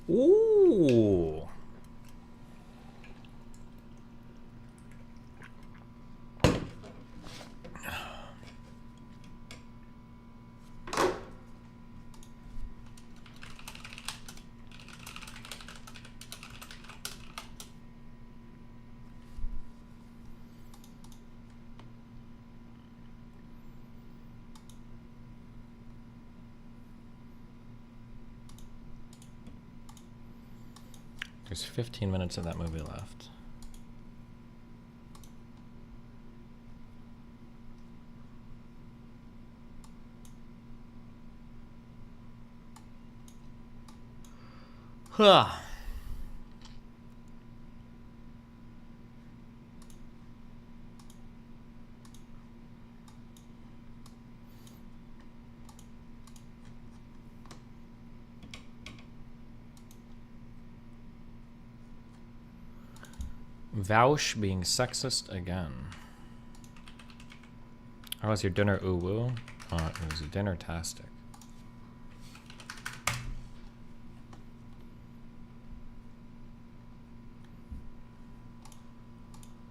Ooh. There's 15 minutes of that movie left. Huh. Vouch being sexist again. How was your dinner, uwu? It was dinner-tastic.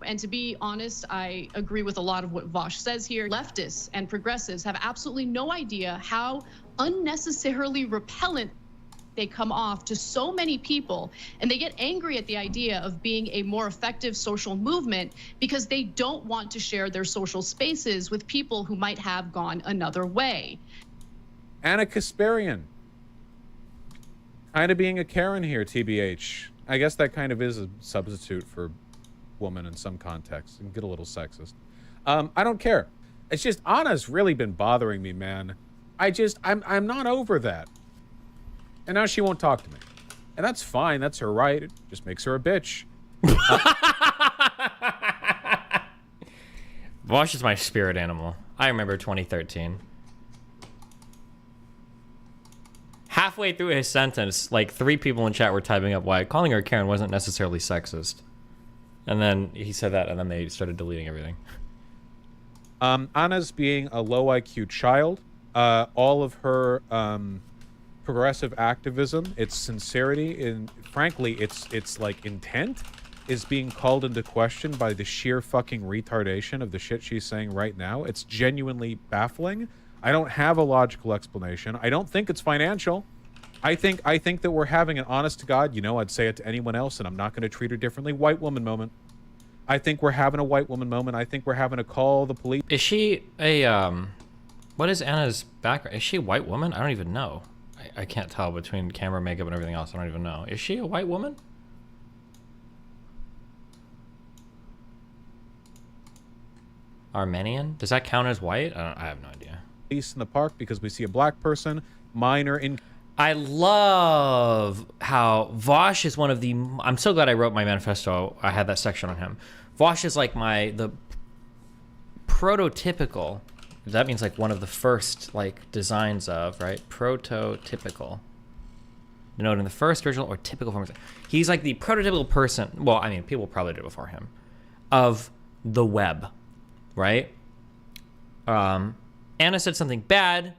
And to be honest, I agree with a lot of what Vosh says here. Leftists and progressives have absolutely no idea how unnecessarily repellent they come off to so many people, and they get angry at the idea of being a more effective social movement because they don't want to share their social spaces with people who might have gone another way. Anna Kasparian. Kind of being a Karen here, TBH. I guess that kind of is a substitute for woman in some contexts. And get a little sexist. I don't care. It's just Anna's really been bothering me, man. I'm not over that. And now she won't talk to me. And that's fine. That's her right. It just makes her a bitch. Vosh is my spirit animal. I remember 2013. Halfway through his sentence, like 3 people in chat were typing up why calling her Karen wasn't necessarily sexist. And then he said that, and then they started deleting everything. Anna's being a low IQ child. All of her progressive activism, its sincerity, and frankly, its like intent is being called into question by the sheer fucking retardation of the shit she's saying right now. It's genuinely baffling. I don't have a logical explanation. I don't think it's financial. I think that we're having an honest to God, you know, I'd say it to anyone else, and I'm not going to treat her differently, white woman moment. I think we're having a white woman moment. I think we're having to call the police. Is she a, what is Anna's background? Is she a white woman? I don't even know. I can't tell between camera, makeup, and everything else. I don't even know. Is she a white woman? Armenian? Does that count as white? I have no idea. Police in the park because we see a black person, minor in... I love how Vosh is one of the... I'm so glad I wrote my manifesto. I had that section on him. Vosh is like the prototypical... That means like one of the first like designs of, right? Prototypical. Denoting the first original or typical form. He's like the prototypical person. Well, I mean, people probably did before him. Of the web, right? Anna said something bad.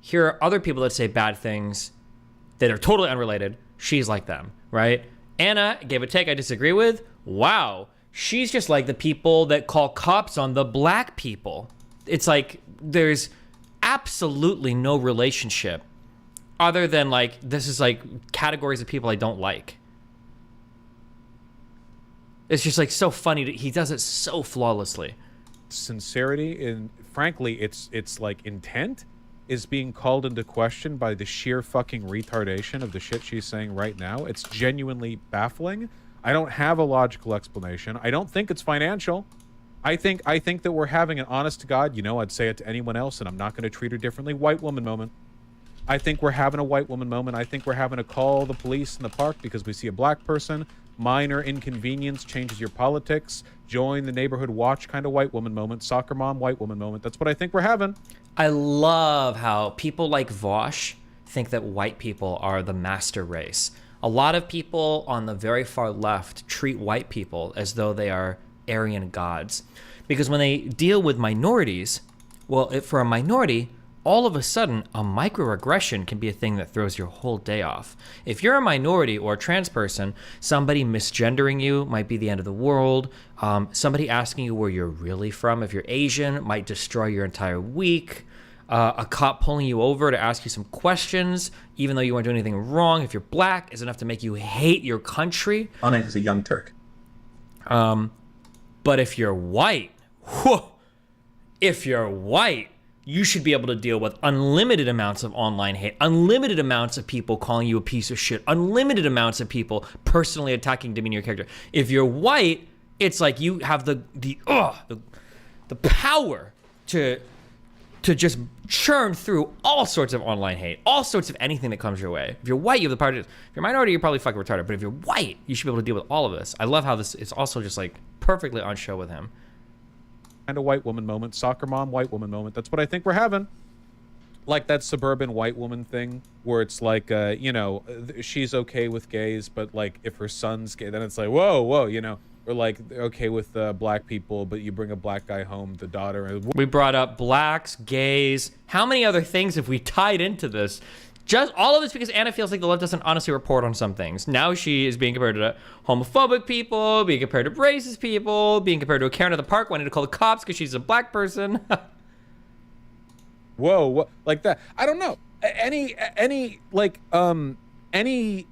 Here are other people that say bad things that are totally unrelated. She's like them, right? Anna gave a take I disagree with. Wow. She's just like the people that call cops on the black people. It's like there's absolutely no relationship other than like this is like categories of people I don't like. It's just like so funny. He does it so flawlessly. Sincerity and frankly, it's like intent is being called into question by the sheer fucking retardation of the shit she's saying right now. It's genuinely baffling. I don't have a logical explanation. I don't think it's financial. I think that we're having an honest to God, you know, I'd say it to anyone else, and I'm not going to treat her differently, white woman moment. I think we're having a white woman moment. I think we're having to call the police in the park because we see a black person. Minor inconvenience changes your politics. Join the neighborhood watch kind of white woman moment. Soccer mom white woman moment. That's what I think we're having. I love how people like Vosh think that white people are the master race. A lot of people on the very far left treat white people as though they are Aryan gods. Because when they deal with minorities, well, for a minority, all of a sudden, a microaggression can be a thing that throws your whole day off. If you're a minority or a trans person, somebody misgendering you might be the end of the world. Somebody asking you where you're really from, if you're Asian, might destroy your entire week. A cop pulling you over to ask you some questions, even though you weren't doing anything wrong, if you're black, is enough to make you hate your country. Anna is a young Turk. But if you're white, whew, if you're white, you should be able to deal with unlimited amounts of online hate, unlimited amounts of people calling you a piece of shit, unlimited amounts of people personally attacking, demeaning your character. If you're white, it's like you have the power to just churn through all sorts of online hate, all sorts of anything that comes your way. If you're white, you have the power to. If you're a minority, you're probably fucking retarded. But if you're white, you should be able to deal with all of this. I love how this is also just like perfectly on show with him. Kind of white woman moment, soccer mom, white woman moment. That's what I think we're having. Like that suburban white woman thing where it's like, she's okay with gays, but like if her son's gay, then it's like, whoa, or like okay with black people, but you bring a black guy home, the daughter. We brought up blacks, gays. How many other things have we tied into this? Just all of this because Anna feels like the left doesn't honestly report on some things. Now she is being compared to homophobic people, being compared to racist people, being compared to a Karen at the park wanting to call the cops because she's a black person. Whoa, what, like that? I don't know. Any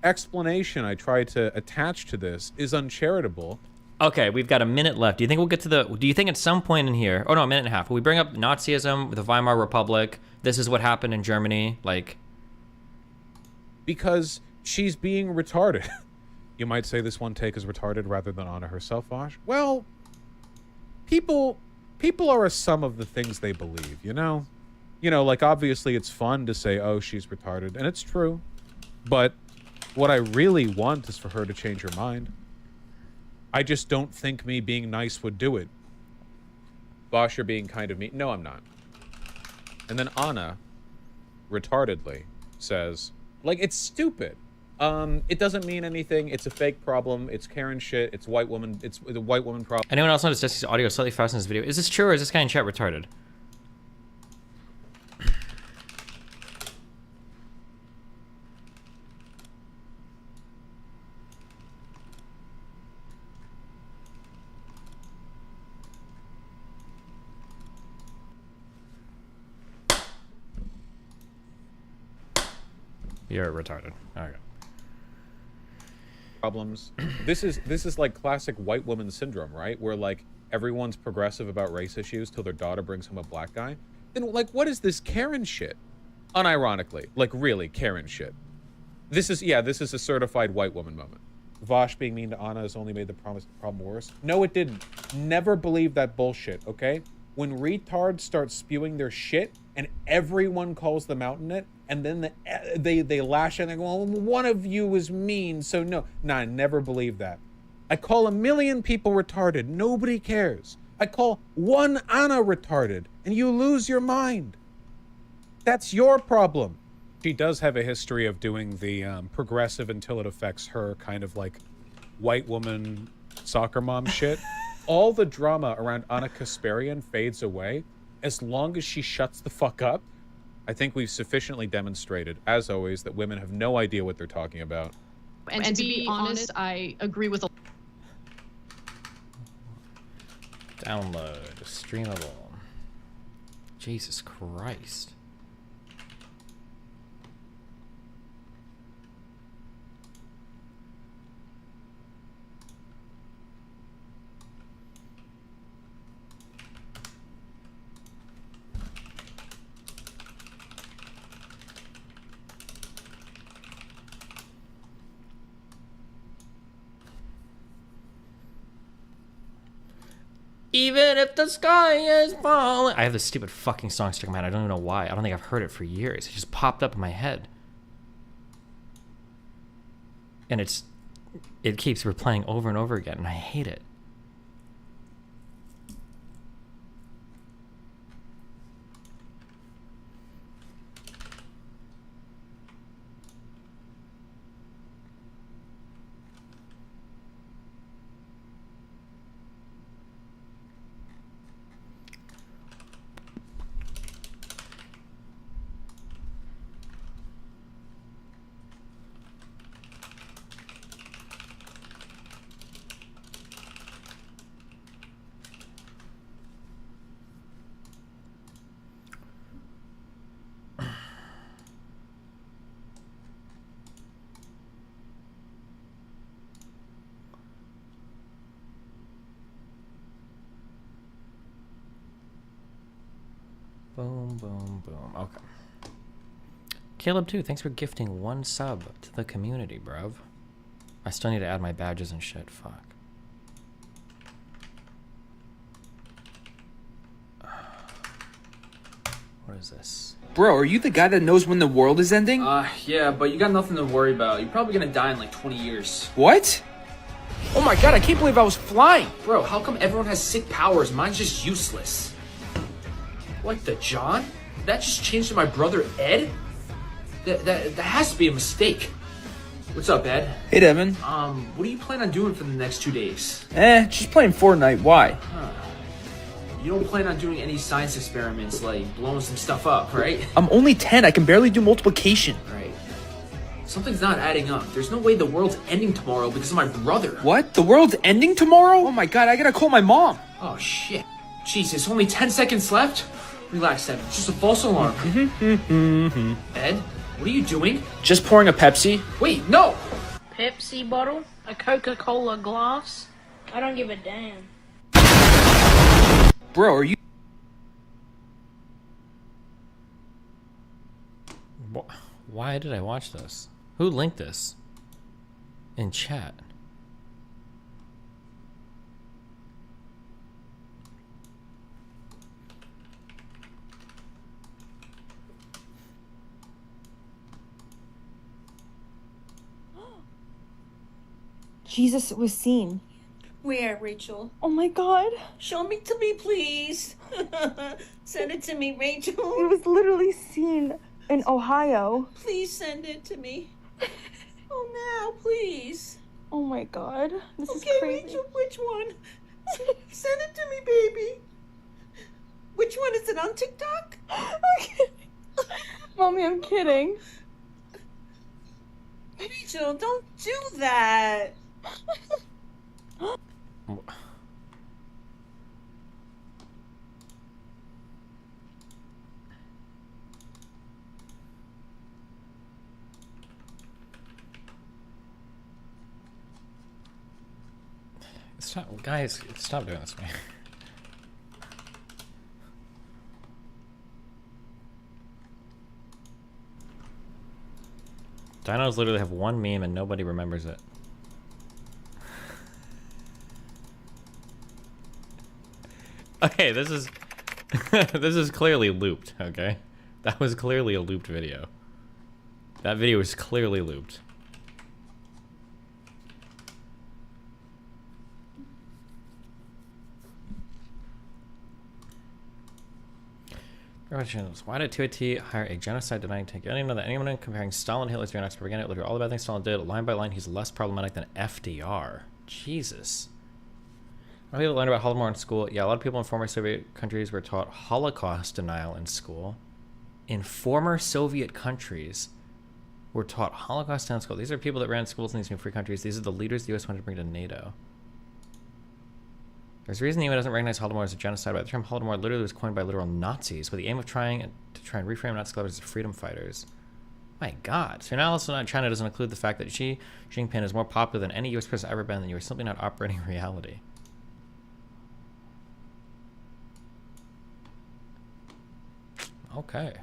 explanation I try to attach to this is uncharitable. Okay, we've got a minute left. Do you think we'll get to do you think at some point in here, oh no, a minute and a half, will we bring up Nazism, the Weimar Republic, this is what happened in Germany, like? Because she's being retarded. You might say this one take is retarded rather than Anna herself, Vosh. Well, people are a sum of the things they believe, you know? Like obviously it's fun to say, oh, she's retarded, and it's true. But what I really want is for her to change her mind. I just don't think me being nice would do it. Vosh, you're being kind of mean. No, I'm not. And then Anna, retardedly, says, like, it's stupid. It doesn't mean anything. It's a fake problem. It's Karen shit. It's white woman. It's the white woman problem. Anyone else notice Jesse's audio slightly fast in this video? Is this true or is this guy in chat retarded? You're retarded. Okay. Problems. This is like classic white woman syndrome, right? Where like everyone's progressive about race issues till their daughter brings home a black guy. Then like, what is this Karen shit? Unironically, like really Karen shit. This is a certified white woman moment. Vosh being mean to Anna has only made the problem worse. No, it didn't. Never believe that bullshit, okay? When retards start spewing their shit and everyone calls them out in it, and then they lash and they go, well, one of you was mean, so no. Nah, I never believe that. I call a million people retarded. Nobody cares. I call one Anna retarded, and you lose your mind. That's your problem. She does have a history of doing the progressive until it affects her kind of like white woman soccer mom shit. All the drama around Anna Kasparian fades away as long as she shuts the fuck up. I think we've sufficiently demonstrated, as always, that women have no idea what they're talking about. And to be honest, I agree with. Download, streamable. Jesus Christ. Even if the sky is falling. I have this stupid fucking song stuck in my head. I don't even know why. I don't think I've heard it for years. It just popped up in my head. And it keeps replaying over and over again, and I hate it. Boom, boom, boom. Okay. Caleb, too, thanks for gifting 1 sub to the community, bruv. I still need to add my badges and shit. Fuck. What is this? Bro, are you the guy that knows when the world is ending? Yeah, but you got nothing to worry about. You're probably gonna die in like 20 years. What? Oh my god, I can't believe I was flying! Bro, how come everyone has sick powers? Mine's just useless. What the John? That just changed to my brother Ed? That has to be a mistake. What's up, Ed? Hey, Devin. What do you plan on doing for the next 2 days? Just playing Fortnite. Why? You don't plan on doing any science experiments, like blowing some stuff up, right? I'm only 10. I can barely do multiplication. Right. Something's not adding up. There's no way the world's ending tomorrow because of my brother. What? The world's ending tomorrow? Oh my god, I gotta call my mom. Oh, shit. Jeez, only 10 seconds left? Relax, Ed. It's just a false alarm. Ed, what are you doing? Just pouring a Pepsi. Wait, no! Pepsi bottle? A Coca-Cola glass? I don't give a damn. Bro, are you... Why did I watch this? Who linked this? In chat. Jesus was seen. Where, Rachel? Oh my god. Show me to me, please. Send it to me, It Rachel. was literally seen in Ohio. Please send it to me. Oh, now, please. Oh my god. This is Okay, crazy. Rachel, which one? Send it to me, baby. Which one? Is it on TikTok? Okay. Mommy, I'm kidding. Rachel, don't do that. Stop, guys, stop doing this to me. Dinos literally have one meme and nobody remembers it. Okay, this is this is clearly looped, okay? That was clearly a looped video. That video was clearly looped. Why did TYT hire a genocide-denying tank? I didn't know that anyone comparing Stalin and Hitler's German propaganda, literally all the bad things Stalin did, line by line, he's less problematic than FDR. Jesus. A lot of people learned about Holodomor in school. Yeah, a lot of people in former Soviet countries were taught Holocaust denial in school. In former Soviet countries were taught Holocaust denial in school. These are people that ran schools in these new free countries. These are the leaders the U.S. wanted to bring to NATO. There's a reason the UN doesn't recognize Holodomor as a genocide, but the term Holodomor literally was coined by literal Nazis with the aim of trying and reframe Nazi celebrities as freedom fighters. My God. So now also not China doesn't include the fact that Xi Jinping is more popular than any U.S. president ever been, then you are simply not operating in reality. Okay.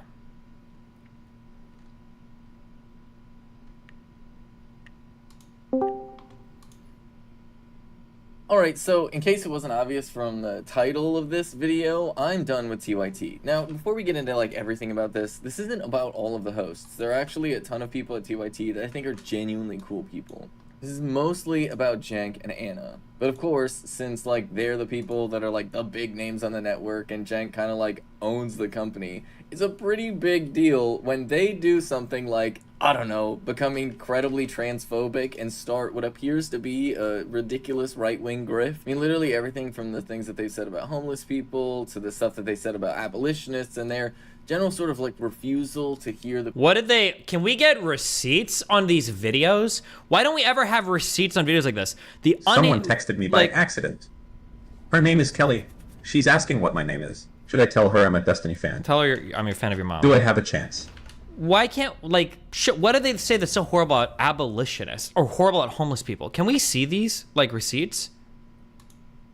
Alright, so in case it wasn't obvious from the title of this video, I'm done with TYT. Now, before we get into like everything about this isn't about all of the hosts. There are actually a ton of people at TYT that I think are genuinely cool people. This is mostly about Jank and Anna. But of course, since like they're the people that are like the big names on the network and Jank kind of like owns the company, it's a pretty big deal when they do something like, I don't know, become incredibly transphobic and start what appears to be a ridiculous right-wing grift. I mean, literally everything from the things that they said about homeless people to the stuff that they said about abolitionists and their general sort of like refusal to hear the... What did they... Can we get receipts on these videos? Why don't we ever have receipts on videos like this? Someone texted me by accident. Her name is Kelly. She's asking what my name is. Should I tell her I'm a Destiny fan? Tell her I'm a fan of your mom. Do I have a chance? Why can't, like, what do they say that's so horrible about abolitionists or horrible at homeless people? Can we see these, like, receipts?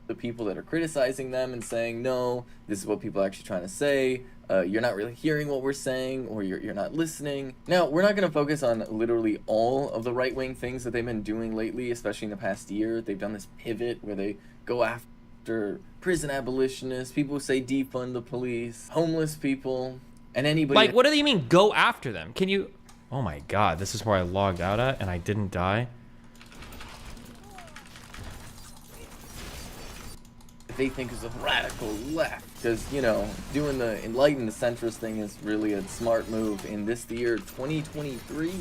The people that are criticizing them and saying, no, this is what people are actually trying to say. you're not really hearing what we're saying, or you're not listening. Now, we're not going to focus on literally all of the right-wing things that they've been doing lately, especially in the past year. They've done this pivot where they go after prison abolitionists, people who say defund the police, homeless people, and anybody... Like, what do you mean, go after them? Can you... Oh my god, this is where I logged out at and I didn't die? They think is a radical left, because, you know, doing the enlightened centrist thing is really a smart move in this year 2023,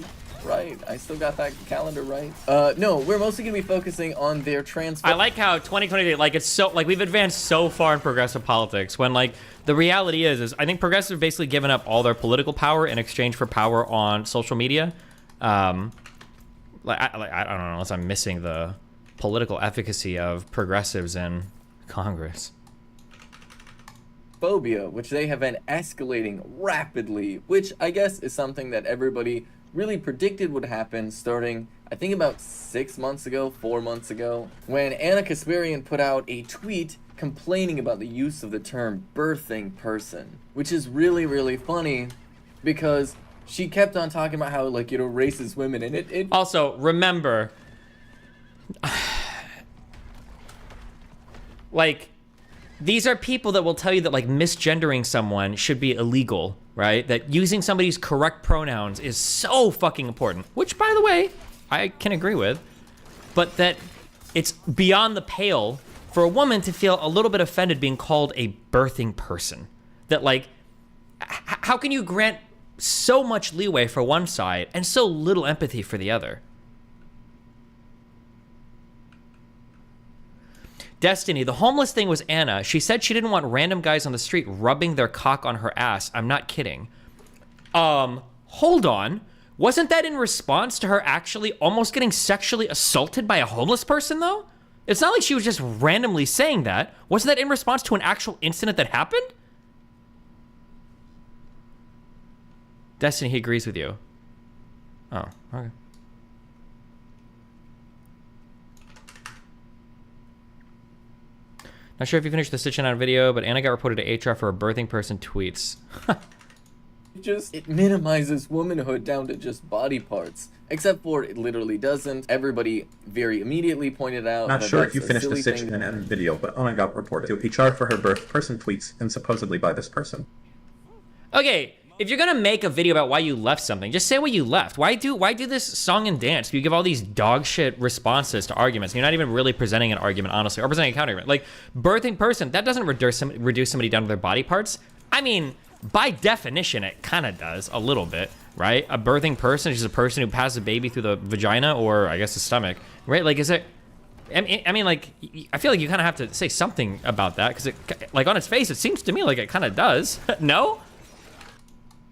right? I still got that calendar right. No, we're mostly gonna be focusing on their I like how 2023, like, it's so, like, we've advanced so far in progressive politics when, like, the reality is I think progressives have basically given up all their political power in exchange for power on social media. I don't know, unless I'm missing the political efficacy of progressives in Congress. Phobia, which they have been escalating rapidly, which I guess is something that everybody really predicted would happen starting, I think, about 6 months ago, 4 months ago, when Anna Kasparian put out a tweet complaining about the use of the term birthing person, which is really, really funny because she kept on talking about how, like, you know, racist women, and it also, remember, like, these are people that will tell you that, like, misgendering someone should be illegal, right? That using somebody's correct pronouns is so fucking important, which, by the way, I can agree with, but that it's beyond the pale for a woman to feel a little bit offended being called a birthing person. That, like, how can you grant so much leeway for one side and so little empathy for the other? Destiny, the homeless thing was Anna. She said she didn't want random guys on the street rubbing their cock on her ass. I'm not kidding. Hold on. Wasn't that in response to her actually almost getting sexually assaulted by a homeless person, though? It's not like she was just randomly saying that. Wasn't that in response to an actual incident that happened? Destiny, he agrees with you. Oh, okay. Not sure if you finished the sit on video, but Anna got reported to HR for a birthing person tweets. it minimizes womanhood down to just body parts. Except for it literally doesn't. Everybody very immediately pointed out Not that sure that's if you a finished the silly sit thing. and video, but Anna got reported to HR for her birth person tweets, and supposedly by this person. Okay, if you're gonna make a video about why you left something, just say what you left. Why do this song and dance? You give all these dog shit responses to arguments. You're not even really presenting an argument, honestly, or presenting a counter argument. Like, birthing person, that doesn't reduce somebody down to their body parts. I mean, by definition, it kind of does a little bit, right? A birthing person is just a person who passes a baby through the vagina or, I guess, the stomach, right? Like, is it? I mean, like, I feel like you kind of have to say something about that because, like, on its face, it seems to me like it kind of does. No?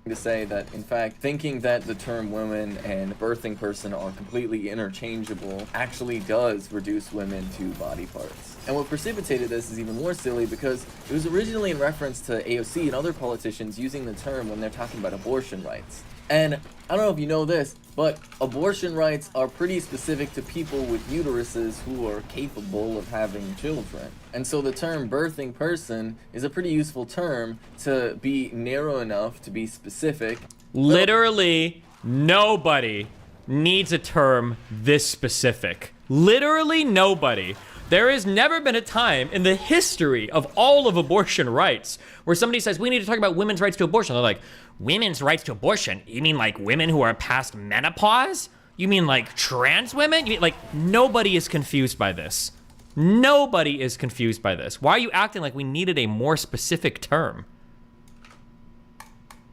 To say that, in fact, thinking that the term woman and birthing person are completely interchangeable actually does reduce women to body parts. And what precipitated this is even more silly because it was originally in reference to AOC and other politicians using the term when they're talking about abortion rights. And I don't know if you know this, but abortion rights are pretty specific to people with uteruses who are capable of having children. And so the term birthing person is a pretty useful term to be narrow enough to be specific. Literally, nobody needs a term this specific. Literally nobody. There has never been a time in the history of all of abortion rights where somebody says, we need to talk about women's rights to abortion. They're like, women's rights to abortion? You mean like women who are past menopause? You mean like trans women? You mean, like, nobody is confused by this. Nobody is confused by this. Why are you acting like we needed a more specific term?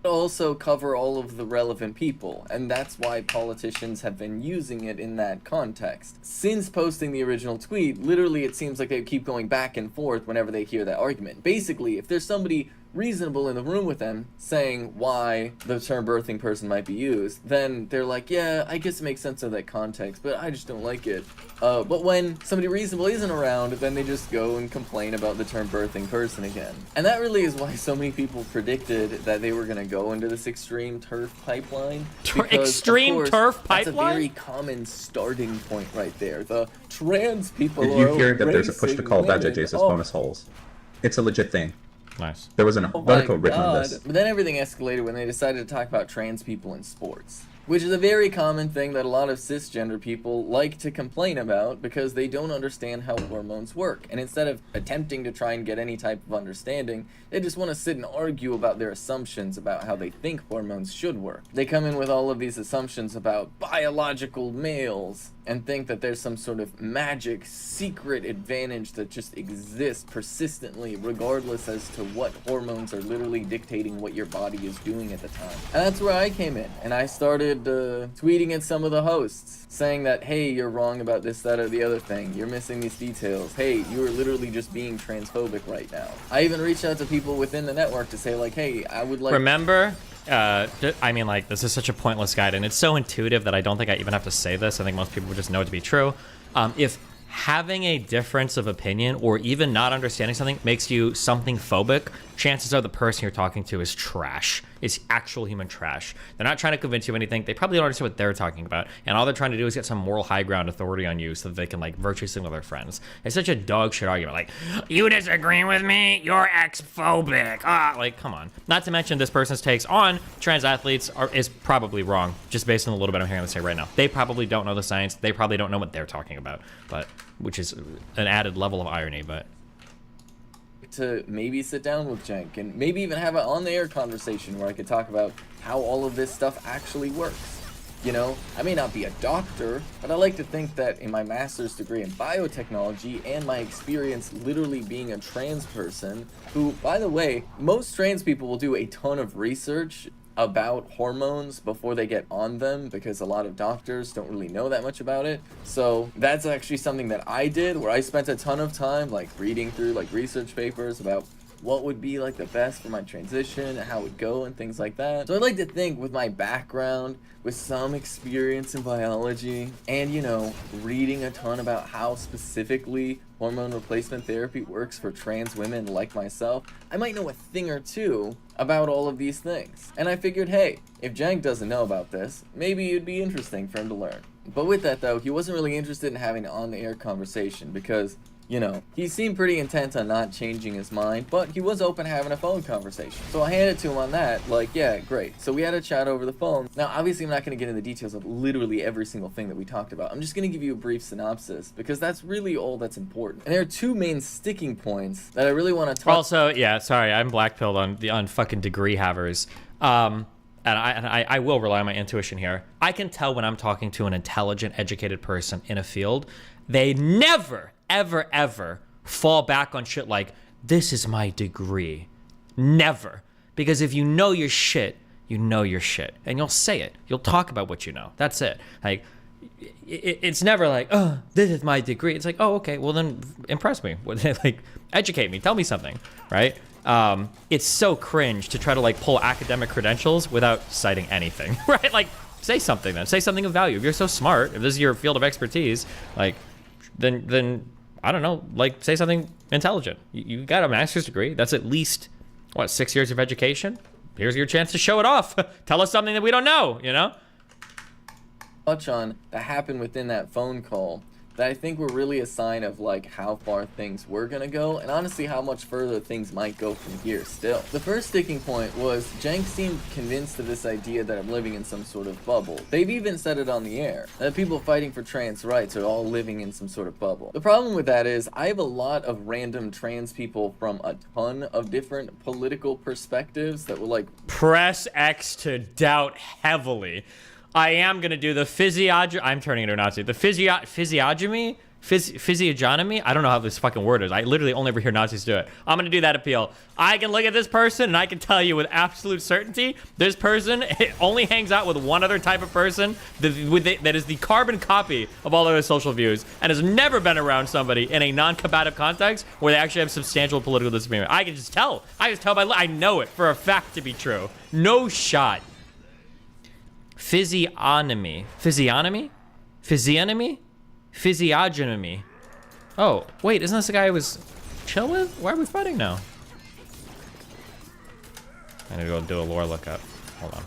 Also cover all of the relevant people, and that's why politicians have been using it in that context. Since posting the original tweet, literally it seems like they keep going back and forth whenever they hear that argument. Basically, if there's somebody reasonable in the room with them saying why the term birthing person might be used, then they're like, yeah, I guess it makes sense in that context, but I just don't like it. But when somebody reasonable isn't around, then they just go and complain about the term birthing person again. And that really is why so many people predicted that they were gonna go into this extreme turf pipeline. Extreme turf pipeline? That's a very common starting point right there. The trans people Did you hear that there's a push to call veg as bonus holes? It's a legit thing. Nice. There was an Oh my article written on God. this. But then everything escalated when they decided to talk about trans people in sports, which is a very common thing that a lot of cisgender people like to complain about because they don't understand how hormones work. And instead of attempting to try and get any type of understanding, they just want to sit and argue about their assumptions about how they think hormones should work. They come in with all of these assumptions about biological males and think that there's some sort of magic secret advantage that just exists persistently regardless as to what hormones are literally dictating what your body is doing at the time. And that's where I came in, and I started tweeting at some of the hosts saying that, hey, you're wrong about this, that, or the other thing, you're missing these details, hey, you are literally just being transphobic right now. I even reached out to people within the network to say like, hey, I would like... Remember, I mean, like, this is such a pointless guide, and it's so intuitive that I don't think I even have to say this. I think most people would just know it to be true. If having a difference of opinion or even not understanding something makes you something phobic, chances are the person you're talking to is trash. It's actual human trash. They're not trying to convince you of anything. They probably don't understand what they're talking about. And all they're trying to do is get some moral high ground authority on you so that they can, like, virtue signal their friends. It's such a dog shit argument. Like, you disagree with me? You're ex-phobic. Ah, like, come on. Not to mention this person's takes on trans athletes is probably wrong, just based on a little bit I'm hearing them say right now. They probably don't know the science. They probably don't know what they're talking about, but which is an added level of irony, but... to maybe sit down with Cenk and maybe even have an on-the-air conversation where I could talk about how all of this stuff actually works. You know, I may not be a doctor, but I like to think that in my master's degree in biotechnology and my experience literally being a trans person, who, by the way, most trans people will do a ton of research about hormones before they get on them because a lot of doctors don't really know that much about it. So that's actually something that I did, where I spent a ton of time like reading through like research papers about what would be like the best for my transition, how it would go and things like that. So I'd like to think with my background, with some experience in biology, and you know, reading a ton about how specifically hormone replacement therapy works for trans women like myself, I might know a thing or two about all of these things. And I figured, hey, if Cenk doesn't know about this, maybe it'd be interesting for him to learn. But with that though, he wasn't really interested in having an on-the-air conversation because, you know, he seemed pretty intent on not changing his mind, but he was open to having a phone conversation. So I handed it to him on that, like, yeah, great. So we had a chat over the phone. Now, obviously, I'm not going to get into the details of literally every single thing that we talked about. I'm just going to give you a brief synopsis, because that's really all that's important. And there are two main sticking points that I really want to talk... Also, yeah, sorry, I'm blackpilled on fucking degree havers. And I will rely on my intuition here. I can tell when I'm talking to an intelligent, educated person in a field. They never, ever, ever fall back on shit like, this is my degree. Never. Because if you know your shit, you know your shit. And you'll say it. You'll talk about what you know. That's it. Like, it's never like, oh, this is my degree. It's like, oh, okay, well then impress me. Like, educate me. Tell me something, right? It's so cringe to try to like pull academic credentials without citing anything, right? Like, say something then. Say something of value. If you're so smart, if this is your field of expertise, like, then I don't know, like, say something intelligent. You got a master's degree. That's at least, what, 6 years of education? Here's your chance to show it off. Tell us something that we don't know, you know? Touch on that happened within that phone call that I think were really a sign of like how far things were gonna go, and honestly how much further things might go from here still. The first sticking point was Cenk seemed convinced of this idea that I'm living in some sort of bubble. They've even said it on the air, that people fighting for trans rights are all living in some sort of bubble. The problem with that is I have a lot of random trans people from a ton of different political perspectives that will like... Press X to doubt heavily. I am going to do the I'm turning into a Nazi. The physiognomy? I don't know how this fucking word is. I literally only ever hear Nazis do it. I'm going to do that appeal. I can look at this person and I can tell you with absolute certainty, this person only hangs out with one other type of person that is the carbon copy of all other social views and has never been around somebody in a non-combative context where they actually have substantial political disagreement. I can just tell. I know it for a fact to be true. No shot. Physiognomy. Oh, wait, isn't this the guy I was chill with? Why are we fighting now? I need to go do a lore lookup. Hold on.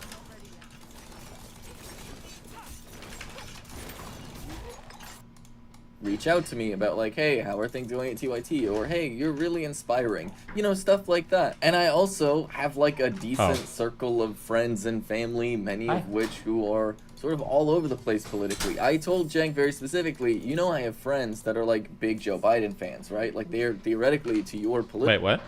reach out to me about like, hey, how are things going at TYT? Or hey, you're really inspiring. You know, stuff like that. And I also have like a decent circle of friends and family, many of which who are sort of all over the place politically. I told Cenk very specifically, you know, I have friends that are like big Joe Biden fans, right? Like they are theoretically to your political. Wait, what?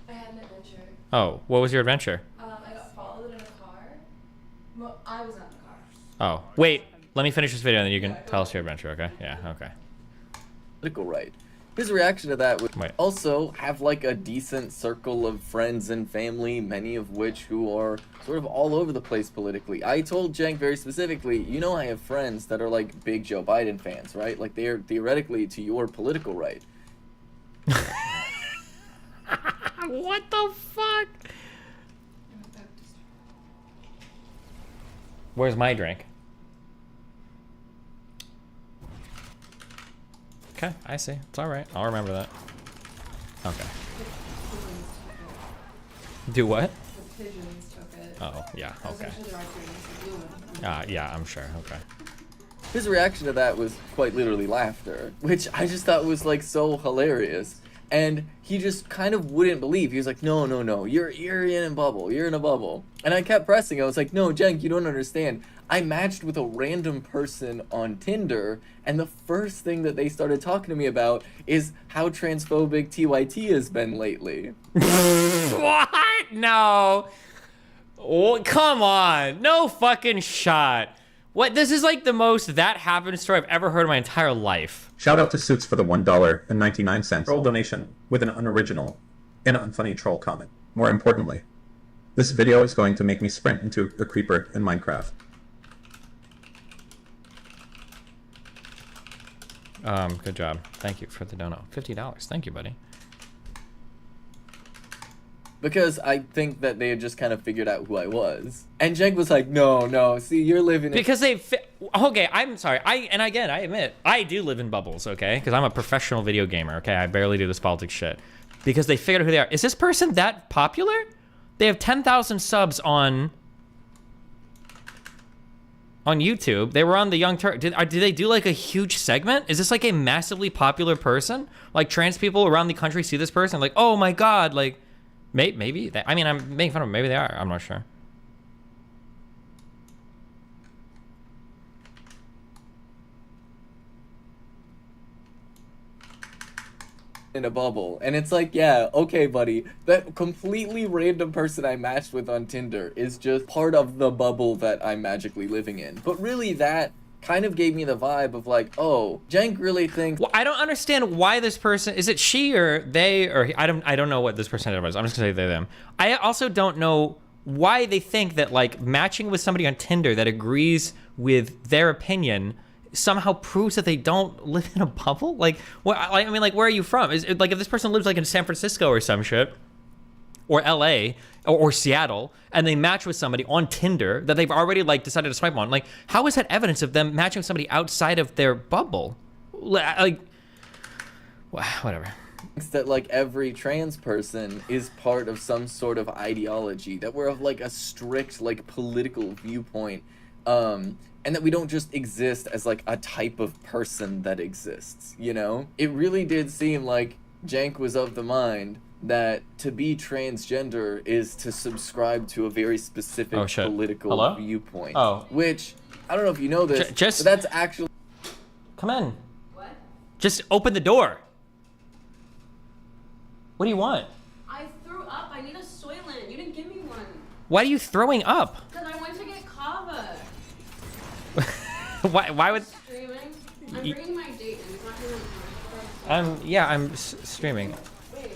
I had an adventure. Oh, what was your adventure? I got followed in a car. Well, I was not in the car. Oh, wait. Let me finish this video and then you can tell us your adventure, okay? Yeah, okay. Political right. His reaction to that would also have like a decent circle of friends and family, many of which who are sort of all over the place politically. I told Cenk very specifically, you know, I have friends that are like big Joe Biden fans, right? Like they are theoretically to your political right. What the fuck? Where's my drink? Okay, I see. It's all right. I'll remember that. Okay. Do what? The pigeons took it. Oh, yeah, okay. Yeah, Yeah, I'm sure. Okay. His reaction to that was quite literally laughter, which I just thought was like so hilarious. And he just kind of wouldn't believe. He was like, no, you're in a bubble. You're in a bubble. And I kept pressing. I was like, no, Cenk, you don't understand. I matched with a random person on Tinder, and the first thing that they started talking to me about is how transphobic TYT has been lately. What? No. Oh, come on. No fucking shot. What? This is like the most that happened story I've ever heard in my entire life. Shout out to Suits for the $1.99 troll donation with an unoriginal and unfunny troll comment. More importantly, this video is going to make me sprint into a creeper in Minecraft. Good job. Thank you for the dono. $50. Thank you, buddy. Because I think that they had just kind of figured out who I was. And Cenk was like, no, see, you're living in... Because they... Okay, I'm sorry. I admit, I do live in bubbles, okay? Because I'm a professional video gamer, okay? I barely do this politics shit. Because they figured out who they are. Is this person that popular? They have 10,000 subs on YouTube. They were on the Young Turk. Did they do like a huge segment? Is this like a massively popular person? Like trans people around the country see this person like, oh my god, like maybe. I mean, I'm making fun of them. Maybe they are. I'm not sure. in a bubble. And it's like, yeah, okay, buddy. That completely random person I matched with on Tinder is just part of the bubble that I'm magically living in. But really that kind of gave me the vibe of like, oh, Cenk really thinks... Well, I don't understand why this person... Is it she or they or... I don't know what this person was. I'm just gonna say they, them. I also don't know why they think that like matching with somebody on Tinder that agrees with their opinion somehow proves that they don't live in a bubble. Like, what? I mean, like, where are you from? Is it, like, if this person lives like in San Francisco or some shit, or LA or Seattle, and they match with somebody on Tinder that they've already like decided to swipe on, like, how is that evidence of them matching with somebody outside of their bubble? Like, whatever. That like every trans person is part of some sort of ideology, that we're of like a strict like political viewpoint, and that we don't just exist as like a type of person that exists, you know? It really did seem like Cenk was of the mind that to be transgender is to subscribe to a very specific political viewpoint. Oh. Which, I don't know if you know this, but that's actually... Come in. What? Just open the door. What do you want? I threw up. I need a Soylent. You didn't give me one. Why are you throwing up? Because I went to get kava. Why would... Streaming? I'm bringing my date and it's not doing it. Yeah, I'm streaming. Wait,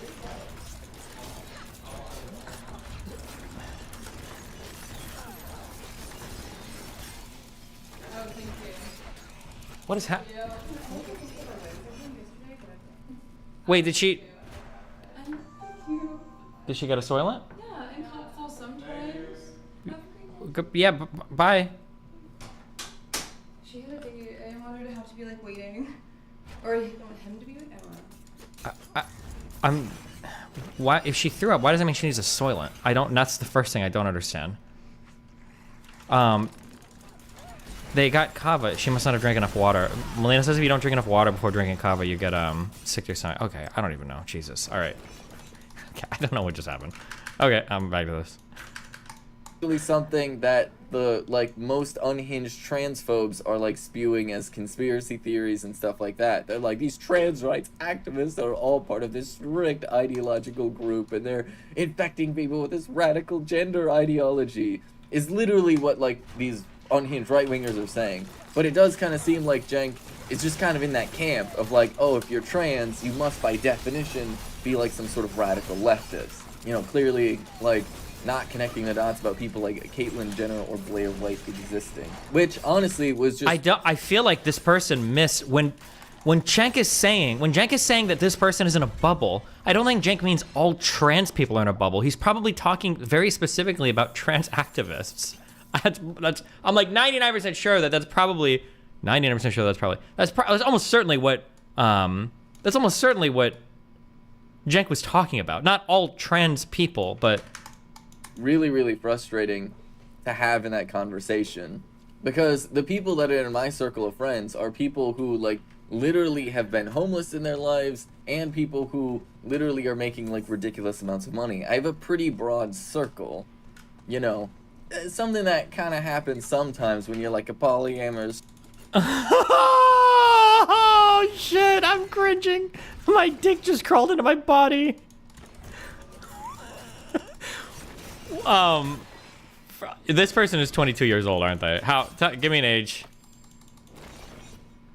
oh, thank you. What is happening? Wait, did she... Did she get a Soylent? Yeah, and hot full sometimes. Yeah, bye. She had a date. I didn't want her to have to be like waiting. Or I want him to be waiting. I don't know. Why, if she threw up, why does that mean she needs a Soylent? I don't, that's the first thing I don't understand. They got kava. She must not have drank enough water. Melina says if you don't drink enough water before drinking kava, you get sick to your stomach. Okay, I don't even know. Jesus. All right. Okay, I don't know what just happened. Okay, I'm back to this. Really something that the like most unhinged transphobes are like spewing as conspiracy theories and stuff like that. They're like, these trans rights activists are all part of this strict ideological group and they're infecting people with this radical gender ideology, is literally what like these unhinged right-wingers are saying. But it does kind of seem like Cenk is just kind of in that camp of like, oh, if you're trans, you must by definition be like some sort of radical leftist. You know, clearly like not connecting the dots about people like Caitlyn Jenner or Blair White existing, which honestly was just. I feel like this person when Cenk is saying that this person is in a bubble. I don't think Cenk means all trans people are in a bubble. He's probably talking very specifically about trans activists. I'm like 99% sure that's probably 99% sure that's almost certainly what Cenk was talking about. Not all trans people, but really frustrating to have in that conversation, because the people that are in my circle of friends are people who like literally have been homeless in their lives and people who literally are making like ridiculous amounts of money. I have a pretty broad circle, you know. Something that kind of happens sometimes when you're like a polyamorous. Oh shit, I'm cringing. My dick just crawled into my body. This person is 22 years old, aren't they? Give me an age.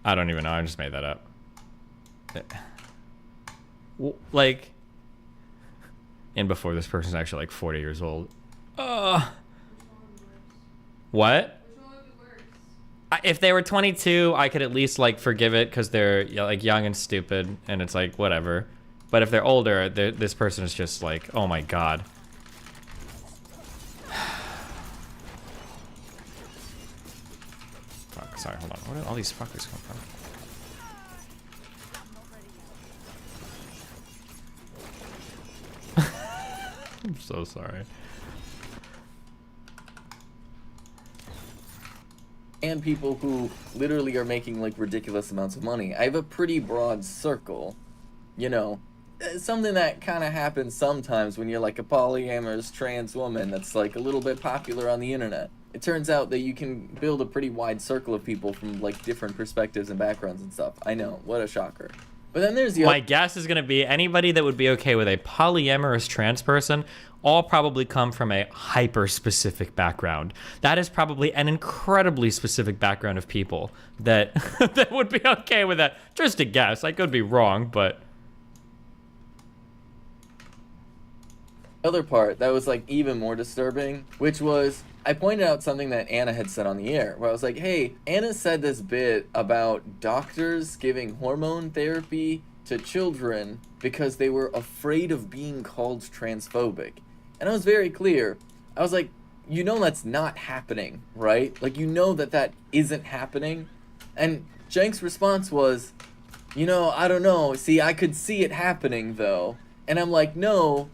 I don't even know. I just made that up. Like, and before this person's actually like 40 years old. What? If they were 22, I could at least like forgive it because they're like young and stupid, and it's like whatever. But if they're older, this person is just like, oh my god. Fuck, sorry, hold on. Where did all these fuckers come from? I'm so sorry. And people who literally are making like ridiculous amounts of money. I have a pretty broad circle, you know. Something that kind of happens sometimes when you're like a polyamorous trans woman that's like a little bit popular on the internet. It turns out that you can build a pretty wide circle of people from like different perspectives and backgrounds and stuff. I know, what a shocker. But then there's the My guess is going to be anybody that would be okay with a polyamorous trans person all probably come from a hyper-specific background. That is probably an incredibly specific background of people that that would be okay with that. Just a guess. I could be wrong, but... other part that was like even more disturbing, which was I pointed out something that Anna had said on the air, where I was like, hey, Anna said this bit about doctors giving hormone therapy to children because they were afraid of being called transphobic. And I was very clear. I was like, you know that's not happening, right? Like, you know that isn't happening. And Cenk's response was, you know, I don't know. See, I could see it happening, though. And I'm like, no,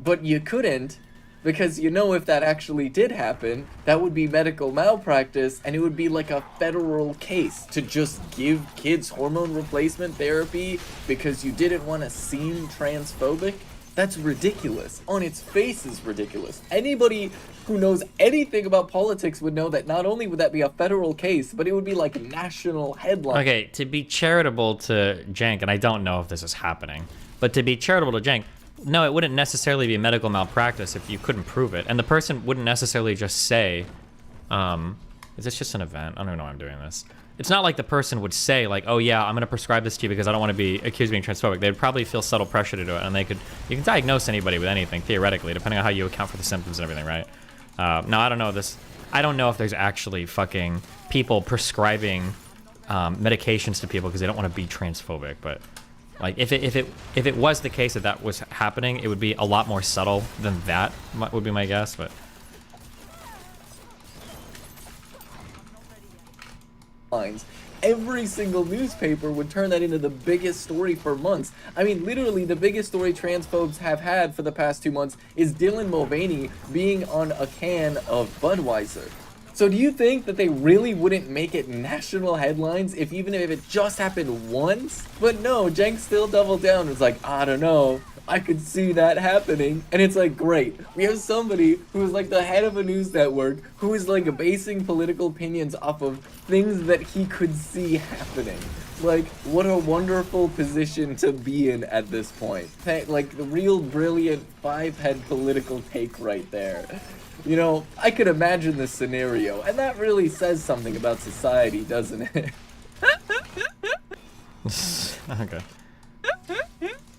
but you couldn't, because you know if that actually did happen, that would be medical malpractice, and it would be like a federal case to just give kids hormone replacement therapy because you didn't want to seem transphobic. That's ridiculous. On its face is ridiculous. Anybody who knows anything about politics would know that not only would that be a federal case, but it would be like a national headline. Okay, to be charitable to Cenk, and I don't know if this is happening, but to be charitable to Cenk, no, it wouldn't necessarily be medical malpractice if you couldn't prove it. And the person wouldn't necessarily just say, is this just an event? I don't even know why I'm doing this. It's not like the person would say, like, oh yeah, I'm gonna prescribe this to you because I don't want to be accused of being transphobic. They'd probably feel subtle pressure to do it, and you can diagnose anybody with anything, theoretically, depending on how you account for the symptoms and everything, right? No, I don't know this. I don't know if there's actually fucking people prescribing medications to people because they don't want to be transphobic, but like if it was the case that was happening, it would be a lot more subtle than that would be my guess, but every single newspaper would turn that into the biggest story for months. I mean, literally the biggest story transphobes have had for the past 2 months is Dylan Mulvaney being on a can of Budweiser. So do you think that they really wouldn't make it national headlines even if it just happened once? But no, Cenk still doubled down and was like, I don't know, I could see that happening. And it's like, great, we have somebody who is like the head of a news network who is like basing political opinions off of things that he could see happening. Like, what a wonderful position to be in at this point. Like, the real brilliant five-head political take right there. You know, I could imagine this scenario, and that really says something about society, doesn't it? Okay.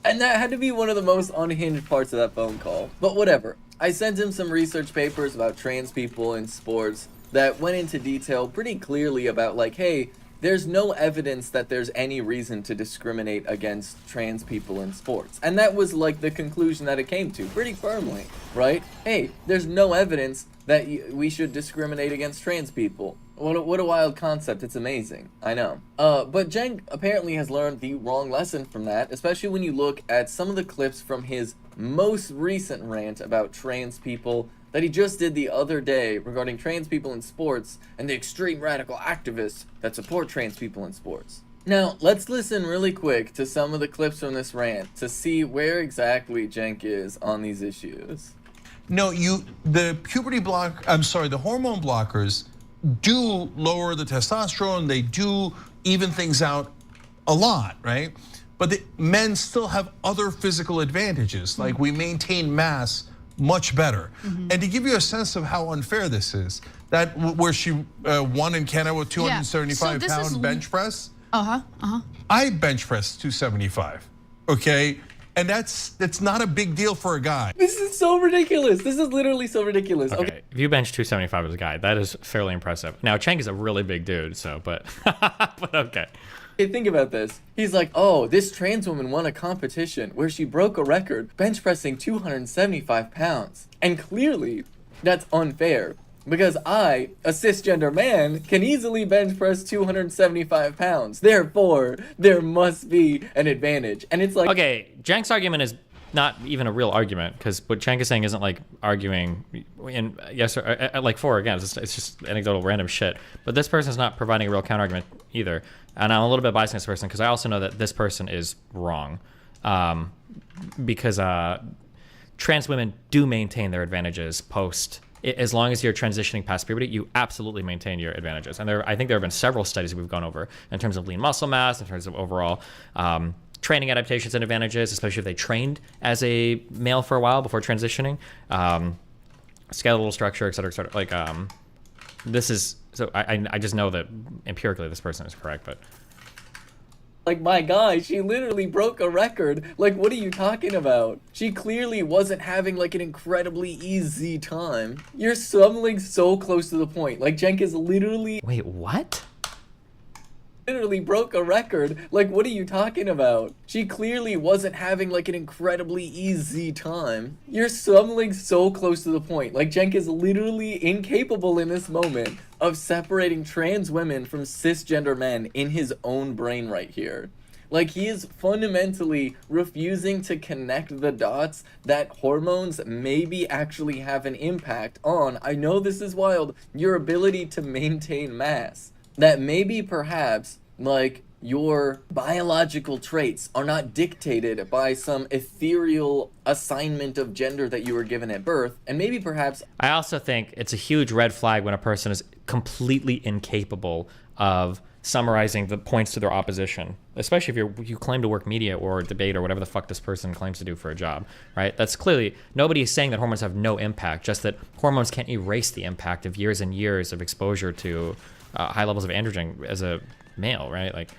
And that had to be one of the most unhinged parts of that phone call. But whatever. I sent him some research papers about trans people in sports that went into detail pretty clearly about like, hey, there's no evidence that there's any reason to discriminate against trans people in sports. And that was like the conclusion that it came to pretty firmly, right? Hey, there's no evidence that we should discriminate against trans people. What a wild concept. It's amazing. I know. But Cenk apparently has learned the wrong lesson from that, especially when you look at some of the clips from his most recent rant about trans people that he just did the other day regarding trans people in sports and the extreme radical activists that support trans people in sports. Now, let's listen really quick to some of the clips from this rant to see where exactly Cenk is on these issues. No, the hormone blockers do lower the testosterone, they do even things out a lot, right? But the men still have other physical advantages, like we maintain mass much better. And to give you a sense of how unfair this is, that where she won in Canada with 275-pound bench press. I bench press 275. Okay, and that's not a big deal for a guy. This is so ridiculous. This is literally so ridiculous. Okay, if you bench 275 as a guy, that is fairly impressive. Now Cenk is a really big dude, so but okay. Hey, think about this. He's like, oh, this trans woman won a competition where she broke a record bench pressing 275 pounds. And clearly, that's unfair. Because I, a cisgender man, can easily bench press 275 pounds. Therefore, there must be an advantage. And it's like... Okay, Cenk's argument is not even a real argument, because what Cenk is saying isn't like arguing in yes or like for or against. It's just anecdotal random shit. But this person's not providing a real counterargument either. And I'm a little bit biased against this person because I also know that this person is wrong. Because trans women do maintain their advantages post. As long as you're transitioning past puberty, you absolutely maintain your advantages. And I think there have been several studies that we've gone over in terms of lean muscle mass, in terms of overall training adaptations and advantages, especially if they trained as a male for a while before transitioning. Skeletal structure, et cetera, et cetera. Like, this is, so I just know that empirically this person is correct, but. Like, my guy, she literally broke a record. Like, what are you talking about? She clearly wasn't having, like, an incredibly easy time. You're stumbling so close to the point. Like, Cenk is literally... Wait, what? Literally broke a record. Like, what are you talking about? She clearly wasn't having, like, an incredibly easy time. You're stumbling so close to the point. Like, Cenk is literally incapable in this moment of separating trans women from cisgender men in his own brain right here. Like, he is fundamentally refusing to connect the dots that hormones maybe actually have an impact on, I know this is wild, your ability to maintain mass. That maybe perhaps, like, your biological traits are not dictated by some ethereal assignment of gender that you were given at birth, and maybe perhaps... I also think it's a huge red flag when a person is completely incapable of summarizing the points to their opposition, especially if you claim to work media or debate or whatever the fuck this person claims to do for a job, right? That's clearly, nobody is saying that hormones have no impact, just that hormones can't erase the impact of years and years of exposure to high levels of androgen as a male, right? Like,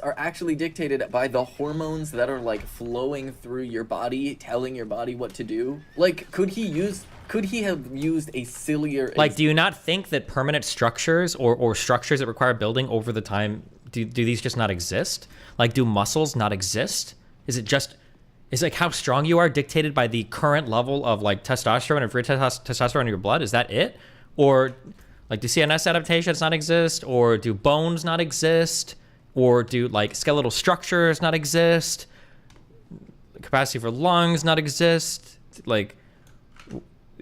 are actually dictated by the hormones that are like flowing through your body, telling your body what to do. Like, could he have used a sillier... Like, do you not think that permanent structures or structures that require building over the time, do these just not exist? Like, do muscles not exist? Is like how strong you are dictated by the current level of like testosterone and free testosterone in your blood? Is that it? Or like, do CNS adaptations not exist? Or do bones not exist? Or do like skeletal structures not exist? Capacity for lungs not exist? Like,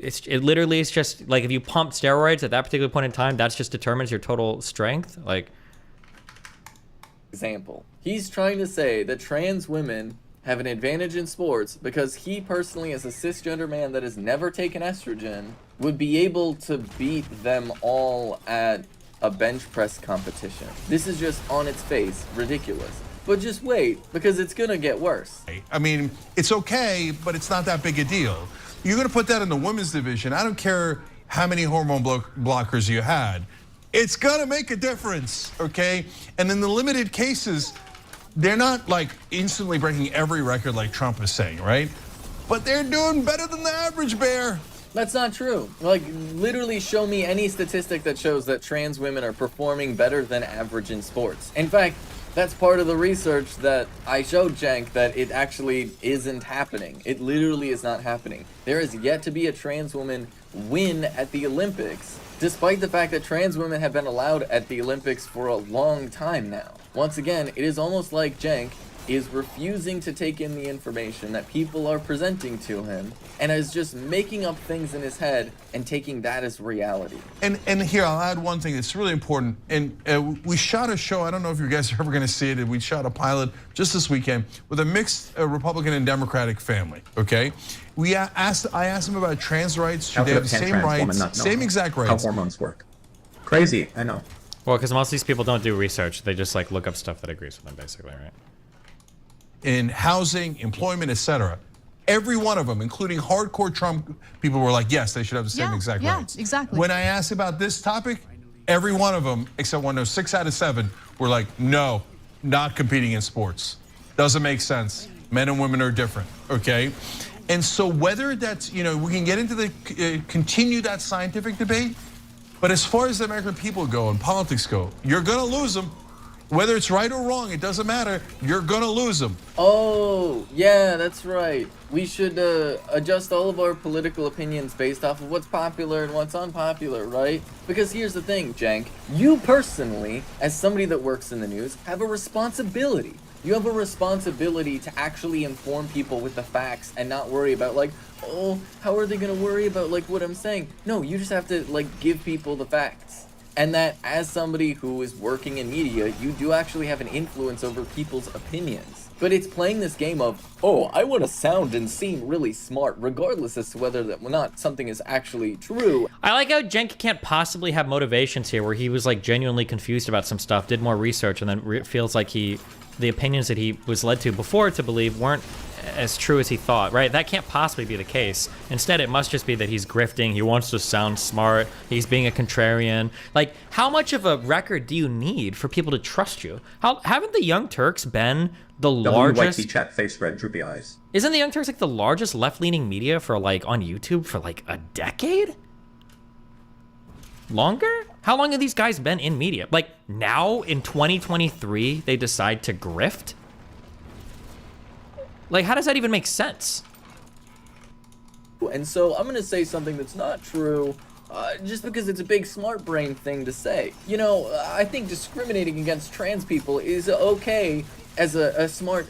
it literally is just like if you pump steroids at that particular point in time, that's just determines your total strength. Like, example, he's trying to say that trans women have an advantage in sports because he personally, as a cisgender man that has never taken estrogen, would be able to beat them all at a bench press competition. This is just on its face ridiculous. But just wait, because it's gonna get worse. I mean, it's okay, but it's not that big a deal. You're gonna put that in the women's division. I don't care how many hormone blockers you had. It's gonna make a difference, okay? And in the limited cases, they're not like instantly breaking every record like Trump is saying, right? But they're doing better than the average bear. That's not true. Like, literally show me any statistic that shows that trans women are performing better than average in sports. In fact, that's part of the research that I showed Jank that it actually isn't happening. It literally is not happening. There is yet to be a trans woman win at the Olympics, despite the fact that trans women have been allowed at the Olympics for a long time now. Once again, it is almost like Jank is refusing to take in the information that people are presenting to him and is just making up things in his head and taking that as reality. And here, I'll add one thing that's really important. And we shot a show, I don't know if you guys are ever gonna see it, we shot a pilot just this weekend with a mixed Republican and Democratic family, okay? I asked them about trans rights. Should they have the same rights, same exact rights? How hormones work. Crazy, I know. well, because most of these people don't do research. They just like look up stuff that agrees with them, basically, right? In housing, employment, etc. Every one of them, including hardcore Trump people, were like, yes, they should have the same exact rights. Yeah, exactly. When I asked about this topic, every one of them, except one, 6 out of 7, were like, no, not competing in sports. Doesn't make sense. Men and women are different, okay? And so whether that's, we can get into the, continue that scientific debate, but as far as the American people go and politics go, you're gonna lose them. Whether it's right or wrong, it doesn't matter. You're gonna lose them. Oh, yeah, that's right. We should adjust all of our political opinions based off of what's popular and what's unpopular, right? Because here's the thing, Jank. You personally, as somebody that works in the news, have a responsibility. You have a responsibility to actually inform people with the facts and not worry about like, oh, how are they gonna worry about like what I'm saying? No, you just have to like give people the facts. And that as somebody who is working in media, you do actually have an influence over people's opinions. But it's playing this game of, oh, I want to sound and seem really smart, regardless as to whether that or not something is actually true. I like how Jenk can't possibly have motivations here where he was like genuinely confused about some stuff, did more research, and then feels like the opinions that he was led to before to believe weren't as true as he thought, right? That can't possibly be the case. Instead, it must just be that he's grifting, he wants to sound smart, he's being a contrarian. Like, how much of a record do you need for people to trust you? Haven't the Young Turks been the largest... WYT chat face red droopy eyes. Isn't the Young Turks like the largest left-leaning media for like on YouTube for like a decade? Longer? How long have these guys been in media? Like, now in 2023, they decide to grift? Like, how does that even make sense? And so I'm gonna say something that's not true, just because it's a big smart brain thing to say. I think discriminating against trans people is okay as a smart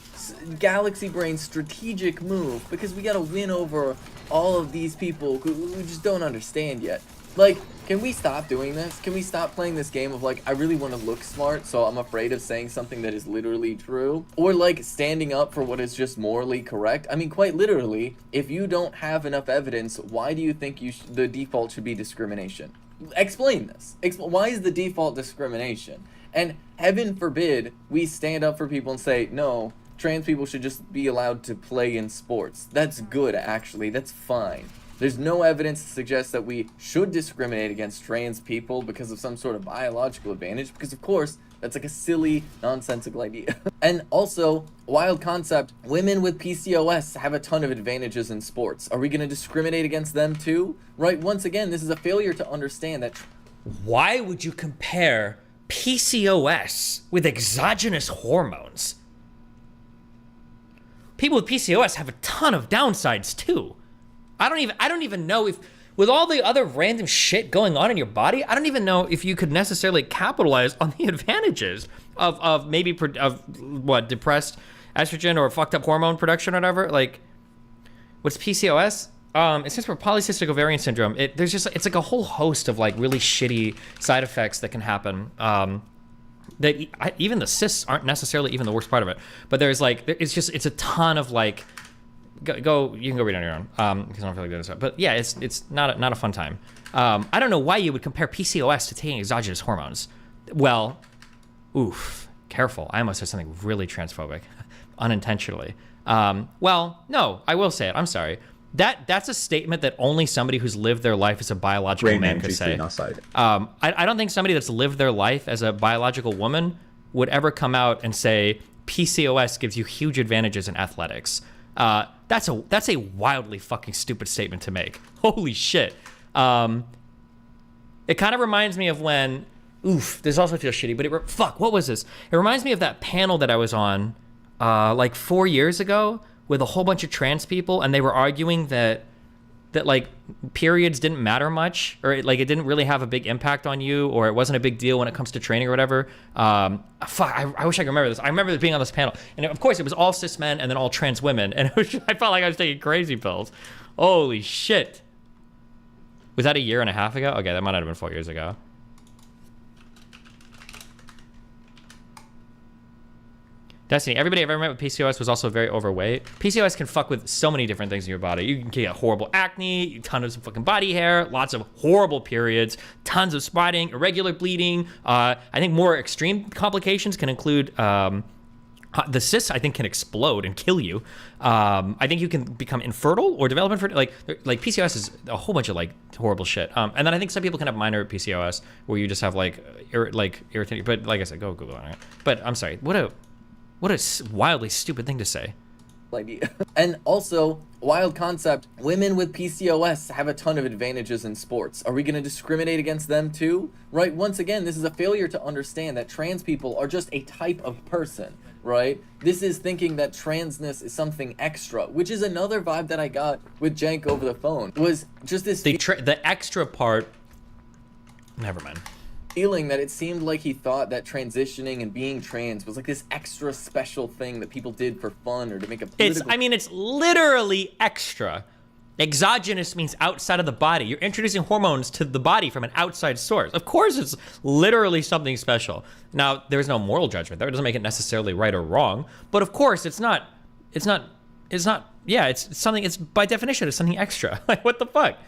galaxy brain strategic move, because we gotta win over all of these people who just don't understand yet. Like, can we stop doing this? Can we stop playing this game of like, I really want to look smart, so I'm afraid of saying something that is literally true? Or like standing up for what is just morally correct? I mean, quite literally, if you don't have enough evidence, why do you think the default should be discrimination? Explain this. Why is the default discrimination? And heaven forbid we stand up for people and say, no, trans people should just be allowed to play in sports. That's good, actually. That's fine. There's no evidence to suggest that we should discriminate against trans people because of some sort of biological advantage, because of course, that's like a silly, nonsensical idea. And also, wild concept, women with PCOS have a ton of advantages in sports. Are we gonna discriminate against them too? Right, once again, this is a failure to understand that. Why would you compare PCOS with exogenous hormones? People with PCOS have a ton of downsides too. I don't even know if, with all the other random shit going on in your body, I don't even know if you could necessarily capitalize on the advantages of maybe depressed estrogen or fucked up hormone production or whatever. Like, what's PCOS? It says for polycystic ovarian syndrome, it's like a whole host of like really shitty side effects that can happen. Even the cysts aren't necessarily even the worst part of it, but there's like it's a ton of like you can go read on your own because I don't feel like doing this. But yeah, it's not a fun time. I don't know why you would compare PCOS to taking exogenous hormones. Well, oof, careful. I almost said something really transphobic, unintentionally. Well, no, I will say it. I'm sorry. That's a statement that only somebody who's lived their life as a biological man could say. I don't think somebody that's lived their life as a biological woman would ever come out and say PCOS gives you huge advantages in athletics. That's a wildly fucking stupid statement to make. Holy shit. It kind of reminds me of when, this also feels shitty, but what was this? It reminds me of that panel that I was on like 4 years ago with a whole bunch of trans people, and they were arguing that like periods didn't matter much, or like it didn't really have a big impact on you, or it wasn't a big deal when it comes to training or whatever. I wish I could remember this. I remember being on this panel, and of course it was all cis men and then all trans women, and I felt like I was taking crazy pills. Holy shit. Was that a year and a half ago? Okay, that might have been 4 years ago. Destiny, everybody I've ever met with PCOS was also very overweight. PCOS can fuck with so many different things in your body. You can get horrible acne, tons of fucking body hair, lots of horrible periods, tons of spotting, irregular bleeding. I think more extreme complications can include the cysts, I think, can explode and kill you. I think you can become infertile or develop infertility. Like PCOS is a whole bunch of like horrible shit. And then I think some people can have minor PCOS where you just have like irritating. But like I said, go Google on it. But I'm sorry, what a wildly stupid thing to say. Idea. And also, wild concept, women with PCOS have a ton of advantages in sports. Are we going to discriminate against them too? Right? Once again, this is a failure to understand that trans people are just a type of person, right? This is thinking that transness is something extra, which is another vibe that I got with Jank over the phone. Was just this the extra part. Never mind. Feeling that it seemed like he thought that transitioning and being trans was like this extra special thing that people did for fun or to make a political... It's literally extra. Exogenous means outside of the body. You're introducing hormones to the body from an outside source. Of course, it's literally something special. Now, there's no moral judgment there. It doesn't make it necessarily right or wrong. But of course, it's something, it's by definition, it's something extra. Like, what the fuck?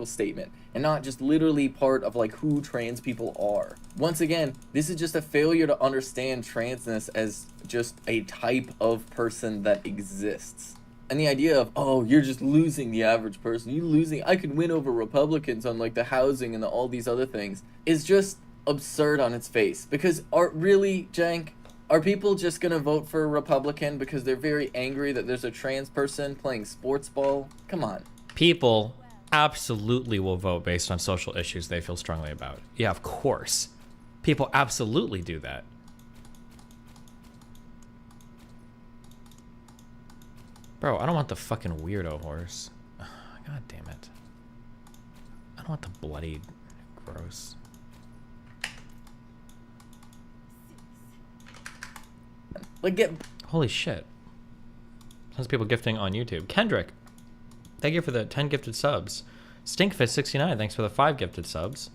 Statement and not just literally part of like who trans people are. Once again, this is just a failure to understand transness as just a type of person that exists. And the idea of, oh, you're just losing the average person, I could win over Republicans on like the housing and all these other things, is just absurd on its face. Because Jank, are people just gonna vote for a Republican because they're very angry that there's a trans person playing sports ball? Come on. People absolutely will vote based on social issues they feel strongly about. Yeah, of course. People absolutely do that. Bro, I don't want the fucking weirdo horse. God damn it. I don't want the bloody gross. Holy shit. Tons of people gifting on YouTube. Kendrick, thank you for the 10 gifted subs. Stinkfist69, thanks for the 5 gifted subs.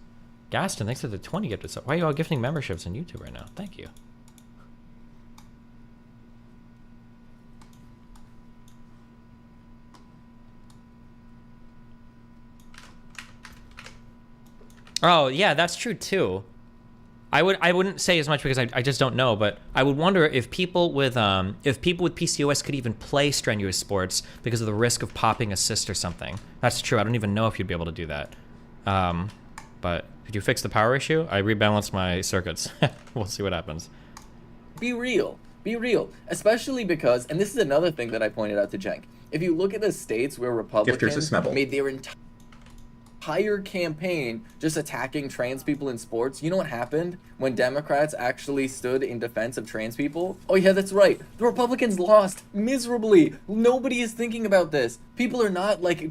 Gaston, thanks for the 20 gifted subs. Why are you all gifting memberships on YouTube right now? Thank you. Oh, yeah, that's true too. I wouldn't say as much because I just don't know, but I would wonder if people with PCOS could even play strenuous sports because of the risk of popping a cyst or something. That's true. I don't even know if you'd be able to do that. But did you fix the power issue? I rebalanced my circuits. We'll see what happens. Be real. Be real. Especially because, and this is another thing that I pointed out to Jank, if you look at the states where Republicans made their entire campaign just attacking trans people in sports, you know what happened when Democrats actually stood in defense of trans people? Oh yeah, that's right. The Republicans lost miserably. Nobody is thinking about this. People are not like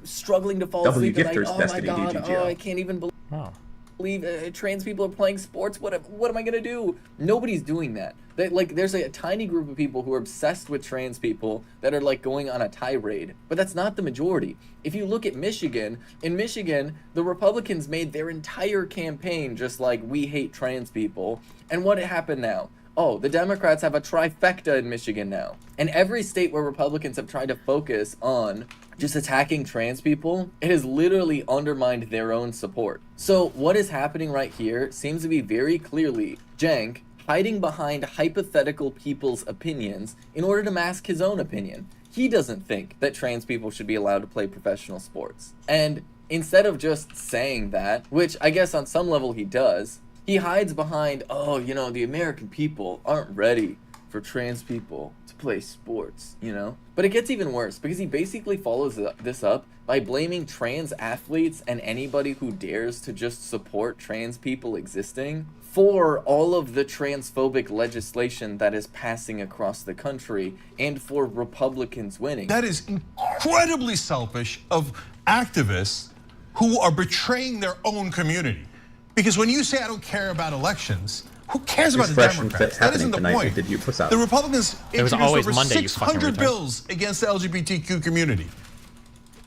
struggling to fall asleep and like, oh my god, I can't even believe. Oh. believe trans people are playing sports. What am I gonna do? Nobody's doing that. Like, there's a tiny group of people who are obsessed with trans people that are like going on a tirade, but that's not the majority. If you look at Michigan, in Michigan, the Republicans made their entire campaign just like, we hate trans people. And what happened now? Oh, the Democrats have a trifecta in Michigan now. And every state where Republicans have tried to focus on just attacking trans people, it has literally undermined their own support. So what is happening right here seems to be very clearly Cenk hiding behind hypothetical people's opinions in order to mask his own opinion. He doesn't think that trans people should be allowed to play professional sports. And instead of just saying that, which I guess on some level he does, he hides behind, oh, you know, the American people aren't ready for trans people to play sports, you know? But it gets even worse because he basically follows this up by blaming trans athletes and anybody who dares to just support trans people existing for all of the transphobic legislation that is passing across the country and for Republicans winning. That is incredibly selfish of activists who are betraying their own community. Because when you say I don't care about elections, who cares about the Democrats? That isn't the point. Did you put out? The Republicans introduced over Monday, 600 bills against the LGBTQ community.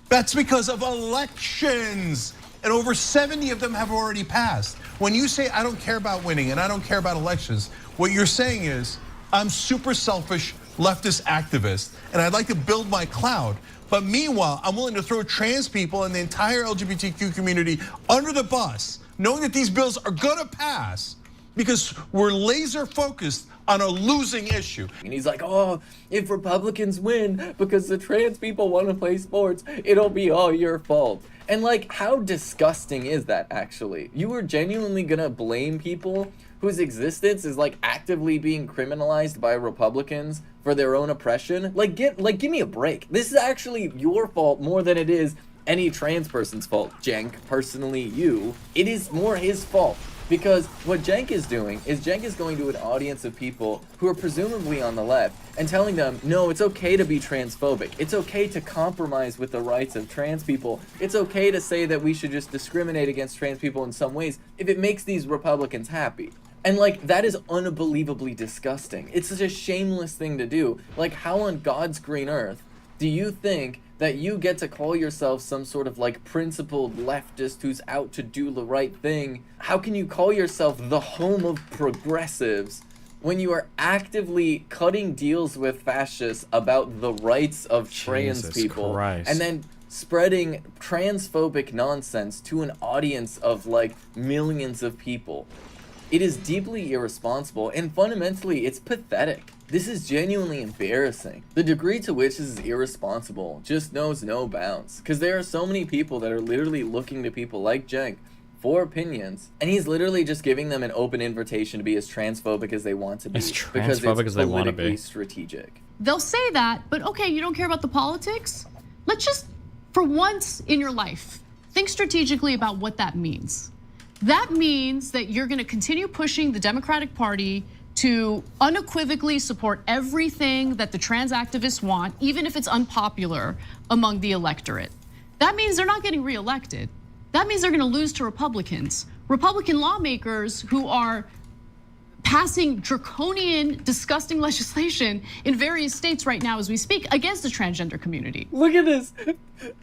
That's because of elections. And over 70 of them have already passed. When you say I don't care about winning and I don't care about elections, what you're saying is I'm super selfish leftist activist and I'd like to build my cloud. But meanwhile, I'm willing to throw trans people and the entire LGBTQ community under the bus, knowing that these bills are gonna pass because we're laser focused on a losing issue. And he's like, oh, if Republicans win because the trans people want to play sports, it'll be all your fault. And like, how disgusting is that actually? You were genuinely gonna blame people whose existence is like actively being criminalized by Republicans for their own oppression? Like, give me a break. This is actually your fault more than it is any trans person's fault. Cenk, personally you, it is more his fault. Because what Cenk is doing is Cenk is going to an audience of people who are presumably on the left and telling them, no, it's okay to be transphobic. It's okay to compromise with the rights of trans people. It's okay to say that we should just discriminate against trans people in some ways if it makes these Republicans happy. And like, that is unbelievably disgusting. It's such a shameless thing to do. Like, how on God's green earth do you think that you get to call yourself some sort of like principled leftist who's out to do the right thing? How can you call yourself the home of progressives when you are actively cutting deals with fascists about the rights of trans people and then spreading transphobic nonsense to an audience of like millions of people? It is deeply irresponsible and fundamentally it's pathetic. This is genuinely embarrassing. The degree to which this is irresponsible just knows no bounds, because there are so many people that are literally looking to people like Cenk for opinions, and he's literally just giving them an open invitation to be as transphobic as they want to be, because it's politically strategic. They'll say that, but okay, you don't care about the politics? Let's just, for once in your life, think strategically about what that means. That means that you're gonna continue pushing the Democratic Party to unequivocally support everything that the trans activists want, even if it's unpopular among the electorate. That means they're not getting reelected. That means they're gonna lose to Republicans. Republican lawmakers who are passing draconian, disgusting legislation in various states right now as we speak against the transgender community. Look at this.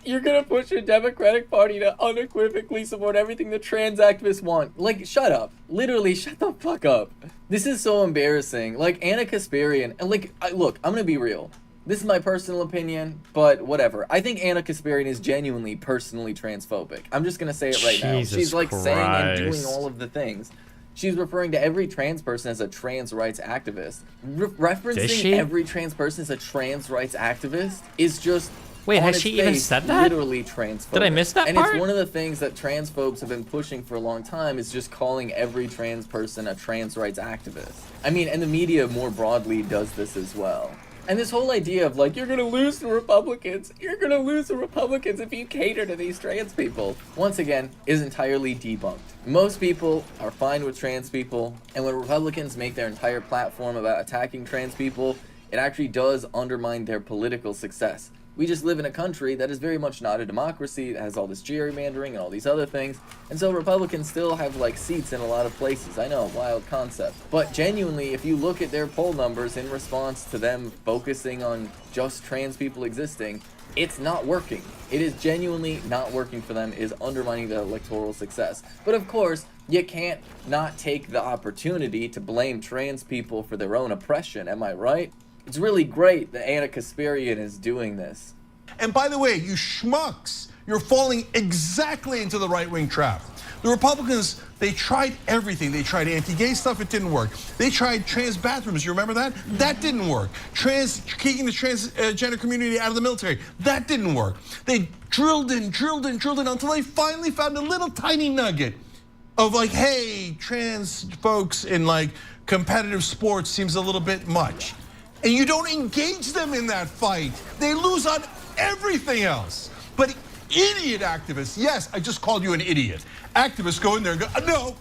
You're gonna push your Democratic Party to unequivocally support everything the trans activists want. Like, shut up. Literally, shut the fuck up. This is so embarrassing. Like, Anna Kasparian, and like, look, I'm gonna be real. This is my personal opinion, but whatever. I think Anna Kasparian is genuinely personally transphobic. I'm just gonna say it right now. She's like saying and doing all of the things. She's referring to every trans person as a trans rights activist. Referencing every trans person as a trans rights activist is just, wait, has she even said that? Literally transphobic. Did I miss that and part? And it's one of the things that transphobes have been pushing for a long time, is just calling every trans person a trans rights activist. I mean, and the media more broadly does this as well. And this whole idea of like, you're gonna lose the Republicans, you're gonna lose the Republicans if you cater to these trans people, once again, is entirely debunked. Most people are fine with trans people, and when Republicans make their entire platform about attacking trans people, it actually does undermine their political success. We just live in a country that is very much not a democracy, that has all this gerrymandering and all these other things, and so Republicans still have like seats in a lot of places. I know, wild concept. But genuinely, if you look at their poll numbers in response to them focusing on just trans people existing, it's not working. It is genuinely not working for them, it is undermining the electoral success. But of course, you can't not take the opportunity to blame trans people for their own oppression, am I right? It's really great that Anna Kasparian is doing this. And by the way, you schmucks, you're falling exactly into the right-wing trap. The Republicans, they tried everything. They tried anti-gay stuff, it didn't work. They tried trans bathrooms, you remember that? That didn't work. Kicking the transgender community out of the military, that didn't work. They drilled in until they finally found a little tiny nugget of like, hey, trans folks in like competitive sports seems a little bit much. And you don't engage them in that fight. They lose on everything else. But idiot activists, yes, I just called you an idiot. Activists go in there and go, no,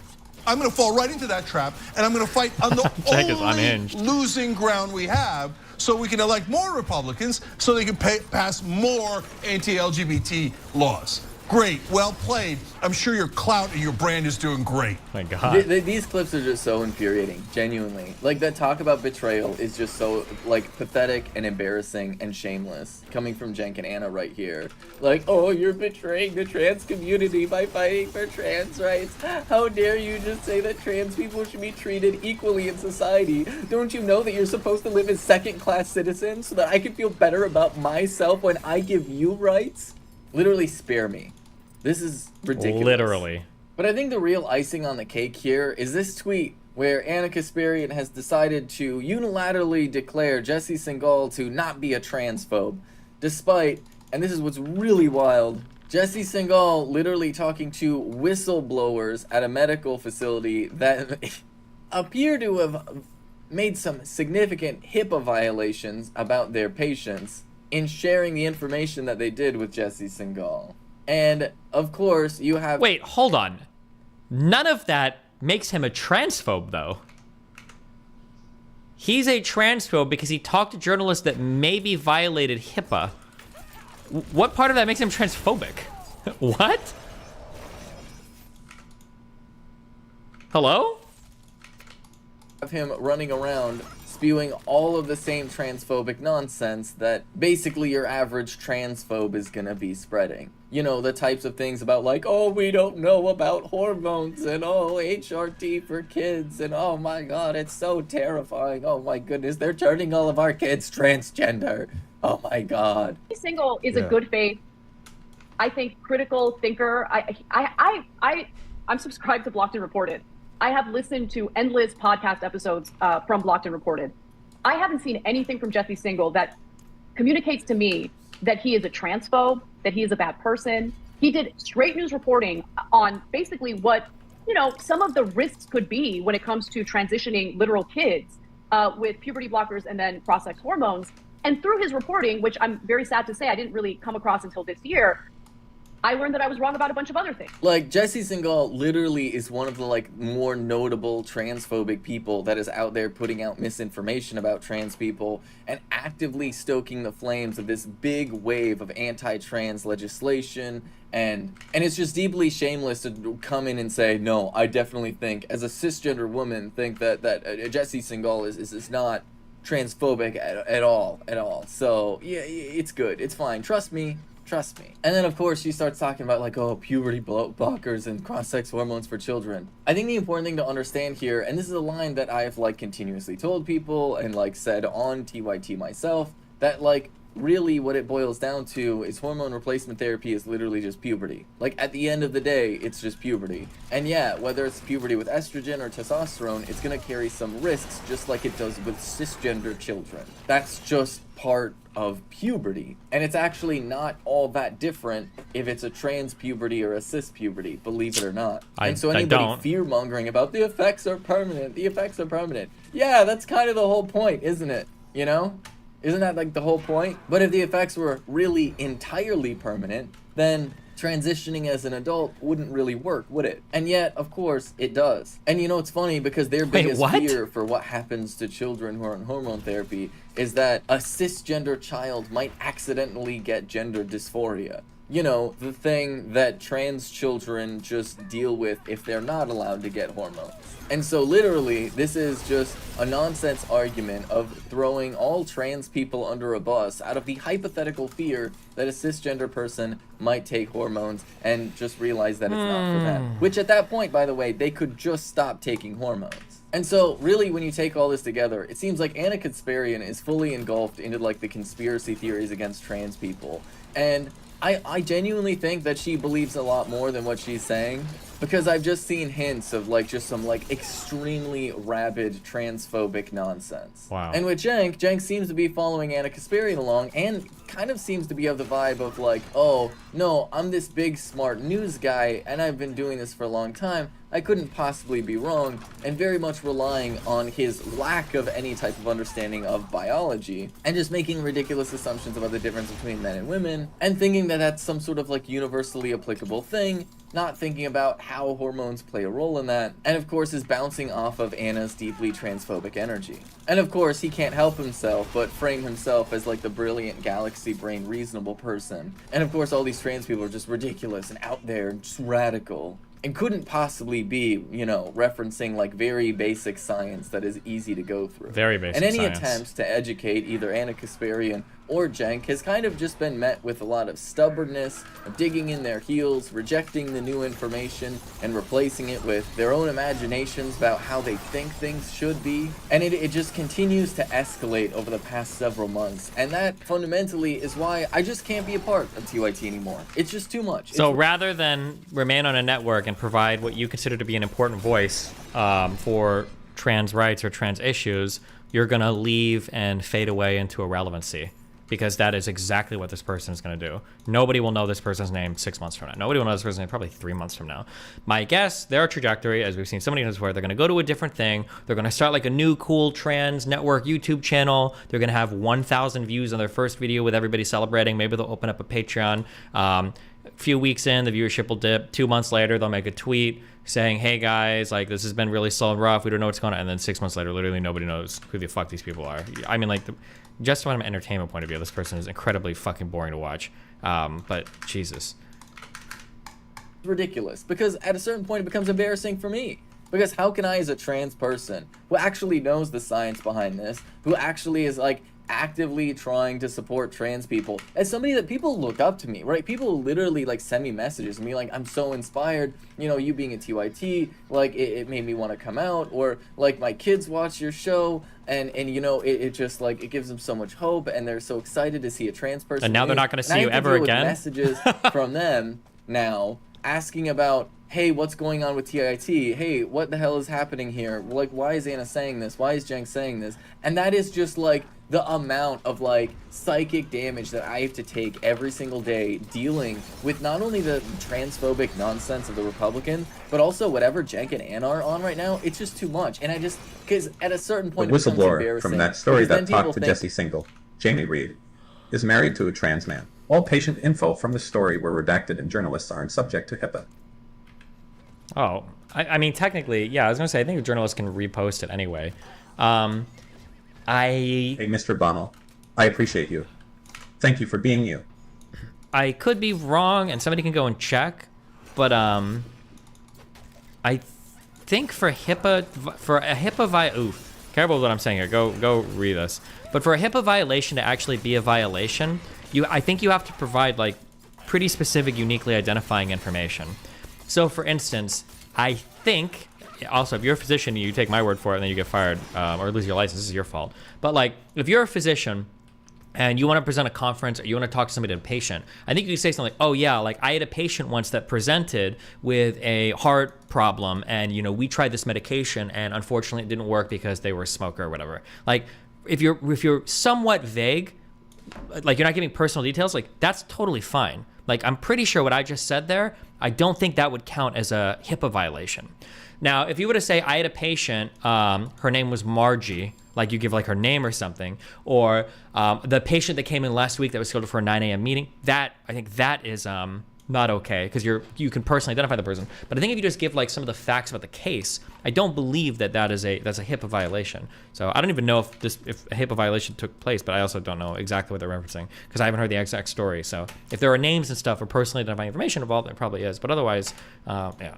I'm gonna fall right into that trap and I'm gonna fight on the only losing ground we have so we can elect more Republicans so they can pass more anti-LGBT laws. Great, well played. I'm sure your clout and your brand is doing great. My God. These clips are just so infuriating, genuinely. Like, that talk about betrayal is just so, like, pathetic and embarrassing and shameless. Coming from Jenk and Anna right here. Like, oh, you're betraying the trans community by fighting for trans rights. How dare you just say that trans people should be treated equally in society? Don't you know that you're supposed to live as second-class citizens so that I can feel better about myself when I give you rights? Literally, spare me. This is ridiculous. Literally. But I think the real icing on the cake here is this tweet where Anna Kasparian has decided to unilaterally declare Jesse Singal to not be a transphobe, despite, and this is what's really wild, Jesse Singal literally talking to whistleblowers at a medical facility that appear to have made some significant HIPAA violations about their patients in sharing the information that they did with Jesse Singal. And, of course, you have... Wait, hold on. None of that makes him a transphobe, though. He's a transphobe because he talked to journalists that maybe violated HIPAA. What part of that makes him transphobic? What? Hello? Of him running around spewing all of the same transphobic nonsense that basically your average transphobe is gonna be spreading. You know, the types of things about like, oh, we don't know about hormones and oh, HRT for kids and oh my God, it's so terrifying. Oh my goodness, they're turning all of our kids transgender. Oh my God. Single is a good faith, I think, critical thinker. I'm subscribed to Blocked and Reported. I have listened to endless podcast episodes from Blocked and Reported. I haven't seen anything from Jesse Singal that communicates to me that he is a transphobe, that he is a bad person. He did straight news reporting on basically what, you know, some of the risks could be when it comes to transitioning literal kids with puberty blockers and then cross-sex hormones. And through his reporting, which I'm very sad to say I didn't really come across until this year, I learned that I was wrong about a bunch of other things. Like, Jesse Singal literally is one of the, like, more notable transphobic people that is out there putting out misinformation about trans people and actively stoking the flames of this big wave of anti-trans legislation. And it's just deeply shameless to come in and say, no, I definitely think, as a cisgender woman, think that Jesse Singal is not transphobic at all. So, yeah, it's good. It's fine. Trust me. And then, of course, she starts talking about, like, oh, puberty blockers and cross-sex hormones for children. I think the important thing to understand here, and this is a line that I've, like, continuously told people and, like, said on TYT myself, that, like, really what it boils down to is hormone replacement therapy is literally just puberty. Like, at the end of the day, it's just puberty. And yeah, whether it's puberty with estrogen or testosterone, it's gonna carry some risks just like it does with cisgender children. That's just part of puberty. And it's actually not all that different if it's a trans puberty or a cis puberty, believe it or not. And so anybody fear-mongering about the effects are permanent, yeah, that's kind of the whole point, isn't it? You know? Isn't that like the whole point? But if the effects were really entirely permanent, then transitioning as an adult wouldn't really work, would it? And yet, of course, it does. And you know, it's funny because their biggest fear for what happens to children who are on hormone therapy is that a cisgender child might accidentally get gender dysphoria. You know, the thing that trans children just deal with if they're not allowed to get hormones. And so literally, this is just a nonsense argument of throwing all trans people under a bus out of the hypothetical fear that a cisgender person might take hormones and just realize that it's not for them. Which at that point, by the way, they could just stop taking hormones. And so really, when you take all this together, it seems like Anna Kasparian is fully engulfed into like the conspiracy theories against trans people. And I genuinely think that she believes a lot more than what she's saying, because I've just seen hints of like just some like extremely rabid transphobic nonsense. Wow. And with Cenk seems to be following Anna Kasparian along and kind of seems to be of the vibe of like, oh no, I'm this big smart news guy and I've been doing this for a long time. I couldn't possibly be wrong, and very much relying on his lack of any type of understanding of biology, and just making ridiculous assumptions about the difference between men and women, and thinking that that's some sort of like universally applicable thing, not thinking about how hormones play a role in that, and of course is bouncing off of Anna's deeply transphobic energy. And of course he can't help himself but frame himself as like the brilliant galaxy brain reasonable person. And of course all these trans people are just ridiculous and out there and just radical. And couldn't possibly be, you know, referencing like very basic science that is easy to go through. Very basic And any science. attempts to educate either Anna Kasparian or Cenk has kind of just been met with a lot of stubbornness, of digging in their heels, rejecting the new information, and replacing it with their own imaginations about how they think things should be. And it just continues to escalate over the past several months. And that fundamentally is why I just can't be a part of TYT anymore. It's just too much. So rather than remain on a network and provide what you consider to be an important voice for trans rights or trans issues, you're going to leave and fade away into irrelevancy. Because that is exactly what this person is going to do. Nobody will know this person's name 6 months from now. Nobody will know this person's name probably 3 months from now. My guess, their trajectory, as we've seen so many times before, they're going to go to a different thing. They're going to start like a new cool trans network YouTube channel. They're going to have 1,000 views on their first video with everybody celebrating. Maybe they'll open up a Patreon. A few weeks in, the viewership will dip. 2 months later, they'll make a tweet saying, hey guys, like this has been really slow and rough. We don't know what's going on. And then 6 months later, literally nobody knows who the fuck these people are. I mean, like, just from an entertainment point of view, this person is incredibly fucking boring to watch. But Jesus. Ridiculous, because at a certain point it becomes embarrassing for me. Because how can I, as a trans person who actually knows the science behind this, who actually is like actively trying to support trans people, as somebody that people look up to me, right? People literally like send me messages and be like, I'm so inspired, you know, you being a TYT, like it made me want to come out, or like my kids watch your show and you know, it just like, it gives them so much hope and they're so excited to see a trans person. And now they're not going to see you ever again. Messages from them now asking about, hey, what's going on with TYT? Hey, what the hell is happening here? Like, why is Anna saying this? Why is Cenk saying this? And that is just like the amount of like psychic damage that I have to take every single day dealing with not only the transphobic nonsense of the Republicans, but also whatever Cenk and Anna are on right now. It's just too much. And I just, because at a certain point, The it becomes whistleblower embarrassing. from that story Because then that talked people to think- Jesse Single, Jamie Reed, is married to a trans man. All patient info from the story were redacted and journalists aren't subject to HIPAA. Oh, I mean, technically, yeah, I was going to say, I think journalists can repost it anyway. Hey, Mr. Bonnell, I appreciate you. Thank you for being you. I could be wrong, and somebody can go and check, but I think for a HIPAA oof, careful with what I'm saying here. Go read this. But for a HIPAA violation to actually be a violation, I think you have to provide like pretty specific, uniquely identifying information. So, for instance, I think. Also, if you're a physician, you take my word for it, and then you get fired or lose your license. This is your fault. But like, if you're a physician and you want to present a conference or you want to talk to somebody, a patient, I think you could say something like, oh yeah, like I had a patient once that presented with a heart problem, and you know, we tried this medication and unfortunately it didn't work because they were a smoker or whatever. Like, if you're somewhat vague, like you're not giving personal details, like that's totally fine. Like, I'm pretty sure what I just said there, I don't think that would count as a HIPAA violation. Now, if you were to say, I had a patient, her name was Margie, like you give like her name or something, or the patient that came in last week that was scheduled for a 9 a.m. meeting, that, I think that is not okay because you can personally identify the person. But I think if you just give like some of the facts about the case, I don't believe that's a HIPAA violation. So I don't even know if a HIPAA violation took place, but I also don't know exactly what they're referencing because I haven't heard the exact story. So if there are names and stuff or personally identifying information involved, there probably is. But otherwise, yeah.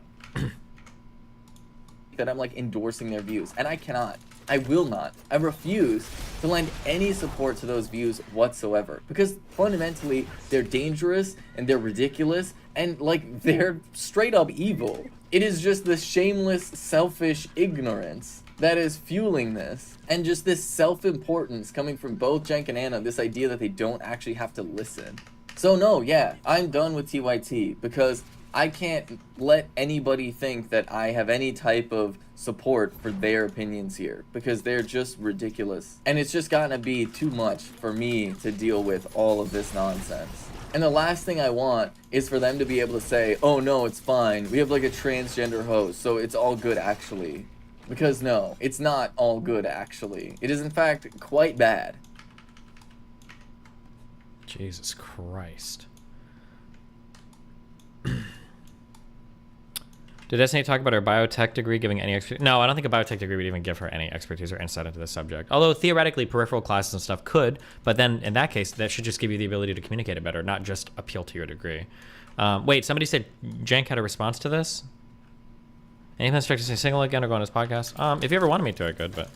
That I'm like endorsing their views, and I cannot. I will not. I refuse to lend any support to those views whatsoever because fundamentally they're dangerous and they're ridiculous and like they're straight up evil. It is just this shameless, selfish ignorance that is fueling this, and just this self-importance coming from both Cenk and Anna, this idea that they don't actually have to listen. So no, yeah, I'm done with TYT because I can't let anybody think that I have any type of support for their opinions here because they're just ridiculous. And it's just gotten to be too much for me to deal with all of this nonsense. And the last thing I want is for them to be able to say, oh no, it's fine. We have like a transgender host, so it's all good actually. Because no, it's not all good actually. It is in fact quite bad. Jesus Christ. Did Destiny talk about her biotech degree giving any expertise? No, I don't think a biotech degree would even give her any expertise or insight into this subject. Although theoretically peripheral classes and stuff could, but then in that case, that should just give you the ability to communicate it better, not just appeal to your degree. Wait, somebody said Cenk had a response to this? Anything that's to say single again or go on his podcast? If you ever wanted me to, I could, but.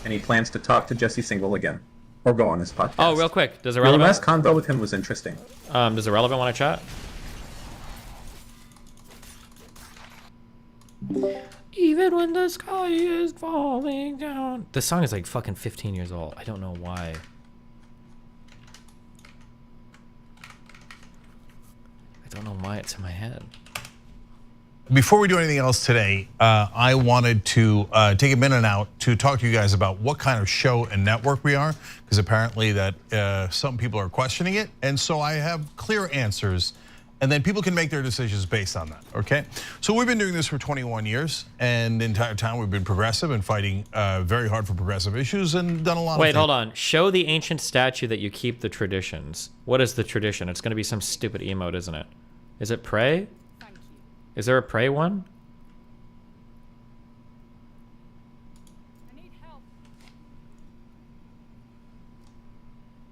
And he plans to talk to Jesse Single again, or go on his podcast. Oh, real quick, does Your Irrelevant? last convo with him was interesting. Does Irrelevant want to chat? Even when the sky is falling down. This song is like fucking 15 years old. I don't know why. I don't know why it's in my head. Before we do anything else today, I wanted to take a minute out to talk to you guys about what kind of show and network we are, because apparently that some people are questioning it, and so I have clear answers, and then people can make their decisions based on that, okay? So we've been doing this for 21 years, and the entire time we've been progressive and fighting very hard for progressive issues and done a lot of things. Wait, hold on. Show the ancient statue that you keep the traditions. What is the tradition? It's gonna be some stupid emote, isn't it? Is it pray? Is there a pray one? I need help.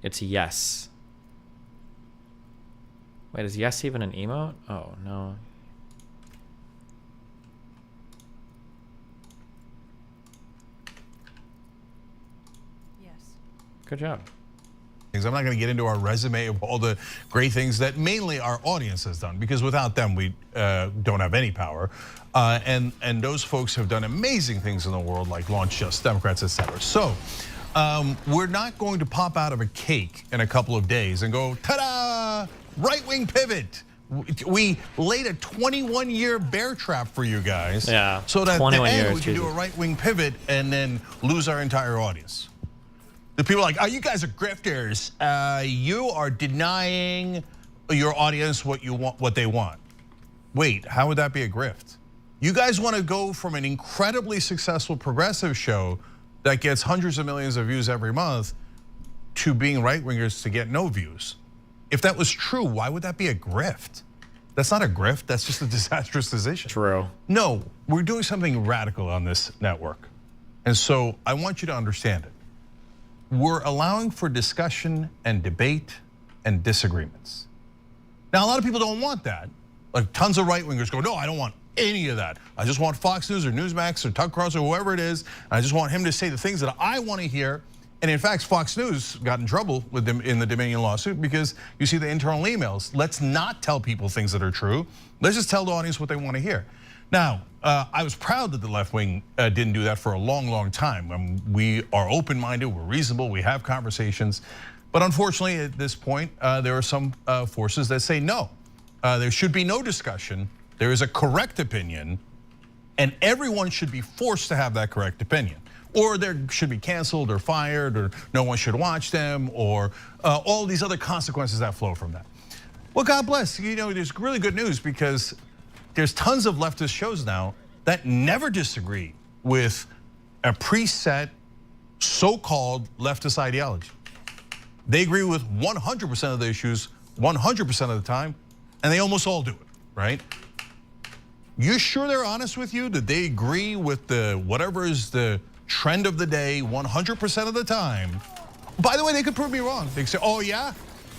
It's yes. Wait, is yes even an emote? Oh, no. Yes. Good job. I'm not going to get into our resume of all the great things that mainly our audience has done, because without them, we don't have any power. And those folks have done amazing things in the world, like launch Just Democrats, etc. So we're not going to pop out of a cake in a couple of days and go, ta-da, right-wing pivot. We laid a 21-year bear trap for you guys. Yeah, so that at the 21 end years, we can do a right-wing pivot and then lose our entire audience. The people are like, oh, you guys are grifters. You are denying your audience what you want, what they want. Wait, how would that be a grift? You guys want to go from an incredibly successful progressive show that gets hundreds of millions of views every month to being right-wingers to get no views. If that was true, why would that be a grift? That's not a grift, that's just a disastrous decision. True. No, we're doing something radical on this network. And so I want you to understand it. We're allowing for discussion and debate and disagreements. Now, a lot of people don't want that. Like tons of right-wingers go, no, I don't want any of that. I just want Fox News or Newsmax or Tucker Carlson or whoever it is. I just want him to say the things that I want to hear. And in fact, Fox News got in trouble with them in the Dominion lawsuit because you see the internal emails. Let's not tell people things that are true. Let's just tell the audience what they want to hear. Now, I was proud that the left wing didn't do that for a long, long time. We are open-minded, we're reasonable, we have conversations. But unfortunately, at this point, there are some forces that say no. There should be no discussion. There is a correct opinion, and everyone should be forced to have that correct opinion. Or they should be canceled or fired, or no one should watch them, or all these other consequences that flow from that. Well, God bless. You know, there's really good news because there's tons of leftist shows now that never disagree with a preset so-called leftist ideology. They agree with 100% of the issues 100% of the time, and they almost all do it, right? You sure they're honest with you that they agree with the whatever is the trend of the day 100% of the time? By the way, they could prove me wrong. They could say, oh yeah,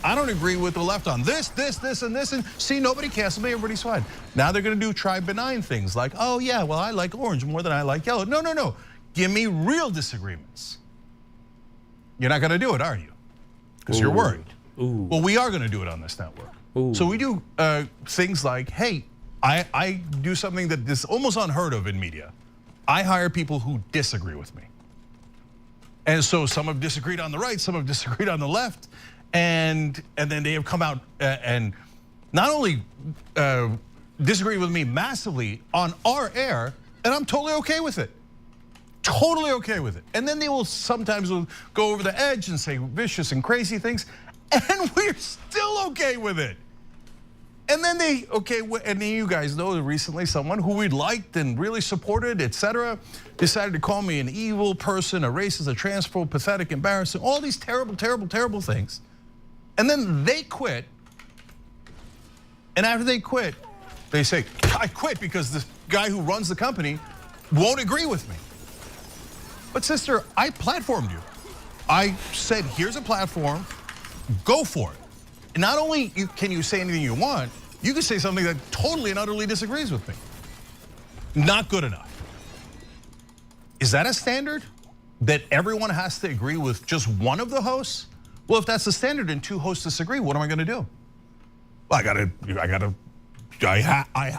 I don't agree with the left on this, and this, and see, nobody canceled me, everybody's fine. Now they're gonna do try benign things like, oh yeah, well I like orange more than I like yellow. No. Give me real disagreements. You're not gonna do it, are you? Because you're worried. Ooh. Well, we are gonna do it on this network. Ooh. So we do things like, hey, I do something that is almost unheard of in media. I hire people who disagree with me. And so some have disagreed on the right, some have disagreed on the left, and then they have come out and not only disagree with me massively on our air, and I'm totally okay with it. Totally okay with it. And then they will sometimes go over the edge and say vicious and crazy things, and we're still okay with it. And then and then you guys know that recently someone who we liked and really supported, etc., decided to call me an evil person, a racist, a transphobe, pathetic, embarrassing, all these terrible, terrible, terrible things. And then they quit. And after they quit, they say, I quit because this guy who runs the company won't agree with me. But sister, I platformed you. I said, here's a platform, go for it. And not only can you say anything you want, you can say something that totally and utterly disagrees with me. Not good enough. Is that a standard? That everyone has to agree with just one of the hosts? Well, if that's the standard and two hosts disagree, what am I gonna do? Well,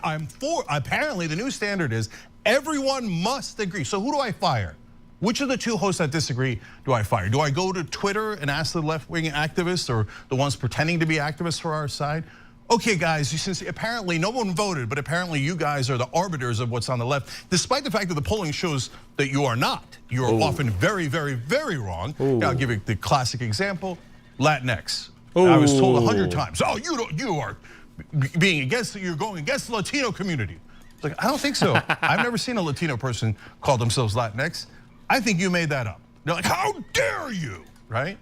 I'm for, apparently the new standard is everyone must agree. So who do I fire? Which of the two hosts that disagree do I fire? Do I go to Twitter and ask the left-wing activists or the ones pretending to be activists for our side? Okay, guys, since apparently no one voted, but apparently you guys are the arbiters of what's on the left, despite the fact that the polling shows that you are not. You are often very, very, very wrong. I'll give you the classic example, Latinx. I was told 100 times, oh, you are being against, you're going against the Latino community. It's like, I don't think so. I've never seen a Latino person call themselves Latinx. I think you made that up. They're like, how dare you, right?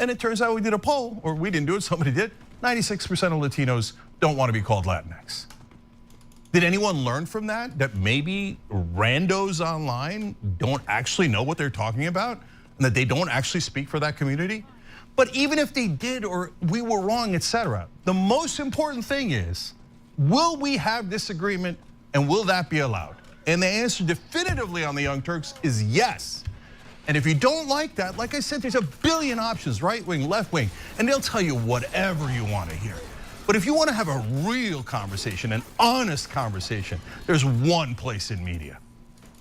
And it turns out we did a poll, or we didn't do it, somebody did. 96% of Latinos don't want to be called Latinx. Did anyone learn from that? That maybe randos online don't actually know what they're talking about? And that they don't actually speak for that community? But even if they did, or we were wrong, etc., the most important thing is, will we have disagreement and will that be allowed? And the answer definitively on the Young Turks is yes. And if you don't like that, like I said, there's a billion options, right wing, left wing, and they'll tell you whatever you want to hear. But if you want to have a real conversation, an honest conversation, there's one place in media.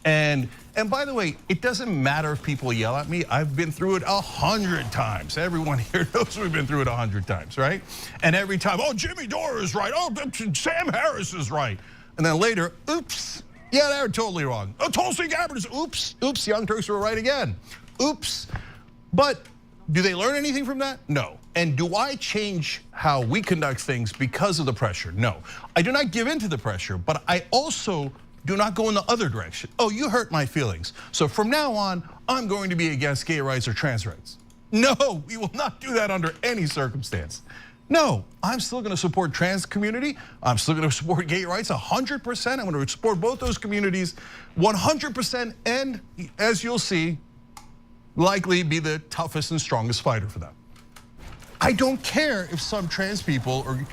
And by the way, it doesn't matter if people yell at me. I've been through it 100 times. Everyone here knows we've been through it 100 times, right? And every time, oh, Jimmy Dore is right. Oh, Sam Harris is right. And then later, oops. Yeah, they're totally wrong. Oh, Tulsi Gabbard is, oops, Young Turks were right again. Oops. But do they learn anything from that? No. And do I change how we conduct things because of the pressure? No. I do not give in to the pressure, but I also do not go in the other direction. Oh, you hurt my feelings. So from now on, I'm going to be against gay rights or trans rights. No, we will not do that under any circumstance. No, I'm still gonna support trans community. I'm still gonna support gay rights 100%. I'm gonna support both those communities 100%. And as you'll see, likely be the toughest and strongest fighter for them. I don't care if some trans people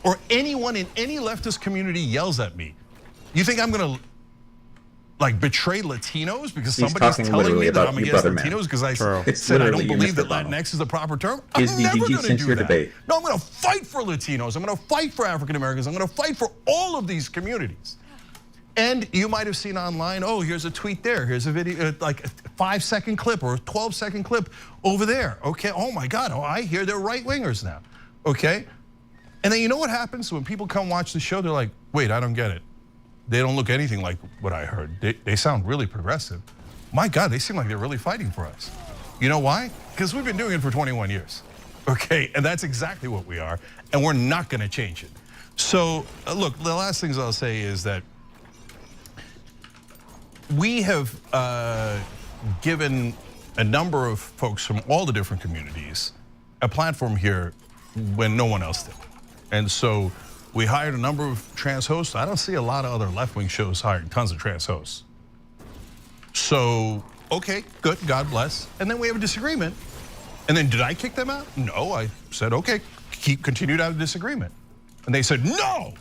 or anyone in any leftist community yells at me. You think I'm gonna like betray Latinos because somebody's telling me that I'm against Latinos because I said I don't believe that Latinx is the proper term? I'm never gonna do that. No, I'm gonna fight for Latinos. I'm gonna fight for African Americans. I'm gonna fight for all of these communities. And you might have seen online, oh, here's a tweet there. Here's a video, like a 5-second clip or a 12-second clip over there. Okay, oh my God, oh, I hear they're right-wingers now, okay? And then you know what happens when people come watch the show? They're like, wait, I don't get it. They don't look anything like what I heard. They sound really progressive. My God, they seem like they're really fighting for us. You know why? Because we've been doing it for 21 years, okay? And that's exactly what we are, and we're not gonna change it. So, look, the last things I'll say is that we have given a number of folks from all the different communities a platform here when no one else did. And so we hired a number of trans hosts. I don't see a lot of other left-wing shows hiring tons of trans hosts. So, okay, good, God bless. And then we have a disagreement. And then did I kick them out? No, I said, okay, continue to have a disagreement. And they said, no,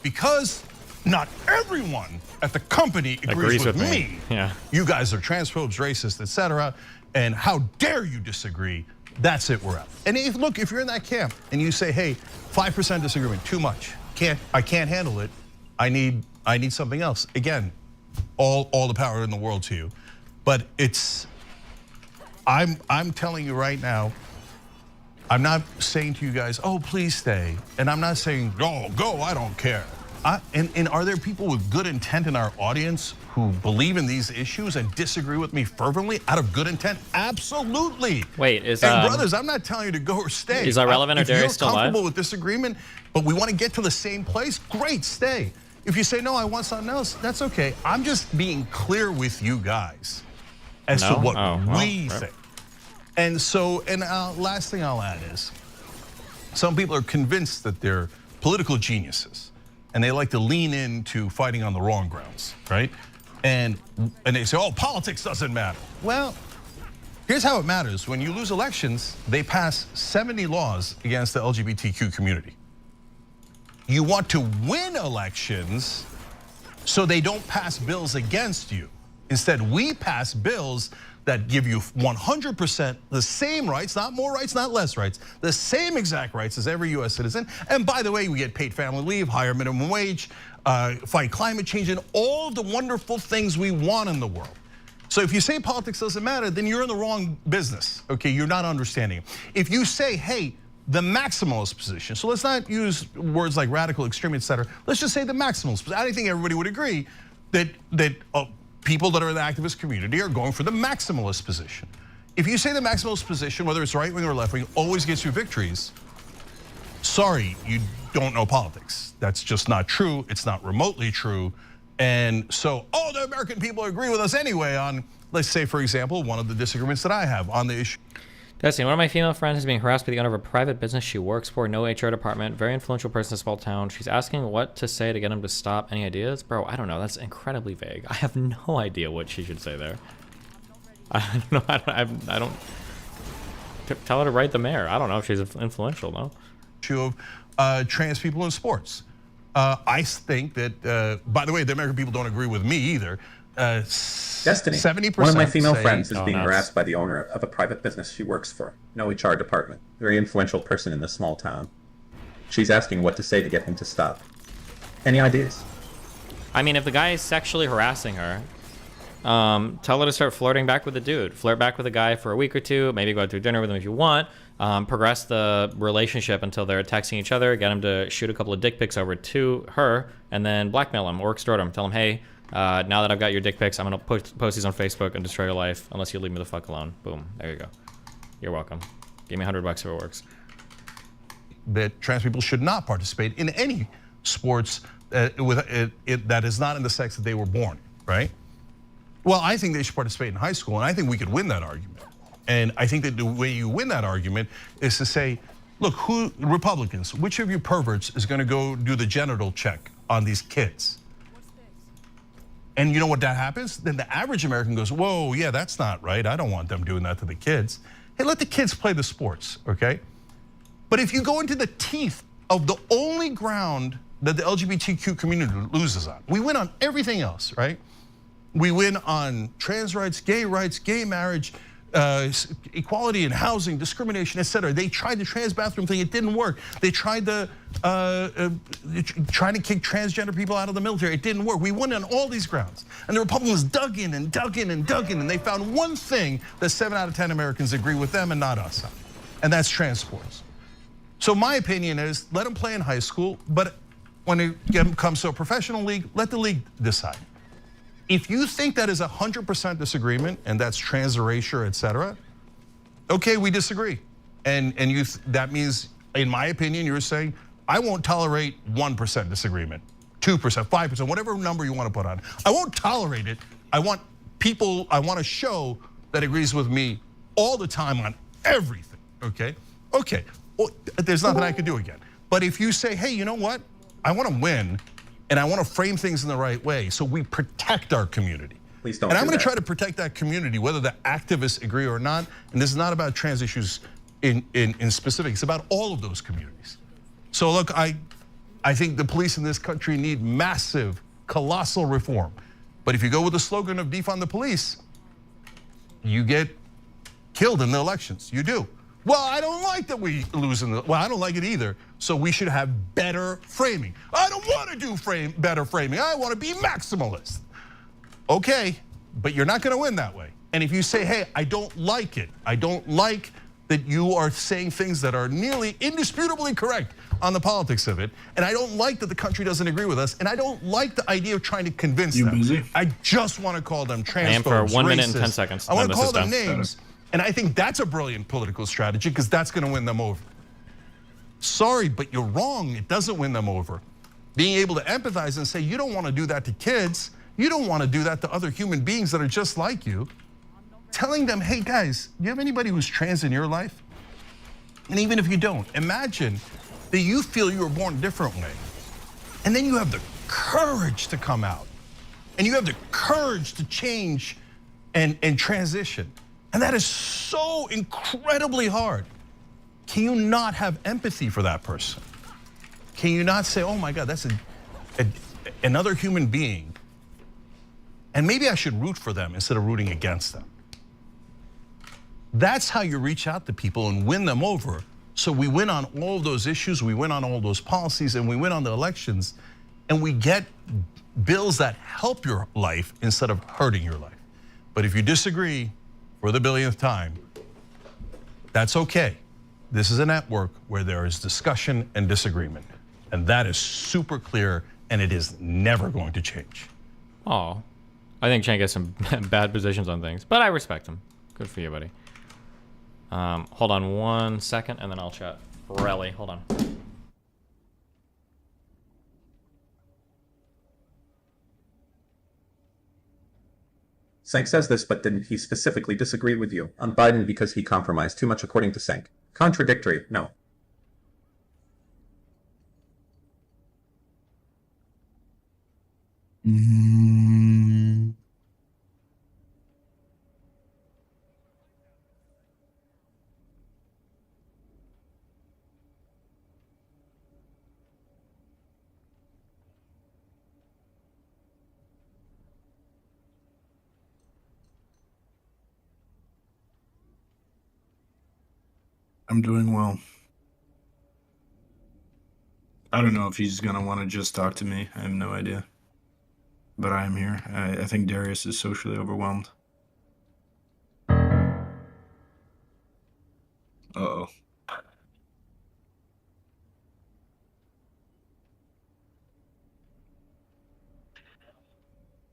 because not everyone at the company agrees with me. Yeah. You guys are transphobes, racist, etc. And how dare you disagree? That's it, we're out. And if you're in that camp and you say, hey, 5% disagreement, too much. I can't handle it. I need something else. Again, all the power in the world to you. But I'm telling you right now, I'm not saying to you guys, oh, please stay. And I'm not saying, oh, go, I don't care. And are there people with good intent in our audience who believe in these issues and disagree with me fervently out of good intent? Absolutely. Wait, brothers, I'm not telling you to go or stay. Is Irrelevant or Darius still alive? If you're comfortable with disagreement, but we want to get to the same place, great, stay. If you say, no, I want something else, that's okay. I'm just being clear with you guys as to what we think. And so, last thing I'll add is, some people are convinced that they're political geniuses, and they like to lean into fighting on the wrong grounds, right? And they say, oh, politics doesn't matter. Well, here's how it matters. When you lose elections, they pass 70 laws against the LGBTQ community. You want to win elections so they don't pass bills against you. Instead, we pass bills that give you 100% the same rights, not more rights, not less rights, the same exact rights as every US citizen. And by the way, we get paid family leave, higher minimum wage, fight climate change, and all the wonderful things we want in the world. So if you say politics doesn't matter, then you're in the wrong business, okay? You're not understanding. If you say, hey, the maximalist position, so let's not use words like radical, extreme, etc. Let's just say the maximalist position. I think everybody would agree that people that are in the activist community are going for the maximalist position. If you say the maximalist position, whether it's right wing or left wing, always gets you victories, sorry, you don't know politics. That's just not true. It's not remotely true. And so, the American people agree with us anyway on, let's say, for example, one of the disagreements that I have on the issue. Destiny, one of my female friends is being harassed by the owner of a private business she works for, no HR department, very influential person in a small town. She's asking what to say to get him to stop. Any ideas? Bro, I don't know. That's incredibly vague. I have no idea what she should say there. I don't know. I don't tell her to write the mayor. I don't know if she's influential, no. Issue of trans people in sports. I think that, by the way, the American people don't agree with me either. Destiny, 70% one of my female friends is being harassed by the owner of a private business she works for, no HR department, very influential person in this small town. She's asking what to say to get him to stop. Any ideas? I mean, if the guy is sexually harassing her, tell her to start flirting back with the dude. Flirt back with the guy for a week or two, maybe go out to dinner with him if you want. Progress the relationship until they're texting each other, get him to shoot a couple of dick pics over to her, and then blackmail him or extort him. Tell him, hey, now that I've got your dick pics, I'm gonna post these on Facebook and destroy your life unless you leave me the fuck alone. Boom, there you go. You're welcome. Give me $100 if it works. That trans people should not participate in any sports that is not in the sex that they were born, right? Well, I think they should participate in high school, and I think we could win that argument. And I think that the way you win that argument is to say, look, Republicans, which of you perverts is gonna go do the genital check on these kids? And you know what that happens? Then the average American goes, whoa, yeah, that's not right. I don't want them doing that to the kids. Hey, let the kids play the sports, okay? But if you go into the teeth of the only ground that the LGBTQ community loses on, we win on everything else, right? We win on trans rights, gay marriage, equality in housing, discrimination, etc. They tried the trans bathroom thing, it didn't work. They tried trying to kick transgender people out of the military, it didn't work. We won on all these grounds. And the Republicans dug in and dug in and dug in, and they found one thing that 7 out of 10 Americans agree with them and not us on, and that's trans sports. So my opinion is, let them play in high school, but when it comes to a professional league, let the league decide. If you think that is 100% disagreement, and that's trans erasure, etc., okay, we disagree. And that means, in my opinion, you're saying, I won't tolerate 1% disagreement, 2%, 5%, whatever number you want to put on. I won't tolerate it. I want a show that agrees with me all the time on everything, okay? Okay, well, there's nothing I could do again. But if you say, hey, you know what? I want to win, and I want to frame things in the right way so we protect our community. Please don't. And I'm do going to that. try to protect that community, whether the activists agree or not. And this is not about trans issues in specific. It's about all of those communities. So look, I think the police in this country need massive, colossal reform. But if you go with the slogan of defund the police, you get killed in the elections. You do. Well, I don't like that we lose in the, well, I don't like it either. So we should have better framing. I don't want to do better framing. I want to be maximalist. Okay, but you're not going to win that way. And if you say, hey, I don't like it. I don't like that you are saying things that are nearly indisputably correct on the politics of it. And I don't like that the country doesn't agree with us. And I don't like the idea of trying to convince them. Busy? I just want to call them transphobes, I am for 1 minute and racist. 10 seconds. I want to Then this call is them done. names. And I think that's a brilliant political strategy because that's going to win them over. Sorry, but you're wrong. It doesn't win them over. Being able to empathize and say, you don't want to do that to kids. You don't want to do that to other human beings that are just like you. Telling them, hey guys, do you have anybody who's trans in your life? And even if you don't, imagine that you feel you were born a different way. And then you have the courage to come out. And you have the courage to change and transition. And that is so incredibly hard. Can you not have empathy for that person? Can you not say, oh my God, that's another human being. And maybe I should root for them instead of rooting against them. That's how you reach out to people and win them over. So we win on all of those issues, we win on all those policies, and we win on the elections, and we get bills that help your life instead of hurting your life. But if you disagree for the billionth time, that's okay. This is a network where there is discussion and disagreement. And that is super clear, and it is never going to change. Oh, I think Cenk has some bad positions on things, but I respect him. Good for you, buddy. Hold on 1 second, and then I'll chat. Relly, hold on. Sank says this, but didn't he specifically disagree with you on Biden because he compromised too much according to Sank? Contradictory, no. I'm doing well. I don't know if he's gonna want to just talk to me. I have no idea. But I am here. I think Darius is socially overwhelmed. Uh-oh.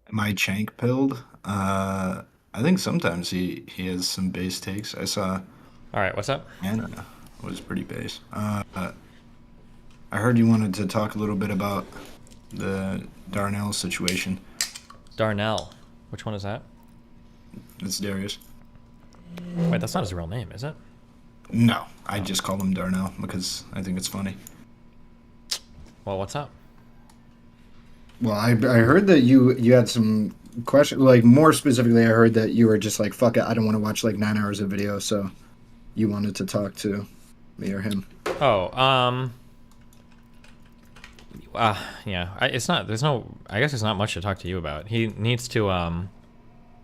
Am I Chank pilled? I think sometimes he has some base takes. I saw. All right, what's up? Anna was pretty base. I heard you wanted to talk a little bit about the Darnell situation. Darnell. Which one is that? It's Darius. Wait, that's not his real name, is it? No, I just call him Darnell because I think it's funny. Well, what's up? Well, I heard that you had some questions. Like, more specifically, I heard that you were just like, fuck it, I don't want to watch like 9 hours of video, so you wanted to talk to me or him. Oh, yeah. I guess there's not much to talk to you about. He needs to,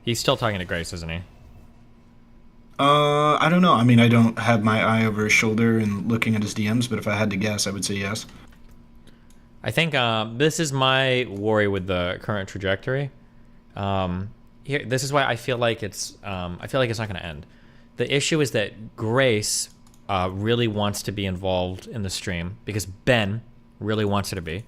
he's still talking to Grace, isn't he? I don't know. I mean, I don't have my eye over his shoulder and looking at his DMs, but if I had to guess, I would say yes. I think this is my worry with the current trajectory. This is why I feel like it's not going to end. The issue is that Grace really wants to be involved in the stream because Ben really wants her to be.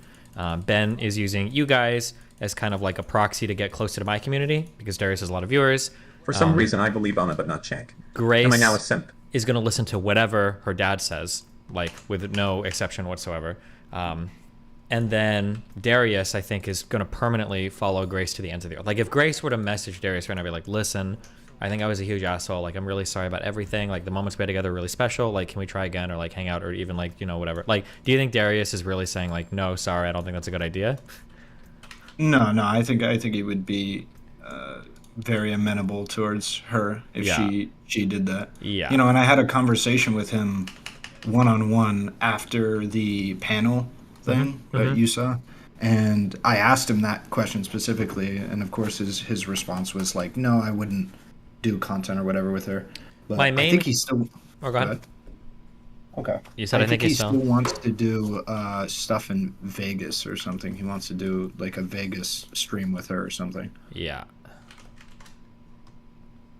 Ben is using you guys as kind of like a proxy to get closer to my community because Darius has a lot of viewers. For some reason, I believe Anna, but not Shank. Grace Am I now a simp? is going to listen to whatever her dad says, like with no exception whatsoever. And then Darius, I think, is going to permanently follow Grace to the ends of the earth. Like if Grace were to message Darius right now, be like, listen, I think I was a huge asshole. Like, I'm really sorry about everything. Like, the moments we had together are really special. Like, can we try again or like hang out or even like, you know, whatever. Like, do you think Darius is really saying like, no, sorry, I don't think that's a good idea? No, I think he would be very amenable towards her if she did that. Yeah. You know, and I had a conversation with him one-on-one after the panel thing that you saw, and I asked him that question specifically, and of course his response was like, no, I wouldn't do content or whatever with her. But I think he still. Oh, go ahead. Okay. You said I think he still wants to do stuff in Vegas or something. He wants to do like a Vegas stream with her or something. Yeah.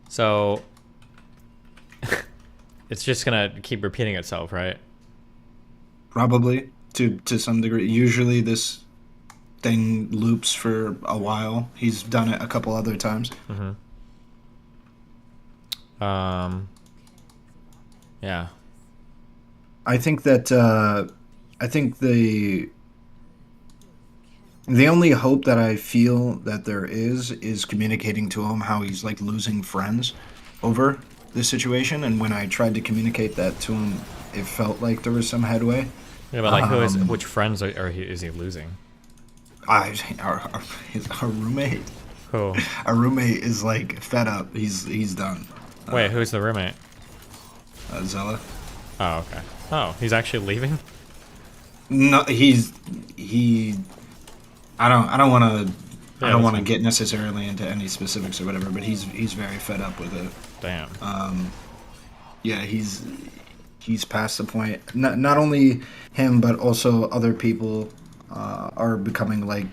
So it's just gonna keep repeating itself, right? Probably to some degree. Usually this thing loops for a while. He's done it a couple other times. Yeah. I think that the only hope that I feel that there is communicating to him how he's like losing friends over this situation, and when I tried to communicate that to him, it felt like there was some headway. Yeah, but like which friends is he losing? Our roommate. Who? Our roommate is like fed up. He's done. Wait, who's the roommate? Zella. Oh, okay. Oh, he's actually leaving? No, I don't want to get necessarily into any specifics or whatever, but he's very fed up with it. Damn. Yeah, he's past the point. Not only him, but also other people are becoming like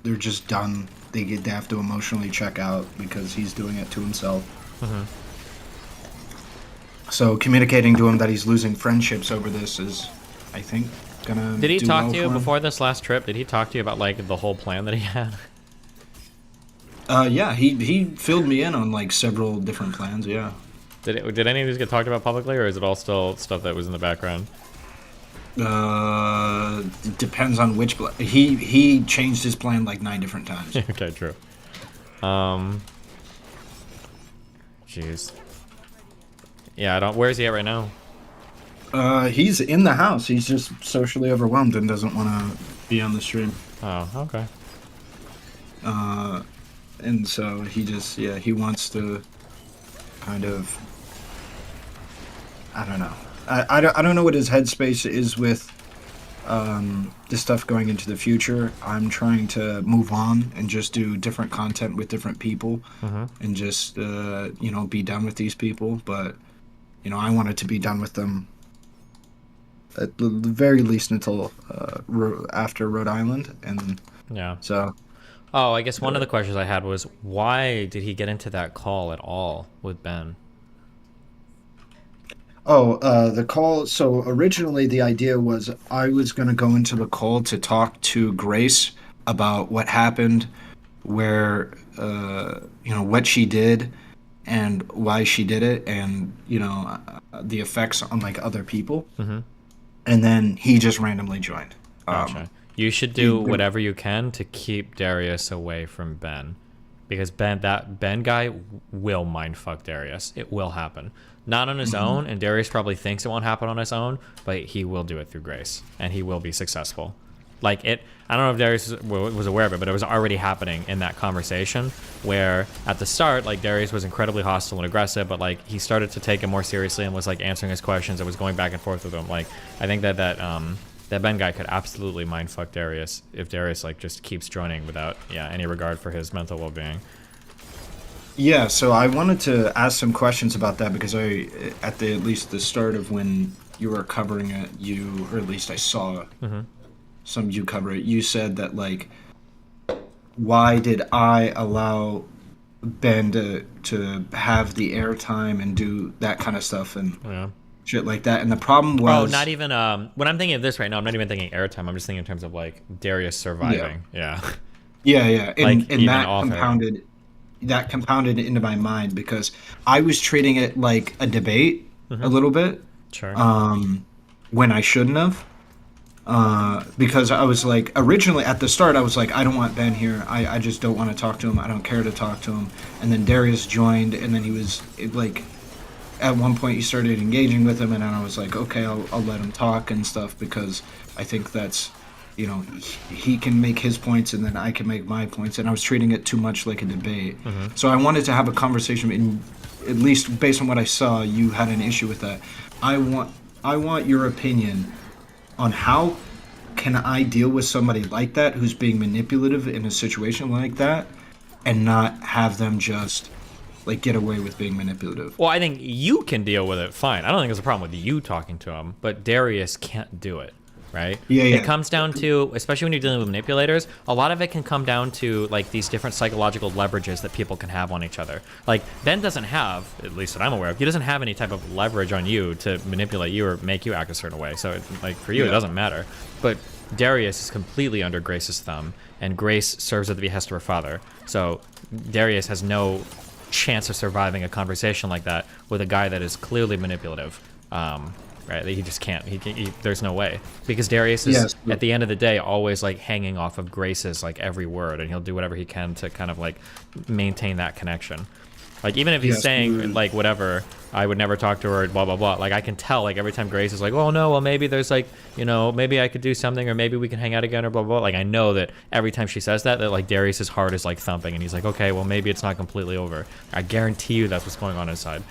they're just done. They have to emotionally check out because he's doing it to himself. So communicating to him that he's losing friendships over this is, I think, gonna. Did he talk to you before this last trip? Did he talk to you about like the whole plan that he had? Yeah, he filled me in on like several different plans. Yeah. Did any of these get talked about publicly, or is it all still stuff that was in the background? It depends on which. He changed his plan like 9 different times. Okay, true. Jeez. Yeah, I don't. Where is he at right now? He's in the house. He's just socially overwhelmed and doesn't want to be on the stream. Oh, okay. And so he wants to kind of. I don't know. I don't know what his headspace is with this stuff going into the future. I'm trying to move on and just do different content with different people and just be done with these people. But I wanted to be done with them at the very least until after Rhode Island, and yeah. So. Oh, I guess one of the questions I had was, why did he get into that call at all with Ben? The call. So originally the idea was I was going to go into the call to talk to Grace about what happened, where, what she did and why she did it, and, the effects on like other people. And then he just randomly joined. Gotcha. You should do whatever you can to keep Darius away from Ben, because that Ben guy will mindfuck Darius. It will happen. Not on his own, and Darius probably thinks it won't happen on his own, but he will do it through Grace, and he will be successful. Like it, I don't know if Darius was aware of it, but it was already happening in that conversation where at the start, like Darius was incredibly hostile and aggressive, but like he started to take it more seriously and was like answering his questions and was going back and forth with him. Like I think that Ben guy could absolutely mindfuck Darius if Darius like just keeps joining without any regard for his mental well-being. Yeah, so I wanted to ask some questions about that because at least the start of when you were covering it, or at least I saw some of you cover it, you said that like, why did I allow Ben to have the airtime and do that kind of stuff and shit like that? And the problem was... Oh, not even... when I'm thinking of this right now, I'm not even thinking airtime. I'm just thinking in terms of like Darius surviving. Yeah. And Like, that compounded into my mind because I was treating it like a debate a little bit. Sure. When I shouldn't have. because I was like, originally at the start, I was like, I don't want Ben here. I just don't want to talk to him. I don't care to talk to him. And then Darius joined, and then he was like, at one point he started engaging with him, and then I was like, okay, I'll let him talk and stuff, because I think that's, you know, he can make his points and then I can make my points, and I was treating it too much like a debate. So I wanted to have a conversation, and at least based on what I saw, you had an issue with that. I want your opinion on how can I deal with somebody like that who's being manipulative in a situation like that and not have them just like get away with being manipulative. Well, I think you can deal with it fine. I don't think there's a problem with you talking to him, but Darius can't do it, right? Yeah. It comes down to, especially when you're dealing with manipulators, a lot of it can come down to like these different psychological leverages that people can have on each other. Like Ben doesn't have, at least that I'm aware of, he doesn't have any type of leverage on you to manipulate you or make you act a certain way. So like for you, it doesn't matter. But Darius is completely under Grace's thumb, and Grace serves at the behest of her father. So Darius has no chance of surviving a conversation like that with a guy that is clearly manipulative. Right? He just can't. There's no way, because Darius is at the end of the day always like hanging off of Grace's like every word, and he'll do whatever he can to kind of like maintain that connection. Like even if he's saying like whatever, I would never talk to her, blah blah blah. Like I can tell like every time Grace is like, oh no, well maybe there's like, you know, maybe I could do something, or maybe we can hang out again, or blah blah. Like I know that every time she says that like Darius's heart is like thumping, and he's like, okay, well maybe it's not completely over. I guarantee you that's what's going on inside.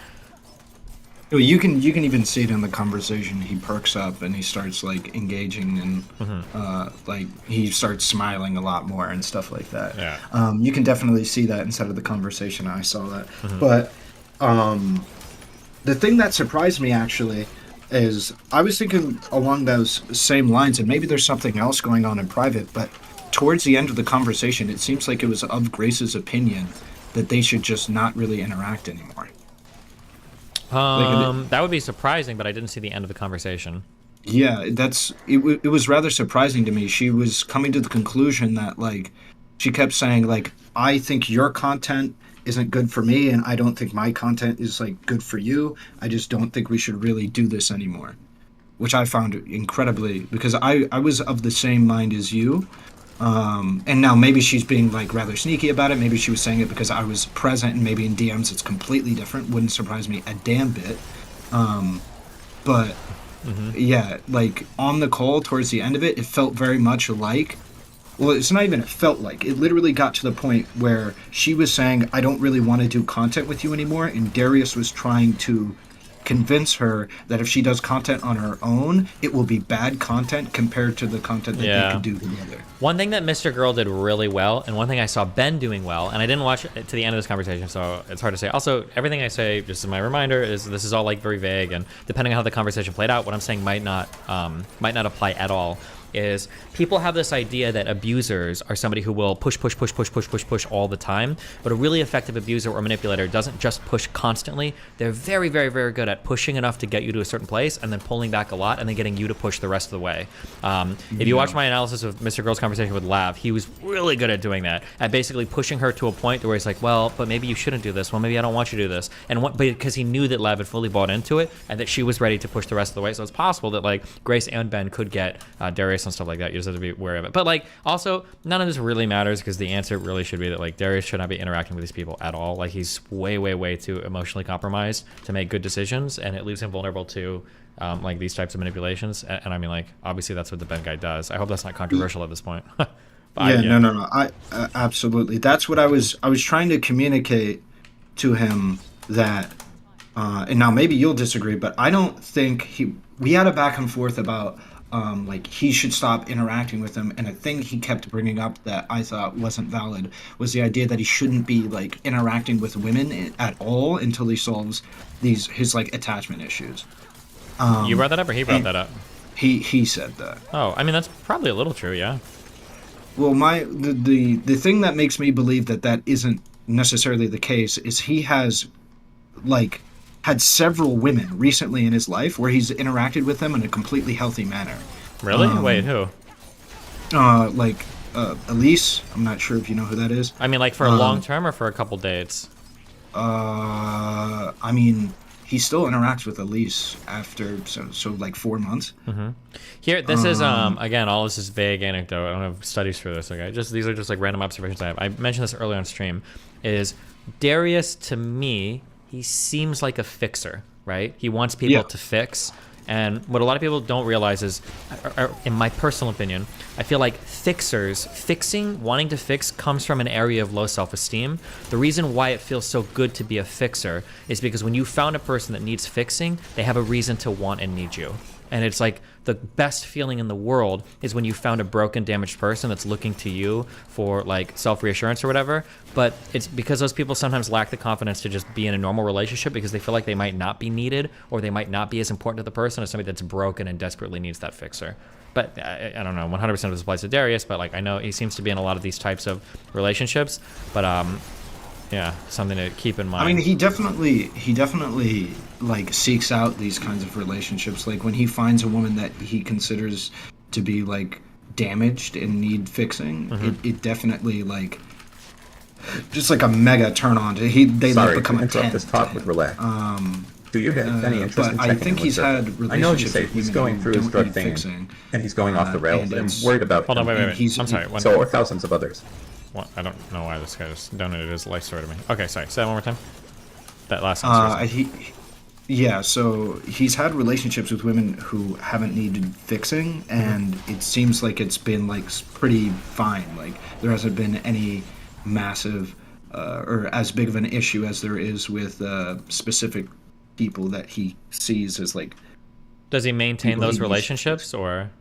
You can even see it in the conversation. He perks up and he starts like engaging, and like he starts smiling a lot more and stuff like that. Yeah. You can definitely see that inside of the conversation. I saw that. But the thing that surprised me actually is I was thinking along those same lines, and maybe there's something else going on in private, but towards the end of the conversation, it seems like it was of Grace's opinion that they should just not really interact anymore. That would be surprising, but I didn't see the end of the conversation. Yeah, it was rather surprising to me. She was coming to the conclusion that like she kept saying like, I think your content isn't good for me, and I don't think my content is like good for you. I just don't think we should really do this anymore, which I found incredibly, because I was of the same mind as you. And now maybe she's being like rather sneaky about it. Maybe she was saying it because I was present, and maybe in DMs it's completely different. Wouldn't surprise me a damn bit. But yeah, like on the call towards the end of it, it felt very much like, well, it's not even it felt like, it literally got to the point where she was saying, I don't really want to do content with you anymore, and Darius was trying to convince her that if she does content on her own, it will be bad content compared to the content that they could do together. One thing that Mr. Girl did really well, and one thing I saw Ben doing well, and I didn't watch it to the end of this conversation, so it's hard to say. Also, everything I say, just as my reminder, is this is all like very vague, and depending on how the conversation played out, what I'm saying might not apply at all. Is people have this idea that abusers are somebody who will push all the time, but a really effective abuser or manipulator doesn't just push constantly. They're very, very, very good at pushing enough to get you to a certain place and then pulling back a lot and then getting you to push the rest of the way. If you watch my analysis of Mr. Girl's conversation with Lav, he was really good at doing that, at basically pushing her to a point where he's like, well, but maybe you shouldn't do this. Well, maybe I don't want you to do this. But because he knew that Lav had fully bought into it and that she was ready to push the rest of the way. So it's possible that like Grace and Ben could get Darius and stuff like that. You just have to be aware of it. But like also none of this really matters, because the answer really should be that like Darius should not be interacting with these people at all. Like he's way too emotionally compromised to make good decisions, and it leaves him vulnerable to like these types of manipulations. And I mean, like obviously that's what the Ben guy does. I hope that's not controversial at this point. No. I absolutely. That's what I was trying to communicate to him, that and now maybe you'll disagree, but I don't think we had a back and forth about like he should stop interacting with them, and a thing he kept bringing up that I thought wasn't valid was the idea that he shouldn't be like interacting with women at all until he solves his like attachment issues. You brought that up, or he brought that up? He said that. Oh, I mean that's probably a little true, yeah. Well, the thing that makes me believe that isn't necessarily the case is he has like had several women recently in his life where he's interacted with them in a completely healthy manner. Really? Wait, who? Like Elise. I'm not sure if you know who that is. I mean, like for a long term or for a couple dates? I mean, he still interacts with Elise after so like 4 months. Here, this is again, all this is vague anecdote. I don't have studies for this. Okay, these are just like random observations I have. I mentioned this earlier on stream. Is Darius, to me, he seems like a fixer, right? He wants people to fix. And what a lot of people don't realize is, in my personal opinion, I feel like wanting to fix comes from an area of low self-esteem. The reason why it feels so good to be a fixer is because when you found a person that needs fixing, they have a reason to want and need you. And it's like the best feeling in the world is when you found a broken, damaged person that's looking to you for like self-reassurance or whatever. But it's because those people sometimes lack the confidence to just be in a normal relationship because they feel like they might not be needed or they might not be as important to the person as somebody that's broken and desperately needs that fixer. But I don't know, 100% of this applies to Darius, but like I know he seems to be in a lot of these types of relationships. But yeah, something to keep in mind. I mean, he definitely like seeks out these kinds of relationships. Like when he finds a woman that he considers to be like damaged and need fixing, it definitely like just like a mega turn on. They Sorry, like become to a interrupt 10. this talk with relax. Do you have any interest but in I checking think in he's with had Zerka? I know you relationships say with he's women going who through his don't drug need thing, fixing. and he's going off the rails, and it's- worried about Hold on, him. wait. I'm sorry. So are thousands of others. What? I don't know why this guy just donated his life story to me. Okay, sorry. Say that one more time. That last sentence. Yeah, so he's had relationships with women who haven't needed fixing, and it seems like it's been like pretty fine. Like there hasn't been any massive or as big of an issue as there is with specific people that he sees as like. Does he maintain people those he needs- relationships or?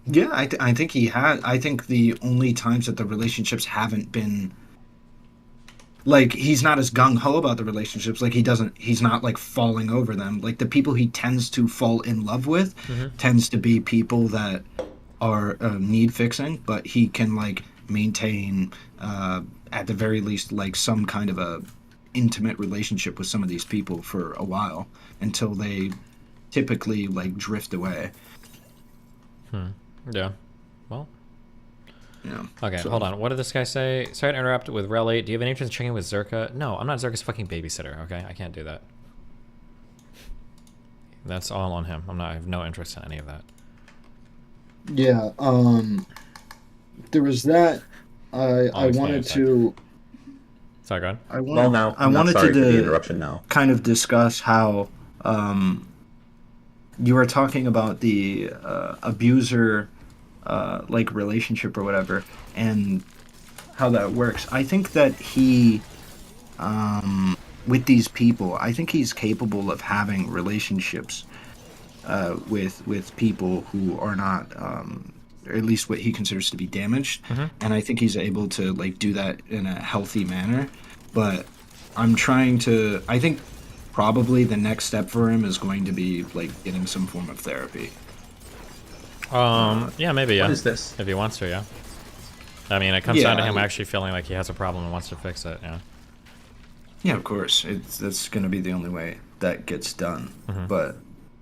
Yeah, I think he had. I think the only times that the relationships haven't been like he's not as gung ho about the relationships. Like he's not like falling over them. Like the people he tends to fall in love with tends to be people that are need fixing, but he can like maintain at the very least like some kind of a intimate relationship with some of these people for a while until they typically like drift away. Yeah. Well. Yeah. Okay, hold on. What did this guy say? Sorry to interrupt with Rel 8. Do you have any interest in checking with Zerka? No, I'm not Zerka's fucking babysitter, okay? I can't do that. That's all on him. I have no interest in any of that. Yeah, there was that. I wanted to. Sorry, go ahead. I wanted, Well, now, I I'm not wanted sorry to for the interruption now. kind of discuss how you were talking about the abuser like relationship or whatever, and how that works. I think that he with these people, I think he's capable of having relationships with people who are not or at least what he considers to be damaged, and I think he's able to like do that in a healthy manner. But I'm trying to. I think probably the next step for him is going to be like getting some form of therapy. Yeah, maybe, yeah. What is this? If he wants to, yeah. I mean, it comes down to him actually feeling like he has a problem and wants to fix it, yeah. Yeah, of course. That's going to be the only way that gets done. But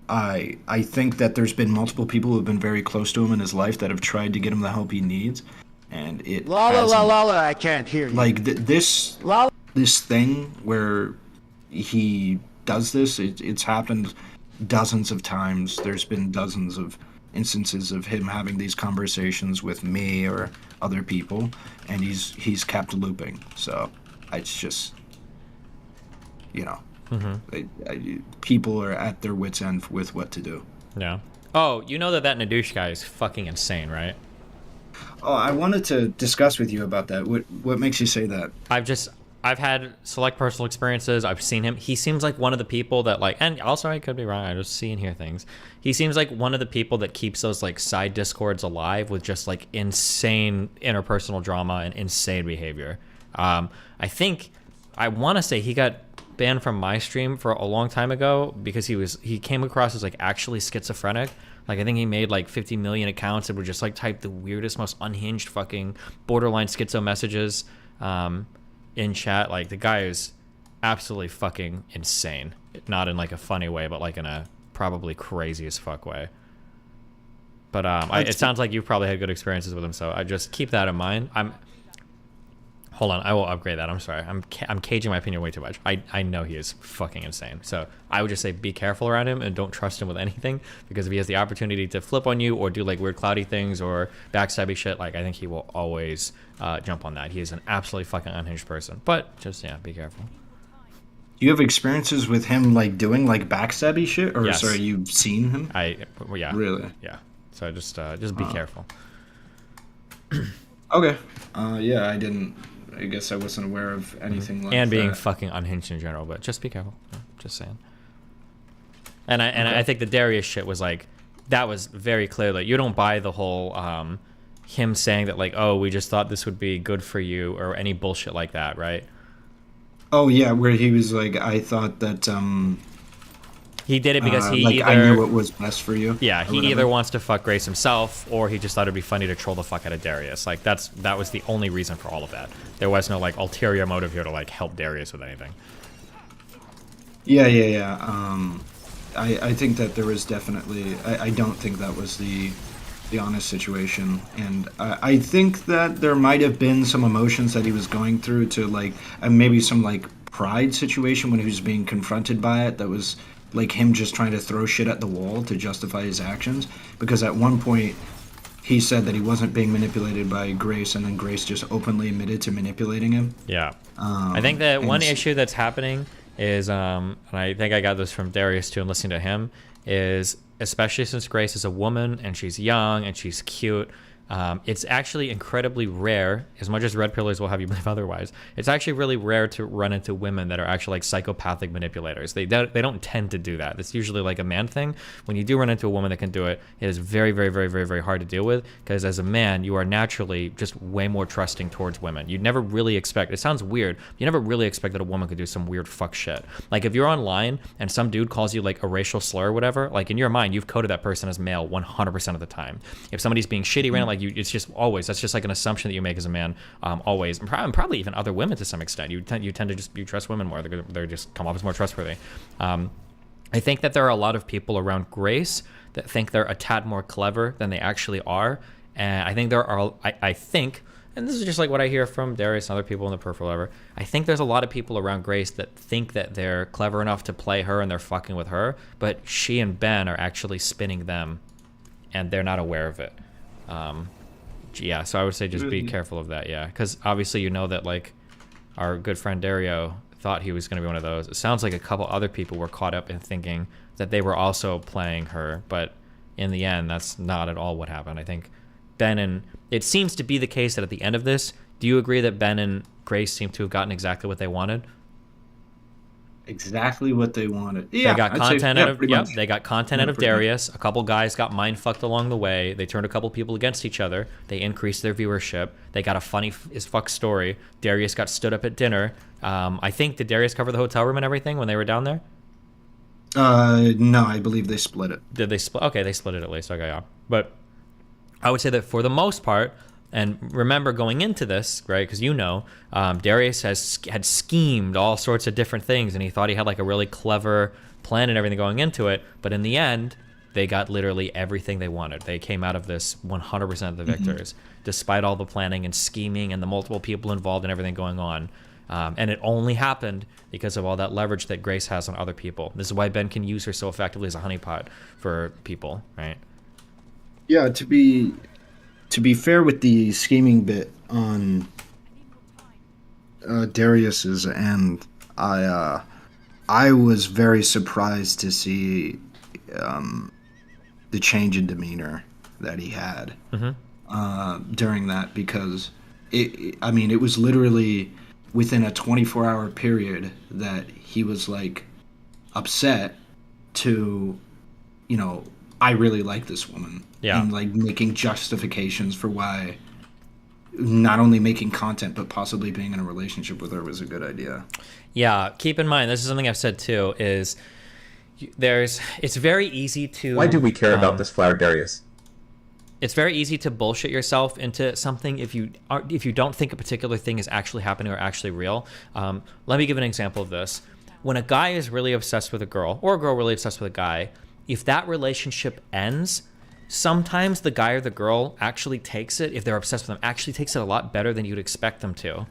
I think that there's been multiple people who have been very close to him in his life that have tried to get him the help he needs, and it hasn't. I can't hear you. Like this thing where he does this, it's happened dozens of times. There's been dozens of instances of him having these conversations with me or other people, and he's kept looping. So it's just, you know, people are at their wits' end with what to do. Yeah. Oh, you know that Nadouche guy is fucking insane, right? Oh, I wanted to discuss with you about that. What makes you say that? I've had select personal experiences. I've seen him. He seems like one of the people that like, and also I could be wrong. I just see and hear things. He seems like one of the people that keeps those like side discords alive with just like insane interpersonal drama and insane behavior. I want to say he got banned from my stream for a long time ago because he came across as like actually schizophrenic. Like I think he made like 50 million accounts and would just like type the weirdest, most unhinged fucking borderline schizo messages. In chat. Like the guy is absolutely fucking insane, not in like a funny way, but like in a probably crazy as fuck way. But it sounds like you've probably had good experiences with him, so I just keep that in mind. Hold on, I will upgrade that. I'm sorry. I'm caging my opinion way too much. I know he is fucking insane. So I would just say be careful around him and don't trust him with anything, because if he has the opportunity to flip on you or do like weird cloudy things or backstabby shit, like I think he will always jump on that. He is an absolutely fucking unhinged person. But just be careful. Do you have experiences with him like doing like backstabby shit, or Yes. sorry, you've seen him? Yeah. Really? Yeah. So just be careful. Okay. Yeah, I guess I wasn't aware of anything like that. And being fucking unhinged in general, but just be careful. Yeah, just saying. And I think the Darius shit was like, that was very clear. Like, you don't buy the whole him saying that like, oh, we just thought this would be good for you, or any bullshit like that, right? Oh yeah, where he was like, I thought that he did it because he like, either I knew what was best for you. Yeah, or he whatever. either wants to fuck Grace himself, or he just thought it'd be funny to troll the fuck out of Darius. Like that was the only reason for all of that. There was no like ulterior motive here to like help Darius with anything. Yeah. I think that there was definitely. I don't think that was the honest situation, and I think that there might have been some emotions that he was going through to like, maybe some like pride situation when he was being confronted by it. That was like him just trying to throw shit at the wall to justify his actions. Because at one point he said that he wasn't being manipulated by Grace, and then Grace just openly admitted to manipulating him. Yeah. I think that one and- issue that's happening is, and I think I got this from Darius too, and listening to him, is especially since Grace is a woman and she's young and she's cute, it's actually incredibly rare, as much as red pillars will have you believe otherwise, it's actually really rare to run into women that are actually like psychopathic manipulators. They don't tend to do that. It's usually like a man thing. When you do run into a woman that can do it, it is very, very, very, very, very hard to deal with, because as a man, you are naturally just way more trusting towards women. You'd never really expect, it sounds weird, you never really expect that a woman could do some weird fuck shit. Like if you're online and some dude calls you like a racial slur or whatever, like in your mind, you've coded that person as male 100% of the time. If somebody's being shitty around, like it's just always, that's just like an assumption that you make as a man, always, and probably even other women to some extent. You tend to just, you trust women more. They're just come off as more trustworthy. I think that there are a lot of people around Grace that think they're a tad more clever than they actually are, and I think there are, I think, and this is just like what I hear from Darius and other people in the peripheral, whatever, I think there's a lot of people around Grace that think that they're clever enough to play her and they're fucking with her, but she and Ben are actually spinning them, and they're not aware of it. Yeah, so I would say just be careful of that, yeah. Because obviously you know that, like, our good friend Dario thought he was going to be one of those. It sounds like a couple other people were caught up in thinking that they were also playing her, but in the end, that's not at all what happened. I think Ben and... It seems to be the case that at the end of this, do you agree that Ben and Grace seem to have gotten exactly what they wanted? Exactly what they wanted. Yeah, they got I'd content say, out of much. they got content out of Darius. A couple guys got mind fucked along the way. They turned a couple people against each other. They increased their viewership. They got a funny as fuck story. Darius got stood up at dinner. I think, did Darius cover the hotel room and everything when they were down there? No, I believe they split it. Did they split? Okay, they split it at least. Okay, yeah. But I would say that for the most part, and remember going into this, right, because Darius had schemed all sorts of different things, and he thought he had like a really clever plan and everything going into it, but in the end, they got literally everything they wanted. They came out of this 100% of the victors, despite all the planning and scheming and the multiple people involved and everything going on. And it only happened because of all that leverage that Grace has on other people. This is why Ben can use her so effectively as a honeypot for people, right? Yeah, to be fair with the scheming bit on Darius's end, I was very surprised to see the change in demeanor that he had during that, because it was literally within a 24-hour period that he was like upset to, I really like this woman. Yeah. And like making justifications for why not only making content but possibly being in a relationship with her was a good idea. Yeah, keep in mind, this is something I've said too, is it's very easy to... Why do we care about this flower, Darius? It's very easy to bullshit yourself into something if you don't think a particular thing is actually happening or actually real. Let me give an example of this. When a guy is really obsessed with a girl, or a girl really obsessed with a guy, if that relationship ends, sometimes the guy or the girl actually takes it, if they're obsessed with them, actually takes it a lot better than you'd expect them to.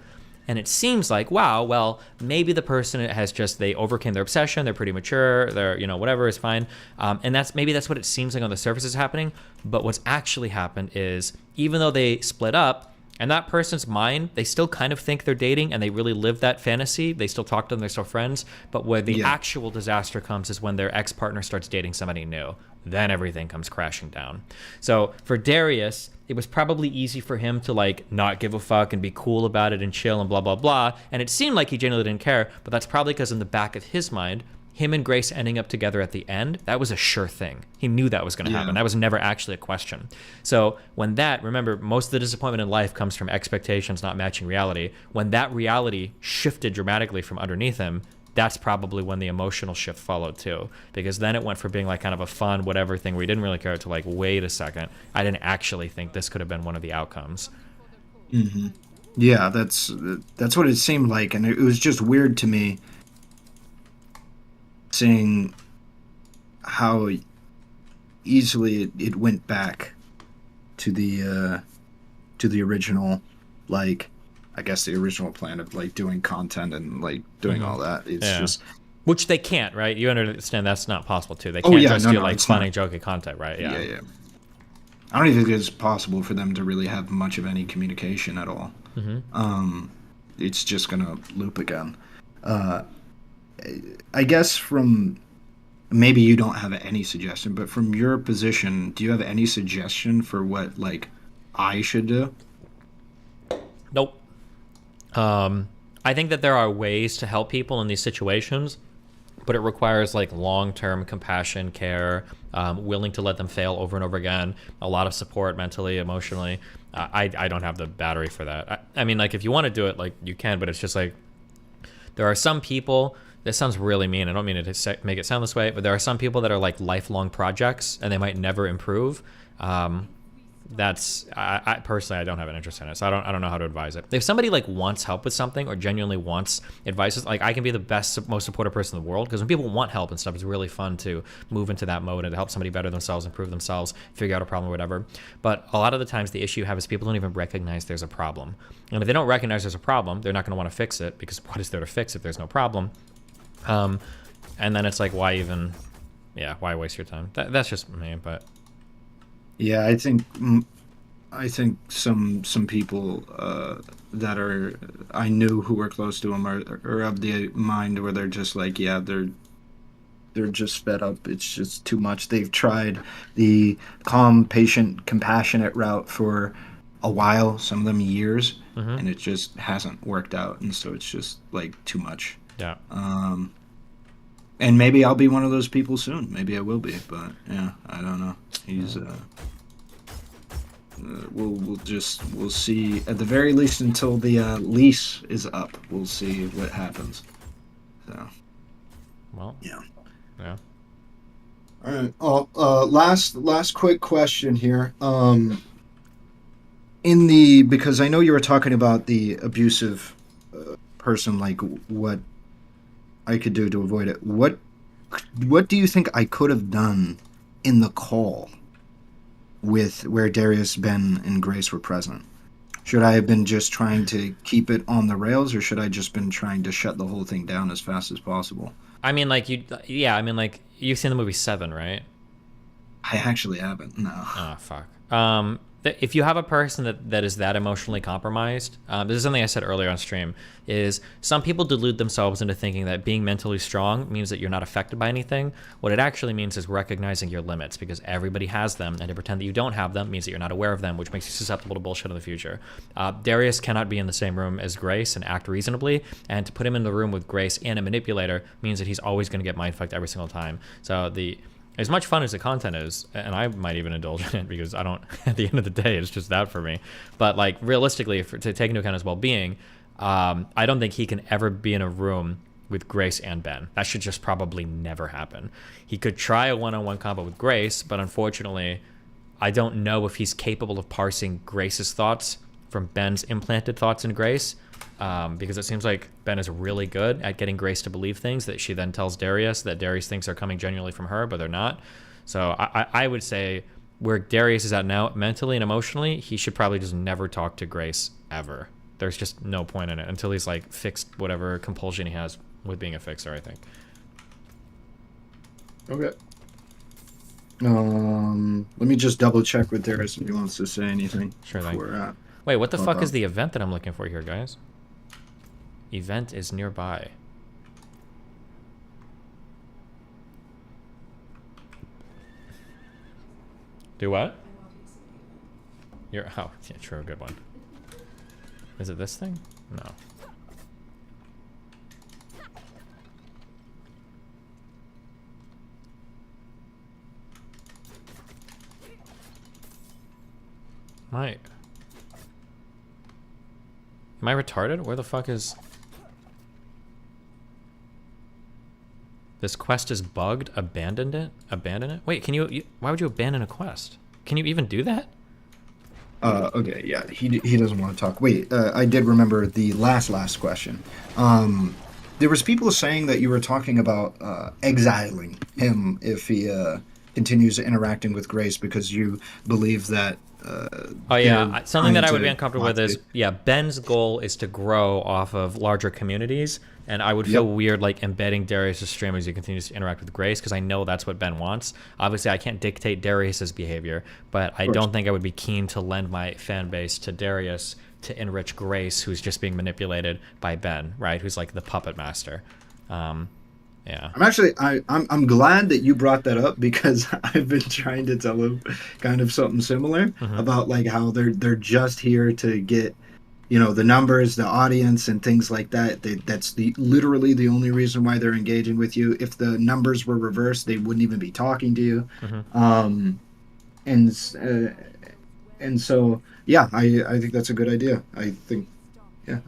And it seems like, wow, well, maybe the person has just, they overcame their obsession, they're pretty mature, they're, whatever is fine. And maybe that's what it seems like on the surface is happening. But what's actually happened is, even though they split up, and that person's mind, they still kind of think they're dating and they really live that fantasy. They still talk to them, they're still friends. But where the actual disaster comes is when their ex-partner starts dating somebody new. Then everything comes crashing down. So for Darius, it was probably easy for him to like not give a fuck and be cool about it and chill and blah, blah, blah. And it seemed like he genuinely didn't care, but that's probably because in the back of his mind, him and Grace ending up together at the end, that was a sure thing. He knew that was going to happen. That was never actually a question. So when remember, most of the disappointment in life comes from expectations not matching reality. When that reality shifted dramatically from underneath him, that's probably when the emotional shift followed too. Because then it went from being like kind of a fun whatever thing where he didn't really care to like, wait a second, I didn't actually think this could have been one of the outcomes. Mm-hmm. Yeah, that's what it seemed like. And it was just weird to me seeing how easily it went back to the original, like, I guess the original plan of like doing content and like doing all that. It's just, which they can't, right? You understand that's not possible too. They can't just do like funny, jokey content, right? Yeah. I don't even think it's possible for them to really have much of any communication at all. It's just gonna loop again. I guess from, maybe you don't have any suggestion, but from your position, do you have any suggestion for what like I should do? Nope. I think that there are ways to help people in these situations, but it requires like long-term compassion, care, willing to let them fail over and over again, a lot of support mentally, emotionally. I don't have the battery for that. I mean, like if you want to do it, like you can, but it's just like, there are some people, this sounds really mean, I don't mean to make it sound this way, but there are some people that are like lifelong projects and they might never improve. That's I personally, I don't have an interest in it, so I don't know how to advise it. If somebody like wants help with something or genuinely wants advice, like I can be the best, most supportive person in the world, because when people want help and stuff, it's really fun to move into that mode and to help somebody better themselves, improve themselves, figure out a problem or whatever. But a lot of the times the issue you have is people don't even recognize there's a problem, and if they don't recognize there's a problem, they're not going to want to fix it, because what is there to fix if there's no problem? And then it's like, why waste your time? That's just me, but. Yeah, I think some people that I knew who were close to him are of the mind where they're just like, yeah, they're just fed up. It's just too much. They've tried the calm, patient, compassionate route for a while, some of them years, and it just hasn't worked out, and so it's just like too much. Yeah. And maybe I'll be one of those people soon. Maybe I will be, but yeah, I don't know. He's we'll see. At the very least, until the lease is up, we'll see what happens. So, well, yeah. All right. Last quick question here. Because I know you were talking about the abusive person, like what I could do to avoid it. What do you think I could have done in the call with where Darius, Ben, and Grace were present? Should I have been just trying to keep it on the rails, or should I just been trying to shut the whole thing down as fast as possible? I mean, like you've seen the movie Seven, right? I actually haven't. No. Oh fuck. If you have a person that is that emotionally compromised, this is something I said earlier on stream, is some people delude themselves into thinking that being mentally strong means that you're not affected by anything. What it actually means is recognizing your limits, because everybody has them, and to pretend that you don't have them means that you're not aware of them, which makes you susceptible to bullshit in the future. Darius cannot be in the same room as Grace and act reasonably, and to put him in the room with Grace and a manipulator means that he's always going to get mindfucked every single time. So as much fun as the content is, and I might even indulge in it because I don't, at the end of the day, it's just that for me. But like realistically, to take into account his well-being, I don't think he can ever be in a room with Grace and Ben. That should just probably never happen. He could try a one-on-one combo with Grace, but unfortunately, I don't know if he's capable of parsing Grace's thoughts from Ben's implanted thoughts in Grace. Because it seems like Ben is really good at getting Grace to believe things that she then tells Darius that Darius thinks are coming genuinely from her, but they're not. So I would say where Darius is at now, mentally and emotionally, he should probably just never talk to Grace ever. there's just no point in it until he's like fixed whatever compulsion he has with being a fixer, I think. Okay. Let me just double check with Darius if he wants to say anything. Sure thing. Before, wait, what the fuck is the event that I'm looking for here, guys? Event is nearby. Do what? You're, oh, yeah, true, good one. Is it this thing? No. Am I retarded? Where the fuck is... This quest is bugged. Abandoned it? Abandon it? Wait, can you why would you abandon a quest? Can you even do that? Okay, yeah, he doesn't want to talk. Wait, I did remember the last question. There was people saying that you were talking about exiling him if he continues interacting with Grace because you believe that oh yeah, something that I would be uncomfortable with is, yeah, Ben's goal is to grow off of larger communities, and I would feel weird like embedding Darius' stream as he continues to interact with Grace, because I know that's what Ben wants. Obviously, I can't dictate Darius' behavior, but I don't think I would be keen to lend my fan base to Darius to enrich Grace, who's just being manipulated by Ben, right? Who's like the puppet master. Yeah. I'm actually I'm glad that you brought that up, because I've been trying to tell him kind of something similar about like how they're just here to get, you know, the numbers, the audience, and things like that. That's literally the only reason why they're engaging with you. If the numbers were reversed, they wouldn't even be talking to you. And so yeah, I think that's a good idea. I think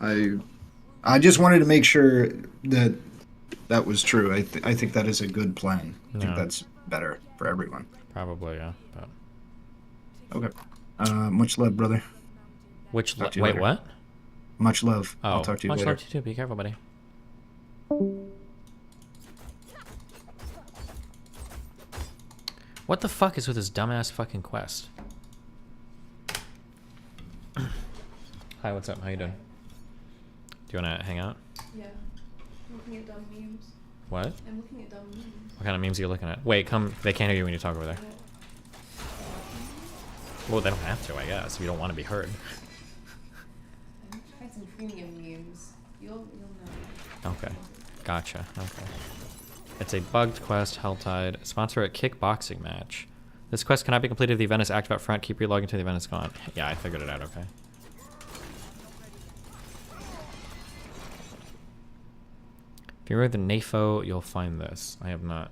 I just wanted to make sure that was true. I think that is a good plan. I think that's better for everyone. Probably, yeah. But... Okay. Much love, brother. Wait, what? Much love. Oh, I'll talk to you later. Much love to you too. Be careful, buddy. What the fuck is with this dumbass fucking quest? Hi, what's up? How you doing? Do you want to hang out? Yeah. I'm looking at dumb memes. What? I'm looking at dumb memes. What kind of memes are you looking at? Wait, come. They can't hear you when you talk over there. Well, they don't have to, I guess, if you don't want to be heard. I'm trying some premium memes. You'll know. Okay. Gotcha. Okay. It's a bugged quest, Helltide. Sponsor a kickboxing match. This quest cannot be completed if the event is active up front. Keep relogging until the event is gone. Yeah, I figured it out, okay. If you read the NAFO, you'll find this. I have not.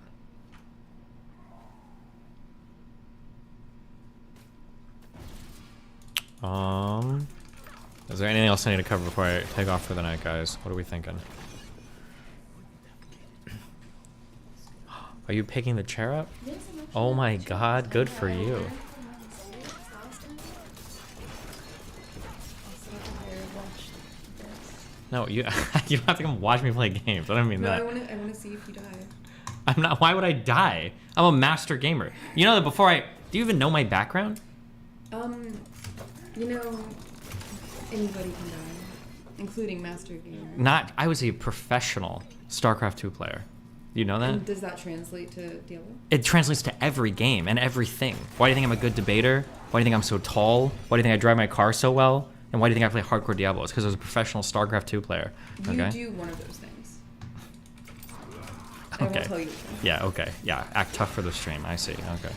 Is there anything else I need to cover before I take off for the night, guys? What are we thinking? Are you picking the chair up? Oh my god, good for you. No, you you don't have to come watch me play games. I don't mean that. I want to see if you die. I'm not. Why would I die? I'm a master gamer. You know that before I. Do you even know my background? You know, anybody can die, including master gamer. Not. I was a professional StarCraft 2 player. You know that? And does that translate to Diablo? It translates to every game and everything. Why do you think I'm a good debater? Why do you think I'm so tall? Why do you think I drive my car so well? And why do you think I play hardcore Diablo? It's because I was a professional StarCraft 2 player. Okay? You do one of those things. I won't tell you. Yeah, okay. Yeah, act tough for the stream. I see. Okay.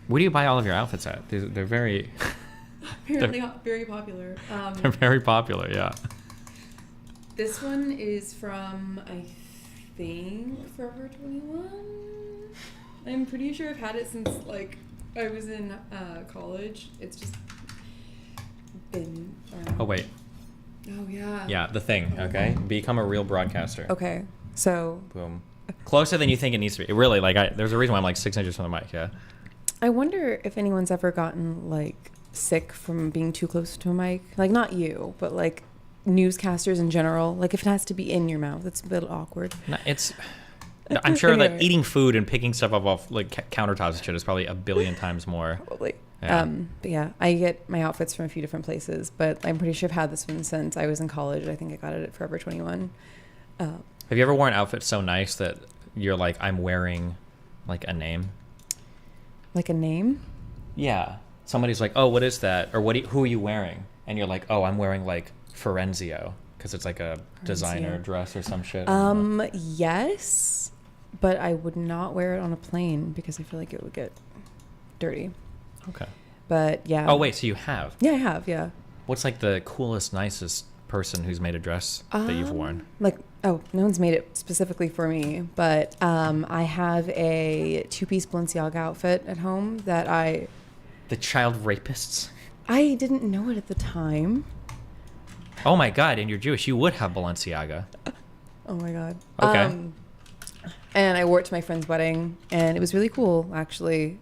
Where do you buy all of your outfits at? They're very... Apparently very popular. They're very popular, yeah. This one is from, I think, Forever 21? I'm pretty sure I've had it since, like, I was in college. It's just been... Oh, wait. Oh, yeah. Yeah, the thing, okay? Become a real broadcaster. Okay, so... Boom. Closer than you think it needs to be. Really, like, there's a reason why I'm like 6 inches from the mic, yeah? I wonder if anyone's ever gotten, like, sick from being too close to a mic. Like, not you, but, like, newscasters in general. Like, if it has to be in your mouth, it's a bit awkward. No, I'm sure that eating food and picking stuff up off, like, countertops and shit is probably a billion times more. Probably. Yeah. But yeah, I get my outfits from a few different places, but I'm pretty sure I've had this one since I was in college. I think I got it at Forever 21. Have you ever worn an outfit so nice that you're like, I'm wearing like a name? Like a name? Yeah. Somebody's like, oh, what is that? Or who are you wearing? And you're like, oh, I'm wearing like Forenzio because it's like a designer dress or some shit. Yes, but I would not wear it on a plane because I feel like it would get dirty. Okay. But yeah. Oh, wait, so you have? Yeah, I have, yeah. What's like the coolest, nicest person who's made a dress that you've worn? Like, oh, no one's made it specifically for me, but I have a 2-piece Balenciaga outfit at home that The child rapists? I didn't know it at the time. Oh my God, and you're Jewish. You would have Balenciaga. Oh my God. Okay. And I wore it to my friend's wedding, and it was really cool, actually.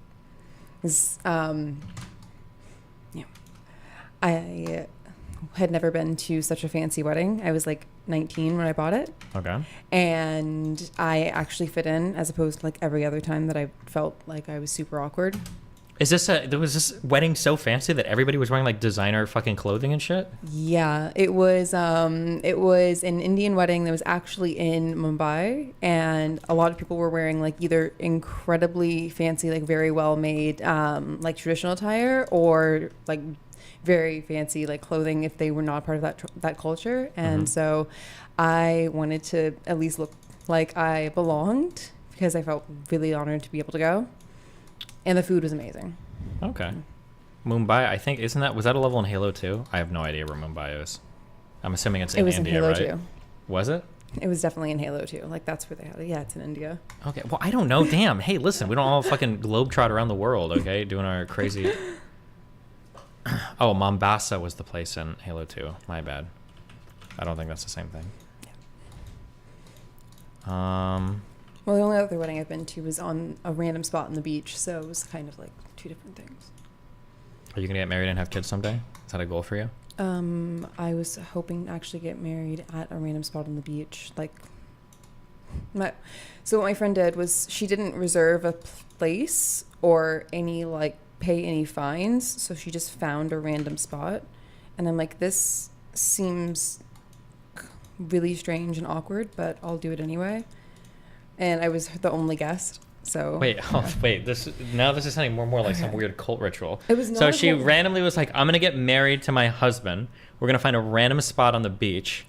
I had never been to such a fancy wedding. I was like 19 when I bought it. Okay. And I actually fit in as opposed to like every other time that I felt like I was super awkward. Was this wedding so fancy that everybody was wearing like designer fucking clothing and shit? Yeah, it was an Indian wedding that was actually in Mumbai, and a lot of people were wearing like either incredibly fancy, like very well made, like traditional attire, or like very fancy like clothing if they were not part of that culture. And so I wanted to at least look like I belonged because I felt really honored to be able to go. And the food was amazing. Okay. Mumbai, I think, was that a level in Halo 2? I have no idea where Mumbai is. I'm assuming it's in India, Halo right? 2. Was it? It was definitely in Halo 2. Like, that's where they had it. Yeah, it's in India. Okay. Well, I don't know. Damn. Hey, listen, we don't all fucking globetrot around the world, okay? Doing our crazy... Oh, Mombasa was the place in Halo 2. My bad. I don't think that's the same thing. Yeah. Well, the only other wedding I've been to was on a random spot on the beach, so it was kind of like two different things. Are you going to get married and have kids someday? Is that a goal for you? I was hoping to actually get married at a random spot on the beach. So what my friend did was she didn't reserve a place or pay any fines, so she just found a random spot. And I'm like, this seems really strange and awkward, but I'll do it anyway. And I was the only guest, so... Wait, this is sounding more and more like some weird cult ritual. It was not so a she cult. randomly was like, I'm going to get married to my husband. We're going to find a random spot on the beach.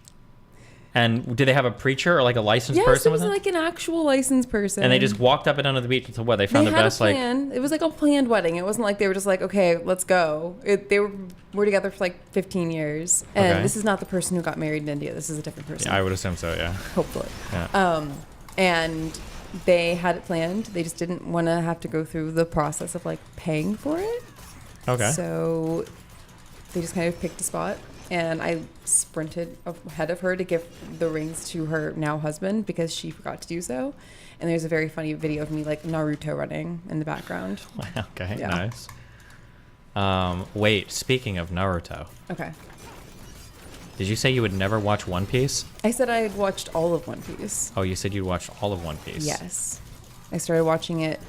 And did they have a preacher or like a licensed person with them? Yes, it was like an actual licensed person. And they just walked up and down to the beach until what? They found the best, like... It was like a planned wedding. It wasn't like they were just like, okay, let's go. They were together for like 15 years. And this is not the person who got married in India. This is a different person. Yeah, I would assume so, yeah. Hopefully. Yeah. And they had it planned. They just didn't want to have to go through the process of like paying for it. Okay. So they just kind of picked a spot, and I sprinted ahead of her to give the rings to her now husband because she forgot to do so. And there's a very funny video of me like Naruto running in the background. Okay, yeah. Nice. Wait, speaking of Naruto. Okay. Did you say you would never watch One Piece? I said I had watched all of One Piece. Oh, you said you'd watched all of One Piece. Yes. I started watching it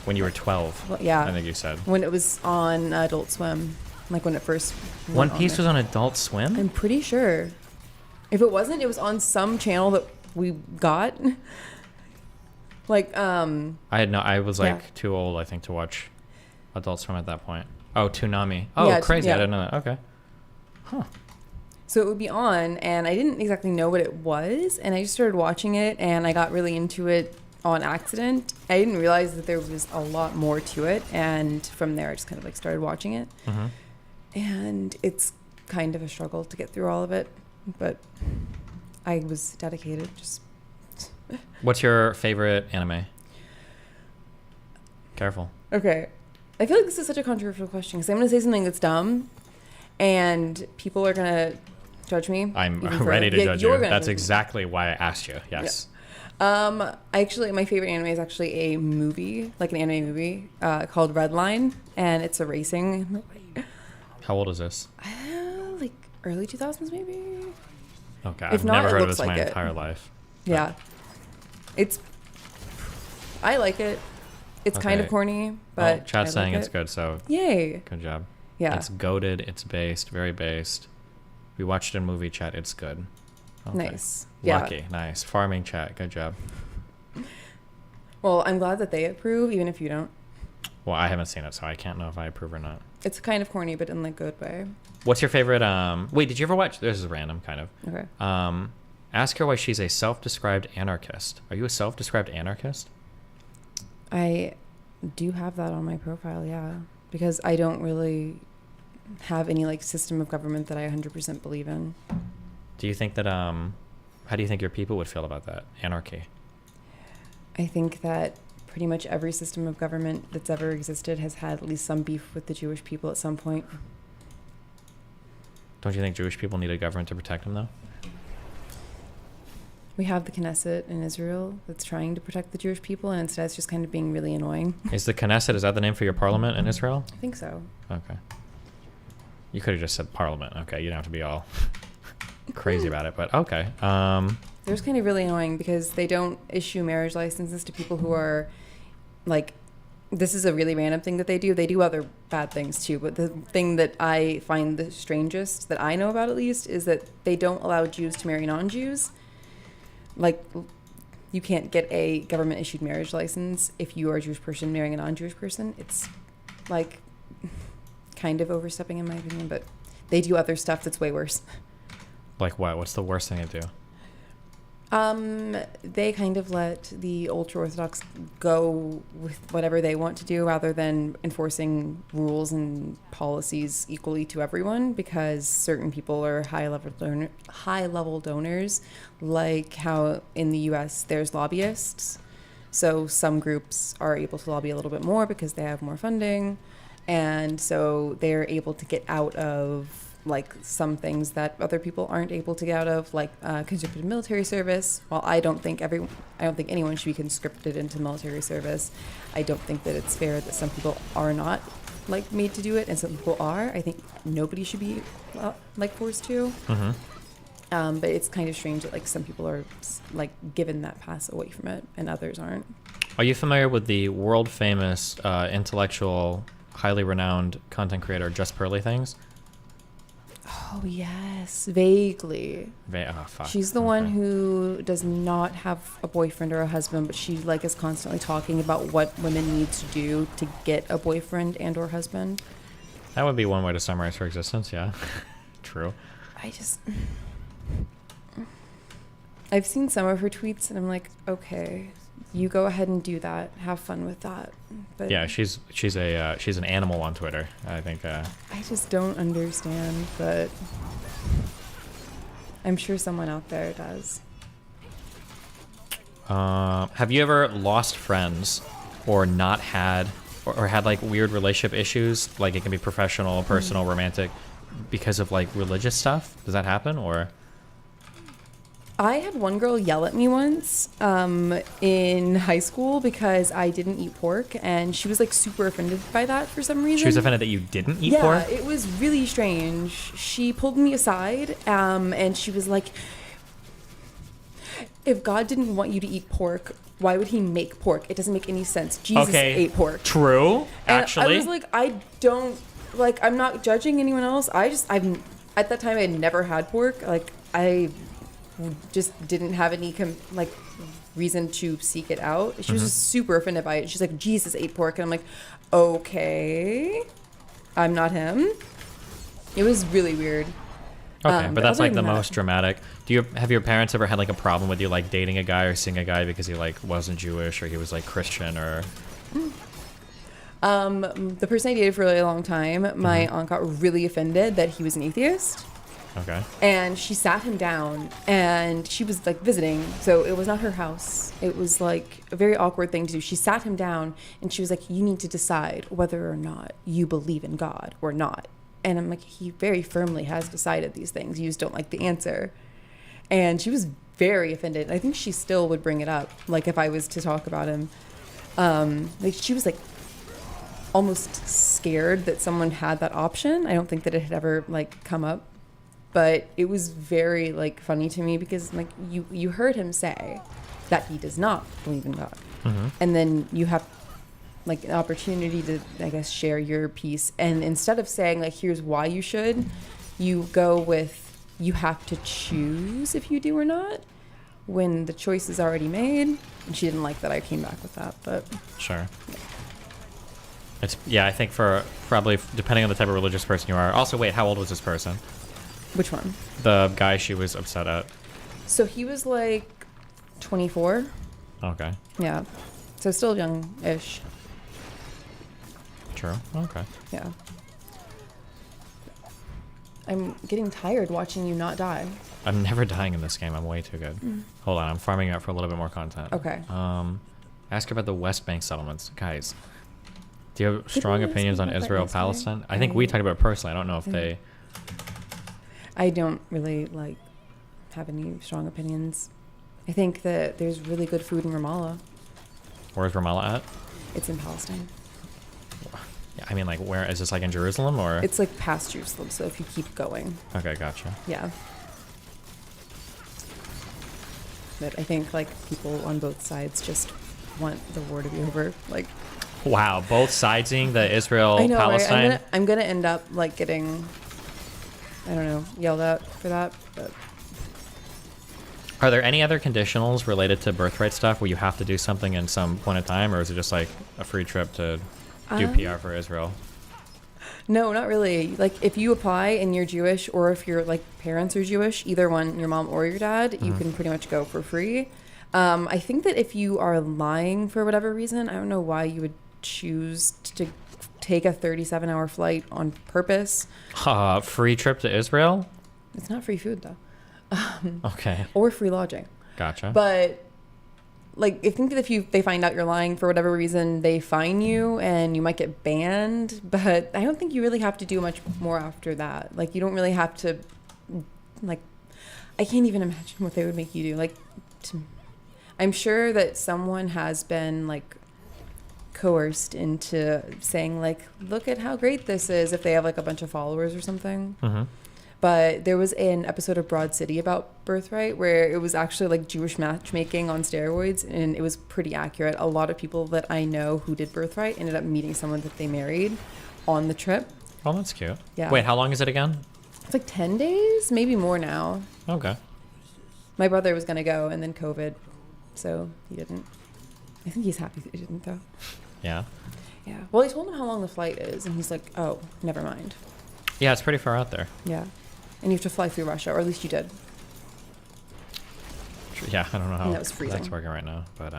when you were 12. Well, yeah. I think you said. When it was on Adult Swim. Like when it first One Piece was on Adult Swim? I'm pretty sure. If it wasn't, it was on some channel that we got. I was like too old, I think, to watch Adult Swim at that point. Oh, Toonami. Oh, yeah, crazy. I didn't know that. Okay. Huh. So it would be on, and I didn't exactly know what it was, and I just started watching it, and I got really into it on accident. I didn't realize that there was a lot more to it, and from there I just kind of like started watching it. Mm-hmm. And it's kind of a struggle to get through all of it, but I was dedicated. What's your favorite anime? Careful. Okay. I feel like this is such a controversial question because I'm going to say something that's dumb, and people are going to judge me. I'm ready to judge you. That's exactly why I asked you. Yes. Yeah. My favorite anime is actually a movie, like an anime movie, called Redline, and it's a racing. How old is this? Like early 2000s, maybe. Okay, I've never heard of this my entire life. Yeah. I like it. It's kind of Okay. corny, but Chat's I saying like it's it. good, so Yay. good job. Yeah. It's goated. It's based. Very based. We watched it in movie chat. It's good. Okay. Nice. Yeah. Lucky. Nice. Farming chat. Good job. Well, I'm glad that they approve, even if you don't. Well, I haven't seen it, so I can't know if I approve or not. It's kind of corny, but in like good way. What's your favorite? Wait, did you ever watch? This is random, kind of. Okay. Ask her why she's a self-described anarchist. Are you a self-described anarchist? I do have that on my profile, yeah, because I don't really have any like system of government that I 100% believe in. Do you think that how do you think your people would feel about that anarchy? I think that pretty much every system of government that's ever existed has had at least some beef with the Jewish people at some point. Don't you think Jewish people need a government to protect them, though? We have the Knesset in Israel that's trying to protect the Jewish people, and instead it's just kind of being really annoying. Is the Knesset, is that the name for your parliament in Israel? I think so. Okay. You could have just said parliament. Okay, you don't have to be all crazy about it, but okay. They're just kind of really annoying because they don't issue marriage licenses to people who are, like, this is a really random thing that they do. They do other bad things too, but the thing that I find the strangest, that I know about at least, is that they don't allow Jews to marry non-Jews. Like, you can't get a government-issued marriage license if you are a Jewish person marrying a non-Jewish person. It's, like, kind of overstepping in my opinion, but they do other stuff that's way worse. Like what? What's the worst thing they do? They kind of let the ultra-Orthodox go with whatever they want to do rather than enforcing rules and policies equally to everyone, because certain people are high-level donors, like how in the U.S. there's lobbyists. So some groups are able to lobby a little bit more because they have more funding, and so they're able to get out of like some things that other people aren't able to get out of, like conscripted military service. While I don't think anyone should be conscripted into military service, I don't think that it's fair that some people are not like made to do it and some people are. I think nobody should be like forced to. Mm-hmm. But it's kind of strange that like some people are like given that pass away from it and others aren't. Are you familiar with the world famous intellectual, highly renowned content creator Just Pearly Things? Oh yes, vaguely. Fuck. She's the one who does not have a boyfriend or a husband, but she like is constantly talking about what women need to do to get a boyfriend and or husband. That would be one way to summarize her existence, yeah. True. I've seen some of her tweets and I'm like, okay, you go ahead and do that. Have fun with that. But Yeah, she's an animal on Twitter. I think. I just don't understand, but I'm sure someone out there does. Have you ever lost friends or not had or had like weird relationship issues? Like it can be professional, personal, romantic, because of like religious stuff? Does that happen or? I had one girl yell at me once in high school because I didn't eat pork, and she was like super offended by that for some reason. She was offended that you didn't eat pork? Yeah, it was really strange. She pulled me aside and she was like, if God didn't want you to eat pork, why would he make pork? It doesn't make any sense. Jesus ate pork. True, actually. And I was like, I'm not judging anyone else. At that time I had never had pork. Like I just didn't have any reason to seek it out. She was just super offended by it. She's like, Jesus ate pork, and I'm like, okay, I'm not him. It was really weird. Okay, but that's like the other than most dramatic. Have your parents ever had like a problem with you like dating a guy or seeing a guy because he like wasn't Jewish or he was like Christian or? The person I dated for a really long time, my aunt got really offended that he was an atheist. Okay. And she sat him down, and she was like visiting, so it was not her house. It was like a very awkward thing to do. She sat him down, and she was like, you need to decide whether or not you believe in God or not. And I'm like, he very firmly has decided these things. You just don't like the answer. And she was very offended. I think she still would bring it up, like if I was to talk about him. Like she was like almost scared that someone had that option. I don't think that it had ever like come up. But it was very like funny to me because like you heard him say that he does not believe in God, and then you have like an opportunity to, I guess, share your piece. And instead of saying like, here's why you should, you go with, you have to choose if you do or not, when the choice is already made. And she didn't like that I came back with that, but Sure. I think for probably depending on the type of religious person you are. Also, wait, how old was this person? Which one? The guy she was upset at. So he was like 24. Okay. Yeah. So still young-ish. True. Okay. Yeah. I'm getting tired watching you not die. I'm never dying in this game. I'm way too good. Hold on, I'm farming out for a little bit more content. Okay. Ask about the West Bank settlements, guys. Do you have strong opinions on Israel Palestine? I think we talked about it personally. I don't know if they. I don't really have any strong opinions. I think that there's really good food in Ramallah. Where's Ramallah at? It's in Palestine. Yeah, I mean, like, where is this? Like in Jerusalem, or? It's like past Jerusalem. So if you keep going. Okay, gotcha. Yeah. But I think like people on both sides just want the war to be over. Like. Wow, both sidesing the Israel I know, Palestine. right? I'm gonna end up like getting, I don't know, yelled at for that. But Are there any other conditionals related to birthright stuff where you have to do something in some point of time, or is it just like a free trip to do PR for Israel? No, not really. Like if you apply and you're Jewish, or if your like parents are Jewish, either one, your mom or your dad, you can pretty much go for free. I think that if you are lying for whatever reason, I don't know why you would choose to take a 37-hour flight on purpose. Free trip to Israel? It's not free food though. Okay. Or free lodging. Gotcha. But like, I think that if they find out you're lying for whatever reason, they fine you and you might get banned. But I don't think you really have to do much more after that. Like, you don't really have to, like, I can't even imagine what they would make you do. Like, I'm sure that someone has been like coerced into saying like, look at how great this is, if they have like a bunch of followers or something. But there was an episode of Broad City about birthright where it was actually like Jewish matchmaking on steroids, and it was pretty accurate. A lot of people that I know who did birthright ended up meeting someone that they married on the trip. Oh, that's cute. Yeah. Wait, how long is it again? It's like 10 days, maybe more now. Okay. My brother was going to go, and then COVID, so he didn't. I think he's happy that he didn't though. Yeah. Yeah. Well, I told him how long the flight is, and he's like, oh, never mind. Yeah, it's pretty far out there. Yeah. And you have to fly through Russia, or at least you did. Yeah, I don't know how that was freezing. that's working right now, but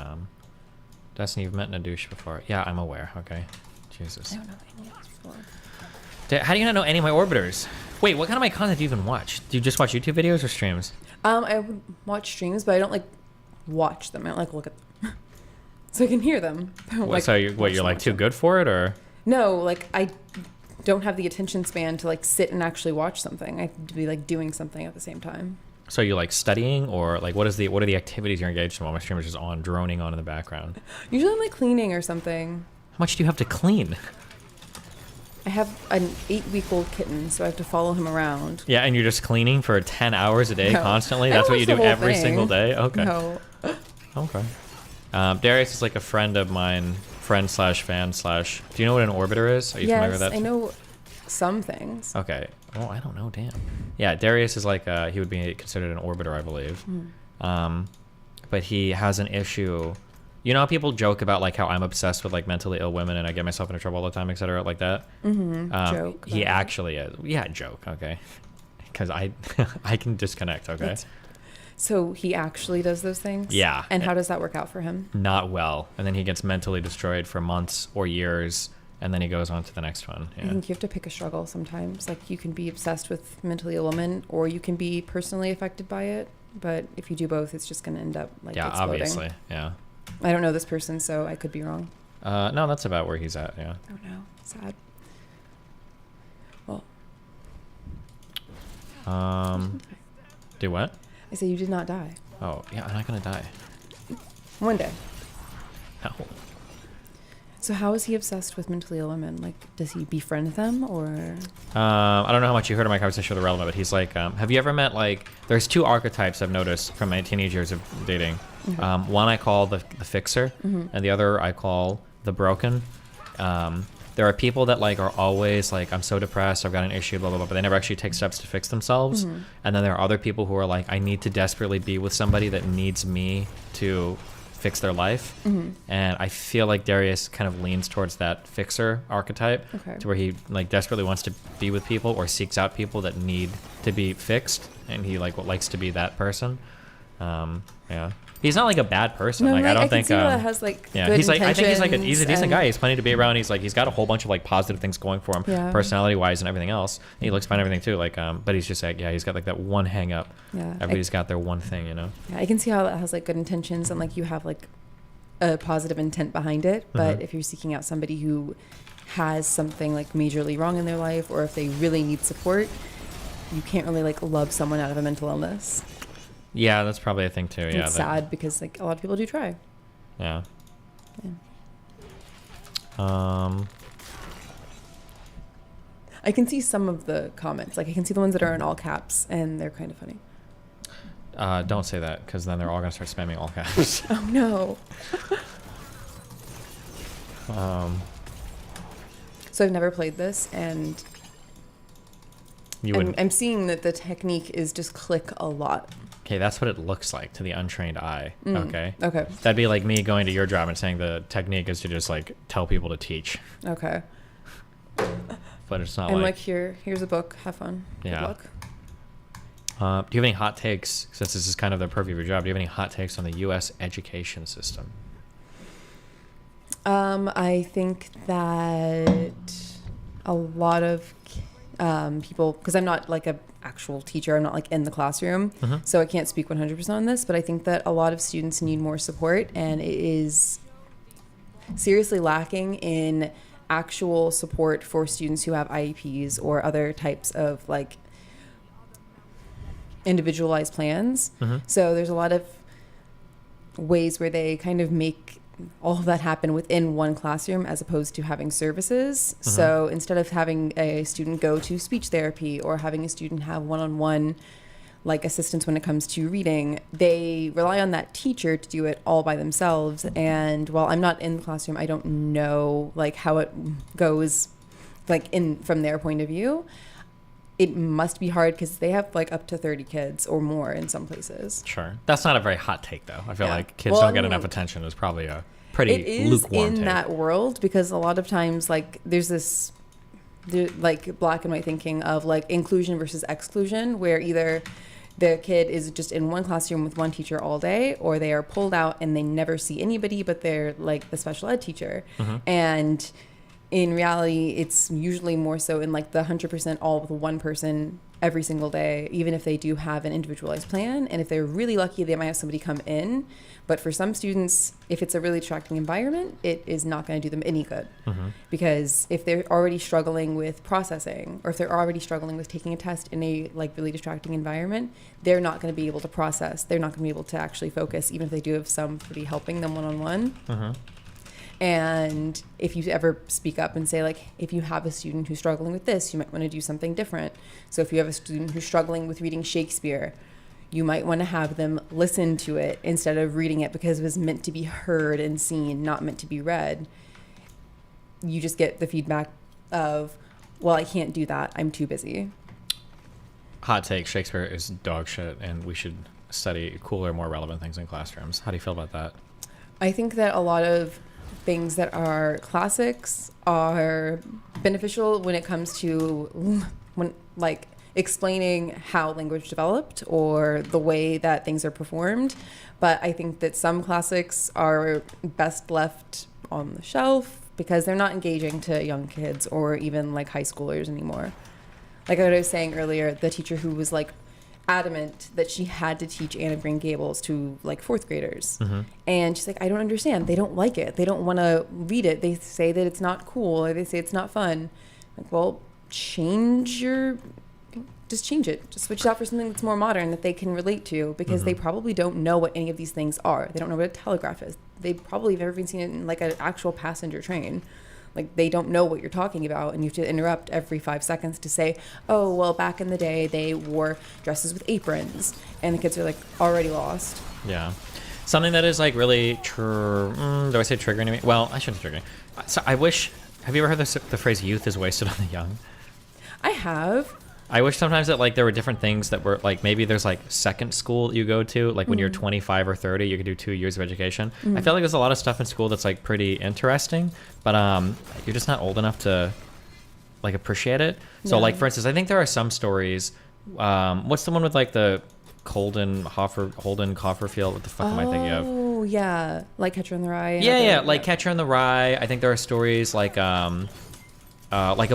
Destiny, you've met Nadouche before. Yeah, I'm aware. Okay. Jesus. I don't know any of this before. How do you not know any of my orbiters? Wait, what kind of my content do you even watch? Do you just watch YouTube videos or streams? I would watch streams, but I don't like watch them. I don't like look at them. So I can hear them. Like, so you're like too good for it, or? No, like I don't have the attention span to like sit and actually watch something. I have to be like doing something at the same time. So you're like studying, or like what are the activities you're engaged in while my streamer's just on droning on in the background? Usually I'm like cleaning or something. How much do you have to clean? I have an 8-week-old kitten, so I have to follow him around. Yeah, and you're just cleaning for 10 hours a day constantly? I That's don't what you watch do the whole every thing. single day? Okay. No. Okay. Darius is like a friend of mine, friend slash fan slash. Do you know what an orbiter is? Are you familiar with that? I know some things. Okay. Oh, I don't know. Damn. Yeah, Darius is like he would be considered an orbiter, I believe. But he has an issue. You know how people joke about like how I'm obsessed with like mentally ill women and I get myself into trouble all the time, etc., like that. Joke. He actually is. Yeah, joke. Okay. Because I can disconnect. Okay. So he actually does those things? Yeah. And how does that work out for him? Not well. And then he gets mentally destroyed for months or years, and then he goes on to the next one. Yeah. I think you have to pick a struggle sometimes. Like, you can be obsessed with mentally ill women, or you can be personally affected by it. But if you do both, it's just going to end up like exploding. Obviously. Yeah. I don't know this person, so I could be wrong. No, that's about where he's at. Yeah. Oh no, sad. Well. Do what? I say you did not die. Oh yeah, I'm not gonna die. One day. No. So how is he obsessed with mentally ill women? Like, does he befriend them, or? I don't know how much you heard of my conversation with Irrelevant, but he's like, have you ever met like? There's two archetypes I've noticed from my teenage years of dating. One I call the fixer, and the other I call the broken. There are people that like are always like, I'm so depressed, I've got an issue, blah blah blah, but they never actually take steps to fix themselves. Mhm. And then there are other people who are like, I need to desperately be with somebody that needs me to fix their life. Mhm. And I feel like Darius kind of leans towards that fixer archetype, Okay. to where he like desperately wants to be with people or seeks out people that need to be fixed, and he like likes to be that person. Yeah. He's not like a bad person. No, like I like, don't I can think. see that has, like, yeah, good he's like. I think he's like he's a decent intentions guy. He's plenty to be around. He's like he's got a whole bunch of like positive things going for him, Yeah. personality wise and everything else. And he looks fine, and everything too. Like but he's just like he's got like that one hang up. Yeah, Everybody's got their one thing, you know. Yeah, I can see how that has like good intentions and like you have like a positive intent behind it. But Mhm. if you're seeking out somebody who has something like majorly wrong in their life, or if they really need support, you can't really like love someone out of a mental illness. Yeah, that's probably a thing too. And Yeah. it's sad because like a lot of people do try. Yeah. Yeah. I can see some of the comments. Like I can see the ones that are in all caps, and they're kind of funny. Don't say that, because then they're all gonna start spamming all caps. Oh no. So I've never played this, and You wouldn't. I'm seeing that the technique is just click a lot. Okay, that's what it looks like to the untrained eye. Mm, Okay. okay. That'd be like me going to your job and saying the technique is to just like tell people to teach. Okay. But it's not I'm like. like, here's a book. Have fun. Yeah. Good luck. Do you have any hot takes, since this is kind of the purview of your job? Do you have any hot takes on the U.S. education system? I think that a lot of people, because I'm not like a actual teacher, I'm not like in the classroom, Mhm. so I can't speak 100% on this, but I think that a lot of students need more support, and it is seriously lacking in actual support for students who have IEPs or other types of like individualized plans. Mhm. So there's a lot of ways where they kind of make all of that happen within one classroom as opposed to having services. So instead of having a student go to speech therapy or having a student have one-on-one like assistance when it comes to reading, they rely on that teacher to do it all by themselves. And while I'm not in the classroom, I don't know like how it goes like in from their point of view. It must be hard because they have like up to 30 kids or more in some places. Sure. That's not a very hot take, though. I feel Yeah. like kids Well, don't get enough attention. It's probably a pretty It is lukewarm in take. that world because a lot of times like there's this like black and white thinking of like inclusion versus exclusion, where either the kid is just in one classroom with one teacher all day, or they are pulled out and they never see anybody but they're like the special ed teacher. Mhm. And in reality, it's usually more so in like the 100% all with one person every single day, even if they do have an individualized plan. And if they're really lucky, they might have somebody come in. But for some students, if it's a really distracting environment, it is not going to do them any good. Mhm. Because if they're already struggling with processing, or if they're already struggling with taking a test in a like really distracting environment, they're not going to be able to process. They're not going to be able to actually focus, even if they do have somebody helping them one-on-one. Mhm. And if you ever speak up and say, like, if you have a student who's struggling with this, you might want to do something different. So if you have a student who's struggling with reading Shakespeare, you might want to have them listen to it instead of reading it because it was meant to be heard and seen, not meant to be read. You just get the feedback of, well, I can't do that. I'm too busy. Hot take: Shakespeare is dog shit, and we should study cooler, more relevant things in classrooms. How do you feel about that? I think that a lot of things that are classics are beneficial when it comes to when like explaining how language developed or the way that things are performed. But I think that some classics are best left on the shelf because they're not engaging to young kids or even like high schoolers anymore. Like what I was saying earlier, the teacher who was like adamant that she had to teach Anne of Green Gables to like fourth graders. Mhm. And she's like, I don't understand. They don't like it. They don't want to read it. They say that it's not cool or they say it's not fun. Like, well, just change it. Just switch it out for something that's more modern that they can relate to because they probably don't know what any of these things are. They don't know what a telegraph is. They probably have never even seen it in like an actual passenger train. Like they don't know what you're talking about, and you have to interrupt every 5 seconds to say, oh, well, back in the day they wore dresses with aprons, and the kids are like already lost. Yeah. Something that is like really do I say triggering to me? Well, I shouldn't say triggering. So I wish Have you ever heard the phrase "youth is wasted on the young"? I have. I wish sometimes that like there were different things that were like maybe there's like second school that you go to like when you're 25 or 30 you can do 2 years of education. I feel like there's a lot of stuff in school that's like pretty interesting, but you're just not old enough to like appreciate it. So like for instance, I think there are some stories. What's the one with like the Holden Cofferfield? What the fuck am I thinking of? Oh yeah, like Catcher in the Rye. Yeah, like Catcher in the Rye. I think there are stories like of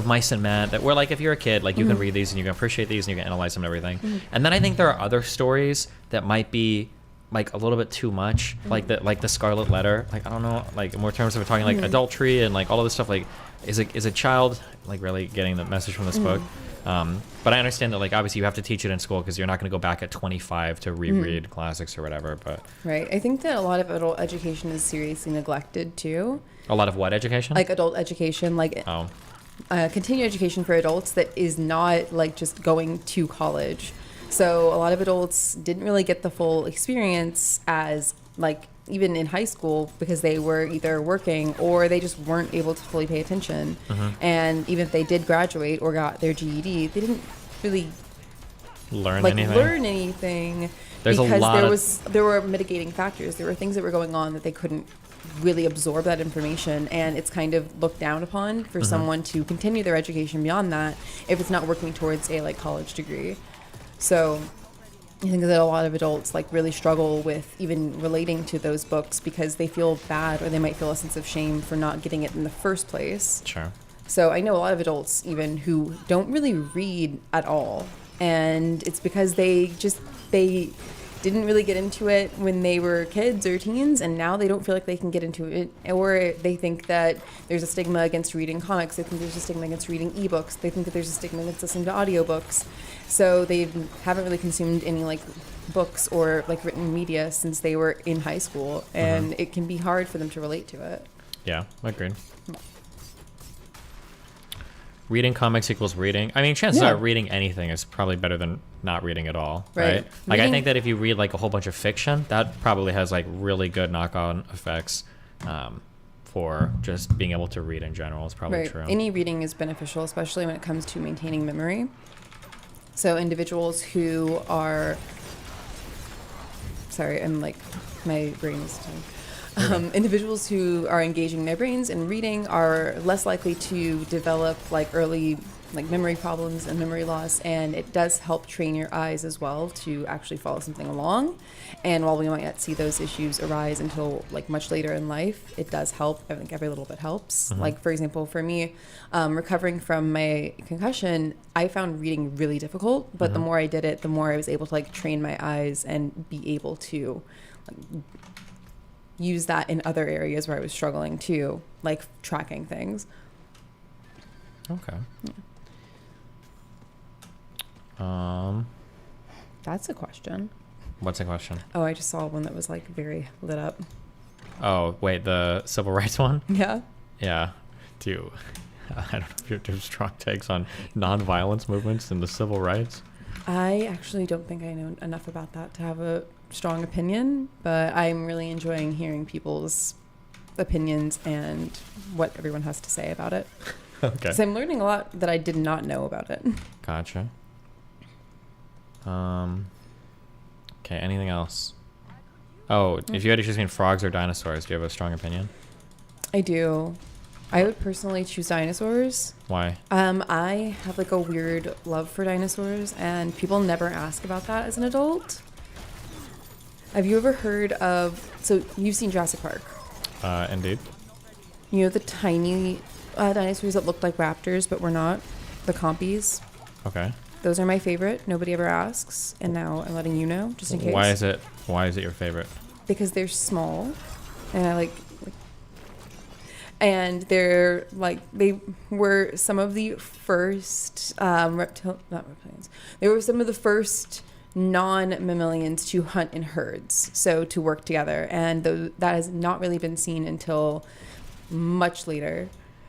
Mice and Men that where like if you're a kid like you can read these and you can appreciate these and you can analyze them and everything. And then I think there are other stories that might be like a little bit too much, like the Scarlet Letter. Like I don't know, like in more terms of we're talking like adultery and like all of this stuff. Like is a child like really getting the message from this book? But I understand that like obviously you have to teach it in school because you're not going to go back at 25 to reread classics or whatever. But right, I think that a lot of adult education is seriously neglected too. A lot of what education? Like adult education, like continuing education for adults that is not like just going to college. So a lot of adults didn't really get the full experience as like even in high school because they were either working or they just weren't able to fully pay attention. And even if they did graduate or got their GED, they didn't really learn anything There's because there were mitigating factors. There were things that were going on that they couldn't really absorb that information, and it's kind of looked down upon for someone to continue their education beyond that if it's not working towards a like college degree. So I think that a lot of adults like really struggle with even relating to those books because they feel bad or they might feel a sense of shame for not getting it in the first place. Sure. So I know a lot of adults even who don't really read at all, and it's because they didn't really get into it when they were kids or teens, and now they don't feel like they can get into it, or they think that there's a stigma against reading comics. They think there's a stigma against reading ebooks. They think that there's a stigma against listening to audiobooks. So they haven't really consumed any like books or like written media since they were in high school, and it can be hard for them to relate to it. Yeah, agreed. Reading comics equals reading. I mean, chances are reading anything is probably better than not reading at all, right? Like, I think that if you read like a whole bunch of fiction, that probably has like really good knock-on effects for just being able to read in general. Is probably true. Any reading is beneficial, especially when it comes to maintaining memory. So individuals who are, sorry, I'm like, my brain is individuals who are engaging their brains in reading are less likely to develop like early like memory problems and memory loss, and it does help train your eyes as well to actually follow something along. And while we might not see those issues arise until like much later in life, it does help. I think every little bit helps. Like for example, for me, recovering from my concussion, I found reading really difficult, but the more I did it, the more I was able to like train my eyes and be able to like, use that in other areas where I was struggling too, like tracking things. Okay. That's a question. What's the question? Oh, I just saw one that was like very lit up. Oh, wait, the civil rights one? Yeah. Yeah. I don't know if you have strong takes on nonviolence movements and the civil rights. I actually don't think I know enough about that to have a strong opinion, but I'm really enjoying hearing people's opinions and what everyone has to say about it. Okay. Because I'm learning a lot that I did not know about it. Gotcha. Okay, anything else? Oh, if you had to choose between frogs or dinosaurs, do you have a strong opinion? I do. I would personally choose dinosaurs. Why? I have like a weird love for dinosaurs, and people never ask about that as an adult. Have you ever heard of, so you've seen Jurassic Park? Indeed. You know the tiny dinosaurs that looked like raptors but were not? The compies? Okay. Those are my favorite. Nobody ever asks, and now I'm letting you know, just in case. Why is it your favorite? Because they're small, and I like and they're like, they were some of the first not reptilians. They were some of the first non-mammalians to hunt in herds, so to work together, and that has not really been seen until much later.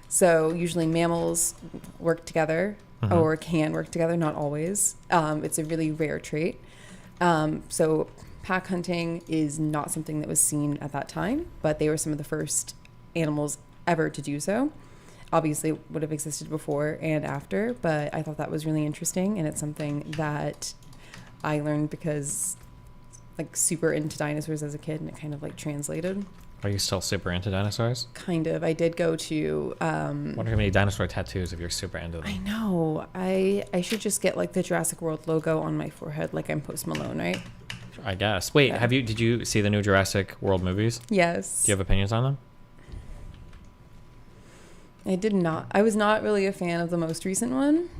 So usually mammals work together or can work together, not always. It's a really rare trait. So pack hunting is not something that was seen at that time, but they were some of the first animals ever to do so. obviously would have existed before and after, but I thought that was really interesting, and it's something that I learned because like super into dinosaurs as a kid, and it kind of like translated. Are you still super into dinosaurs? Kind of. I did go to Wonder how many dinosaur tattoos if you're super into them. I know. I should just get like the Jurassic World logo on my forehead like I'm Post Malone, right? I guess. Wait, Yeah. did you see the new Jurassic World movies? Yes. Do you have opinions on them? I did not. I was not really a fan of the most recent one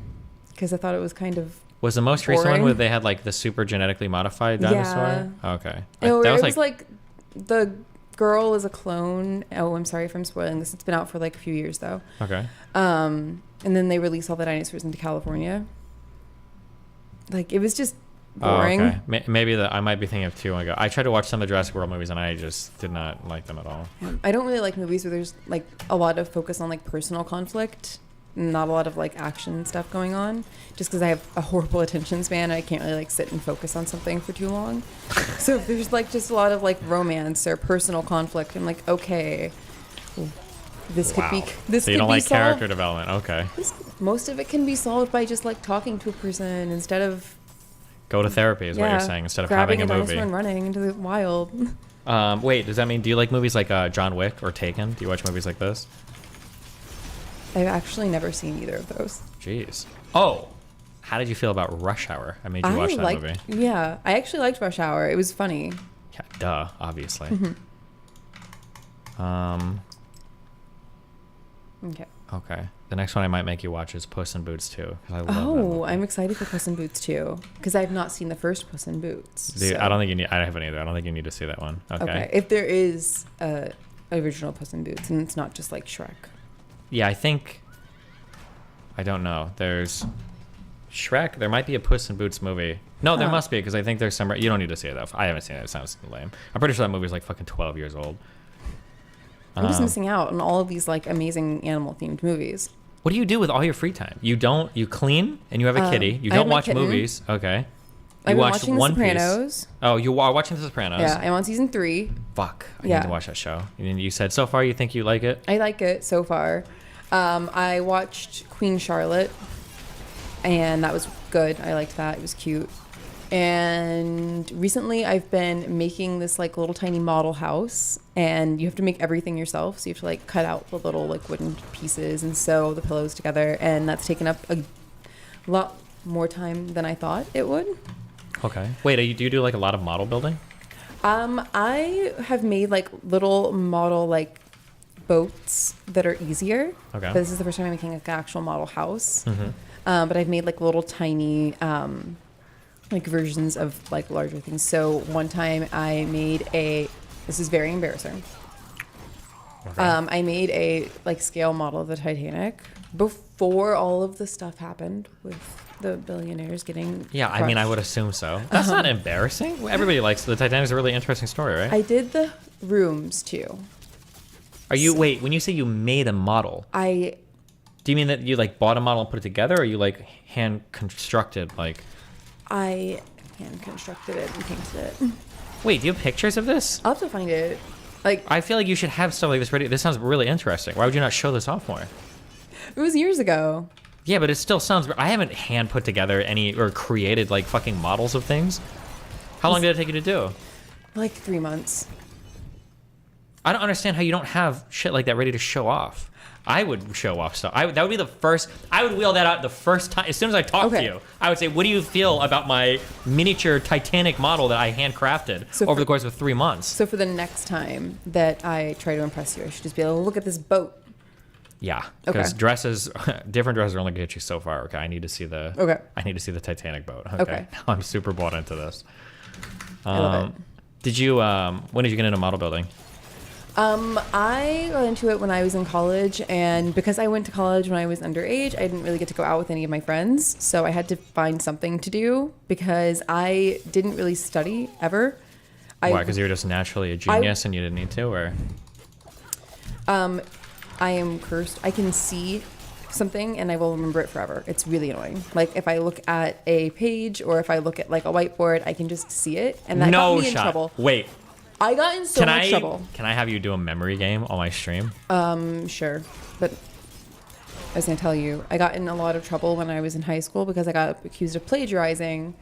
because I thought it was kind of Was the most recent one boring. where they had like the super genetically modified dinosaur? Yeah. Okay. No, That it was like the girl is a clone. Oh, I'm sorry if I'm spoiling this. It's been out for like a few years though. Okay. And then they released all the dinosaurs into California. Like it was just boring. Oh, okay. Maybe I might be thinking of two ago. I tried to watch some of the Jurassic World movies and I just did not like them at all. I don't really like movies where there's like a lot of focus on like personal conflict, not a lot of like action stuff going on. Just because I have a horrible attention span, and I can't really like sit and focus on something for too long. So if there's like just a lot of like romance or personal conflict, I'm like, okay, this could be this So could you don't be like solved. character development. Okay. Most of it can be solved by just like talking to a person instead of Go to therapy is what you're saying instead of grabbing having a movie. dinosaur and running into the wild. Wait, does that mean do you like movies like John Wick or Taken? Do you watch movies like this? I've actually never seen either of those. Jeez. Oh, how did you feel about Rush Hour? I made you watch that movie. Yeah, I actually liked Rush Hour. It was funny. Yeah, duh, obviously. Okay. Okay. The next one I might make you watch is Puss in Boots 2. 'Cause I love that Oh, movie. I'm excited for Puss in Boots too, because I've not seen the first Puss in Boots. Dude, so- I don't think you need. I haven't either. I don't think you need to see that one. Okay. If there is a original Puss in Boots, and it's not just like Shrek. Yeah, I think. I don't know. There's Shrek. There might be a Puss in Boots movie. No, there Huh. must be because I think there's some. You don't need to see it though. I haven't seen it. It sounds lame. I'm pretty sure that movie's like fucking 12 years old. I'm just missing out on all of these like amazing animal themed movies. What do you do with all your free time? You don't. You clean and you have a kitty. You I have don't my watch kitten. movies. Okay. You I've been watched watching The One Piece. Sopranos. Oh, you are watching The Sopranos. Yeah, I'm on season 3. Fuck. I Yeah. need to watch that show. And you said so far you think you like it. I like it so far. I watched Queen Charlotte, and that was good. I liked that. It was cute. And recently I've been making this like little tiny model house, and you have to make everything yourself. So you have to like cut out the little like wooden pieces and sew the pillows together, and that's taken up a lot more time than I thought it would. Okay. Wait, do you do like a lot of model building? I have made like little model like boats that are easier. Okay. But this is the first time I'm making like an actual model house. Mm-hmm. But I've made like little tiny like versions of like larger things. So one time I made this is very embarrassing. Okay. I made a like scale model of the Titanic before all of the stuff happened with the billionaires getting Yeah, I mean, I crushed. would assume so. That's not embarrassing. Everybody likes the Titanic's a really interesting story, right? I did the rooms too. Wait, when you say you made a model, I do you mean that you like bought a model and put it together, or you like hand constructed like? hand constructed it and painted it. Wait, do you have pictures of this? I'll have to find it. Like, I feel like you should have stuff like this ready. This sounds really interesting. Why would you not show this off more? it was years ago. Yeah, but it still sounds. I haven't hand put together any or created like fucking models of things. How long did it take you to do? Like 3 months. I don't understand how you don't have shit like that ready to show off. I would show off stuff. That would be the first. I would wheel that out the first time. As soon as I talk to you, I would say, "What do you feel about my miniature Titanic model that I handcrafted over the course of 3 months?" So for the next time that I try to impress you, I should just be able to look at this boat. Yeah, Okay. because dresses, different dresses are only gonna get you so far. Okay, I need to see the. Okay. I need to see the Titanic boat. Okay. Now I'm super bought into this. I love it. Did you? When did you get into model building? I got into it when I was in college, and because I went to college when I was underage, I didn't really get to go out with any of my friends, so I had to find something to do because I didn't really study ever. Why? Because you were just naturally a genius and you didn't need to, or? I am cursed. I can see something and I will remember it forever. It's really annoying. Like if I look at a page or if I look at like a whiteboard, I can just see it, and that got me in trouble. Wait. I got in so much trouble. Can I have you do a memory game on my stream? Sure, but I was gonna tell you, I got in a lot of trouble when I was in high school because I got accused of plagiarizing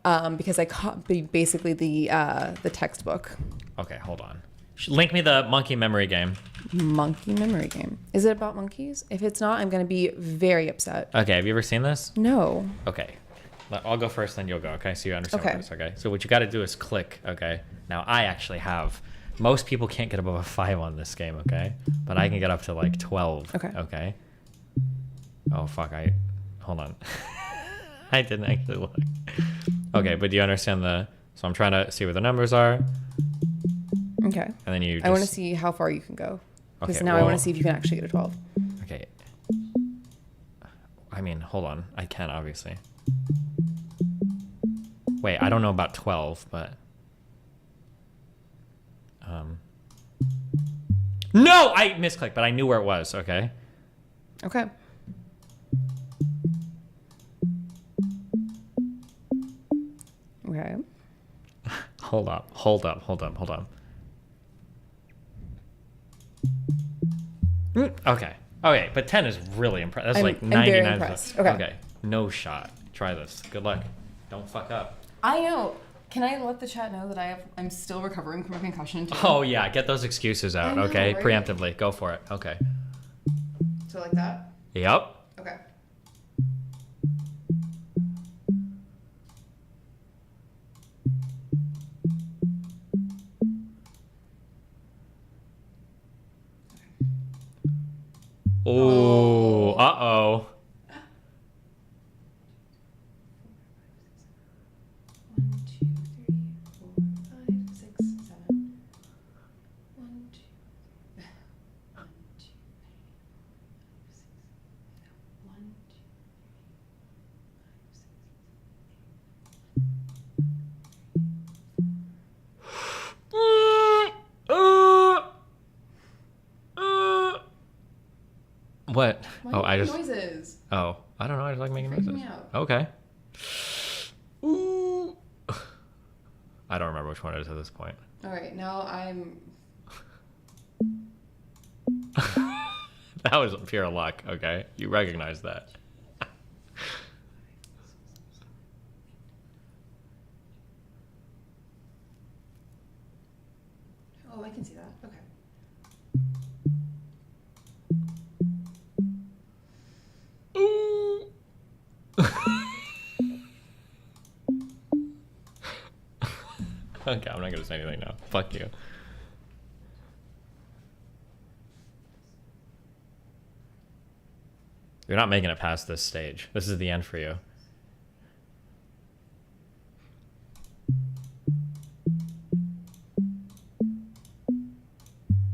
because I copied basically the textbook. Okay, hold on. Link me the monkey memory game. Monkey memory game. Is it about monkeys? If it's not, I'm gonna be very upset. Okay, have you ever seen this? No. Okay. I'll go first, then you'll go, okay? So you understand what Okay. it is, okay? So what you got to do is click, okay? Now, I actually have... Most people can't get above a 5 on this game, okay? But I can get up to, like, 12, okay? Oh, fuck, Hold on. I didn't actually look. Okay, but do you understand the... So I'm trying to see where the numbers are. Okay. And then you just... I want to see how far you can go. Because Okay, now I well- want to see if you can actually get a 12. Okay. I mean, hold on. I can, obviously. Wait, I don't know about 12, but... No! I misclicked, but I knew where it was, okay? Okay. Okay. Hold up. Okay. Okay, but 10 is really impressive. That's like 99. I'm very impressed. Okay. No shot. Try this. Good luck. Don't fuck up. I know. Can I let the chat know that I'm still recovering from a concussion too? Oh, yeah. Get those excuses out, I know, okay? right? Preemptively. Go for it. Okay. So like that? Yep. Okay. Oh, uh-oh. What? Why Oh, are I you just... making noises? Oh, I don't know. I just like making Freaking noises. me out. Okay. Ooh. I don't remember which one it is at this point. All right, now I'm... That was pure luck, okay? You recognize that. Oh, I can see that. Okay. Okay, I'm not gonna say anything now. Fuck you. You're not making it past this stage. This is the end for you.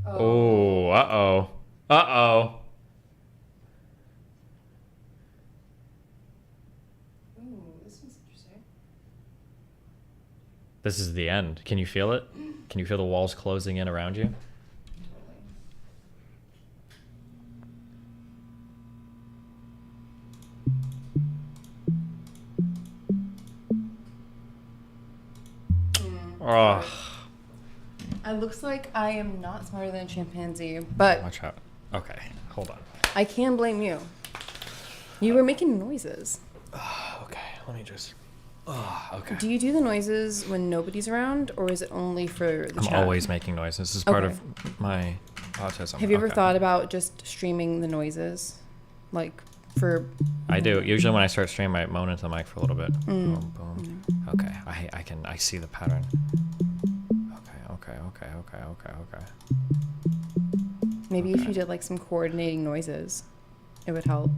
Oh, uh-oh. Uh-oh. Ooh, this was interesting. This is the end. Can you feel it? Can you feel the walls closing in around you? Oh, It looks like I am not smarter than a chimpanzee, but watch out. Okay, hold on. I can blame you. You were making noises. Okay, let me just... Oh, okay. Do you do the noises when nobody's around, or is it only for the I'm chat? always making noises. This is part Okay. of my autism. Have you ever Okay. thought about just streaming the noises? Like, for... I do. Usually when I start streaming, I moan into the mic for a little bit. Mm. Boom, boom. Okay, I see the pattern. Okay. Maybe if you did, like, some coordinating noises, it would help.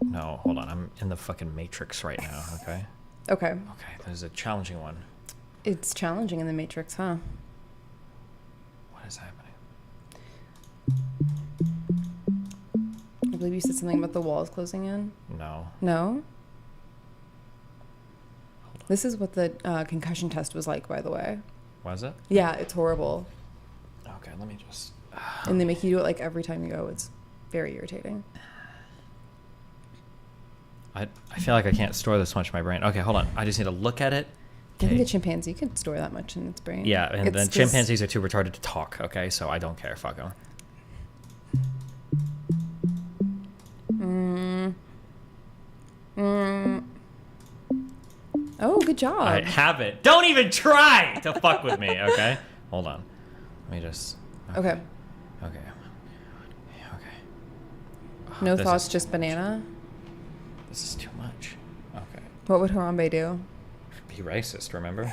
No, hold on. I'm in the fucking matrix right now, okay? Okay. Okay, this is a challenging one. It's challenging in the Matrix, huh? What is happening? I believe you said something about the walls closing in. No. No? This is what the concussion test was like, by the way. Was it? Yeah, it's horrible. Okay, let me just... And they make you do it like every time you go. It's very irritating. I feel like I can't store this much in my brain. Okay, hold on. I just need to look at it. I think a chimpanzee can store that much in its brain. Yeah, and It's then 'cause- chimpanzees are too retarded to talk, okay? So I don't care. Fuck them. Oh, good job. I have it. Don't even try to fuck with me, okay? Hold on. Let me just... Okay. Okay. No this thoughts, is- just banana? This is too much. Okay. What would Harambe do? Be racist, remember?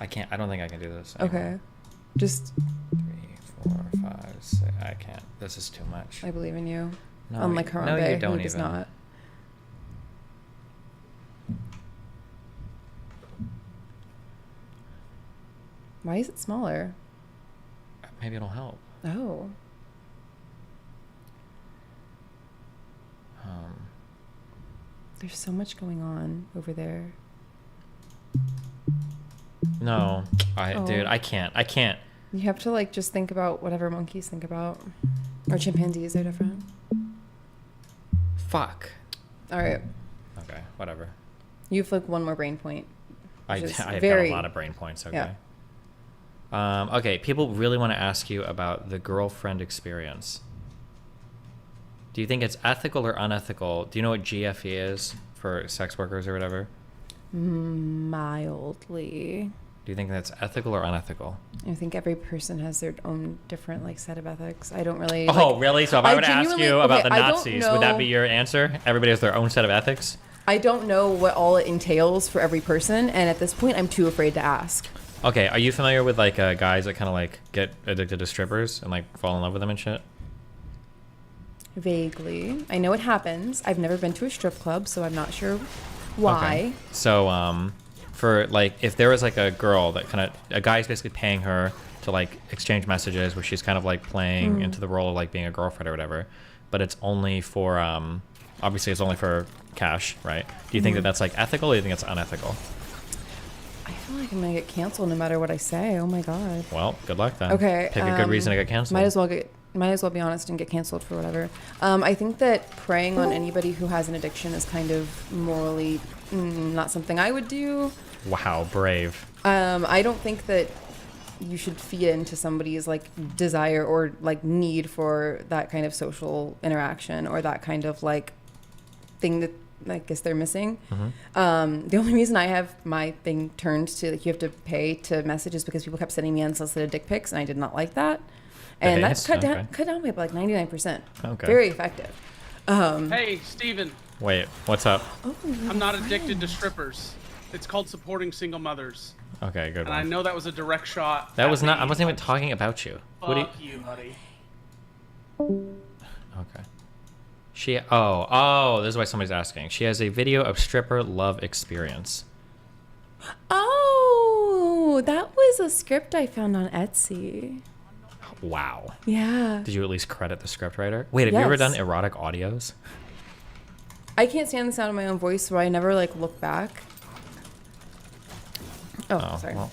I don't think I can do this anymore. Okay. Just... 3, 4, 5, 6. I can't. This is too much. I believe in you. No, Unlike no, Harambe, you don't who does even. not. Why is it smaller? Maybe it'll help. Oh. There's so much going on over there. No, dude, Oh. I can't. You have to like just think about whatever monkeys think about. Or chimpanzees are different. Fuck. Alright. Okay, whatever. You have like one more brain point. I've which is got very- a lot of brain points, okay. Yeah. Okay, people really want to ask you about the girlfriend experience. Do you think it's ethical or unethical? Do you know what GFE is for sex workers or whatever? Mildly. Do you think that's ethical or unethical? I think every person has their own different like set of ethics. I don't really. Oh, like- really? So if I were to ask genuinely- you about okay, the I don't Nazis, would that know- be your answer? Everybody has their own set of ethics? I don't know what all it entails for every person, and at this point, I'm too afraid to ask. Okay, are you familiar with like guys that kind of like get addicted to strippers and like fall in love with them and shit? Vaguely, I know it happens. I've never been to a strip club, so I'm not sure why. Okay. So, for like, if there was like a girl that kind of, a guy's basically paying her to like exchange messages where she's kind of like playing into the role of like being a girlfriend or whatever, but it's only for, obviously it's only for cash, right? Do you think that that's like ethical or do you think it's unethical? I feel like I'm gonna get canceled no matter what I say. Oh my god. Well, good luck then. Okay. Pick a good reason to get canceled. Might as well be honest and get canceled for whatever. I think that preying on anybody who has an addiction is kind of morally not something I would do. Wow, brave. I don't think that you should feed into somebody's like desire or like need for that kind of social interaction or that kind of like thing that I guess they're missing. The only reason I have my thing turned to like you have to pay to message is because people kept sending me unsolicited dick pics and I did not like that. And Nice, that okay. cut down by like 99%. Okay. Very effective. Hey, Steven. Wait, what's up? I'm not addicted to strippers. It's called supporting single mothers. Okay, good And I one. know that was a direct shot. That at was not, I me. wasn't even talking about you. What do Fuck you, buddy. Okay. Oh, this is why somebody's asking. She has a video of stripper love experience. Oh, that was a script I found on Etsy. Wow. Yeah. Did you at least credit the scriptwriter? Wait, have you ever Yes. done erotic audios? I can't stand the sound of my own voice, so I never like look back. Oh, sorry. Well,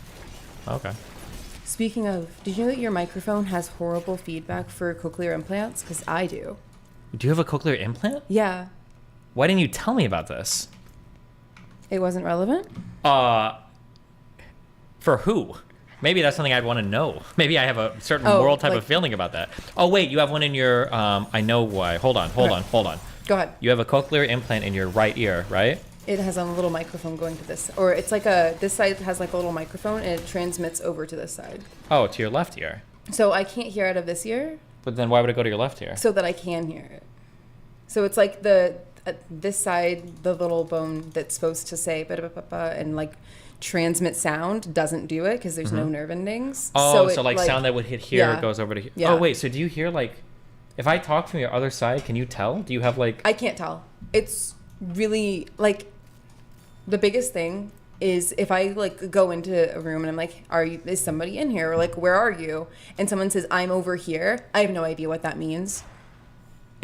okay. Speaking of, did you know that your microphone has horrible feedback for cochlear implants? Because I do. Do you have a cochlear implant? Yeah. Why didn't you tell me about this? It wasn't relevant? For who? Maybe that's something I'd want to know. Maybe I have a certain Oh, moral type like- of feeling about that. Oh, wait, you have one in your, I know why. Hold on. Go ahead. You have a cochlear implant in your right ear, right? It has a little microphone going to this, or it's like this side has like a little microphone and it transmits over to this side. Oh, to your left ear. So I can't hear out of this ear, But then why would it go to your left ear? so that I can hear it. So it's like this side, the little bone that's supposed to say ba-da-ba-ba-ba and like transmit sound doesn't do it because there's no nerve endings. Oh, it, so like sound that would hit here yeah. goes over to here. Yeah. Oh, wait, so do you hear like, if I talk from your other side, can you tell? Do you have like... I can't tell. It's really like the biggest thing is if I like go into a room and I'm like, is somebody in here? Or like, where are you? And someone says, I'm over here. I have no idea what that means.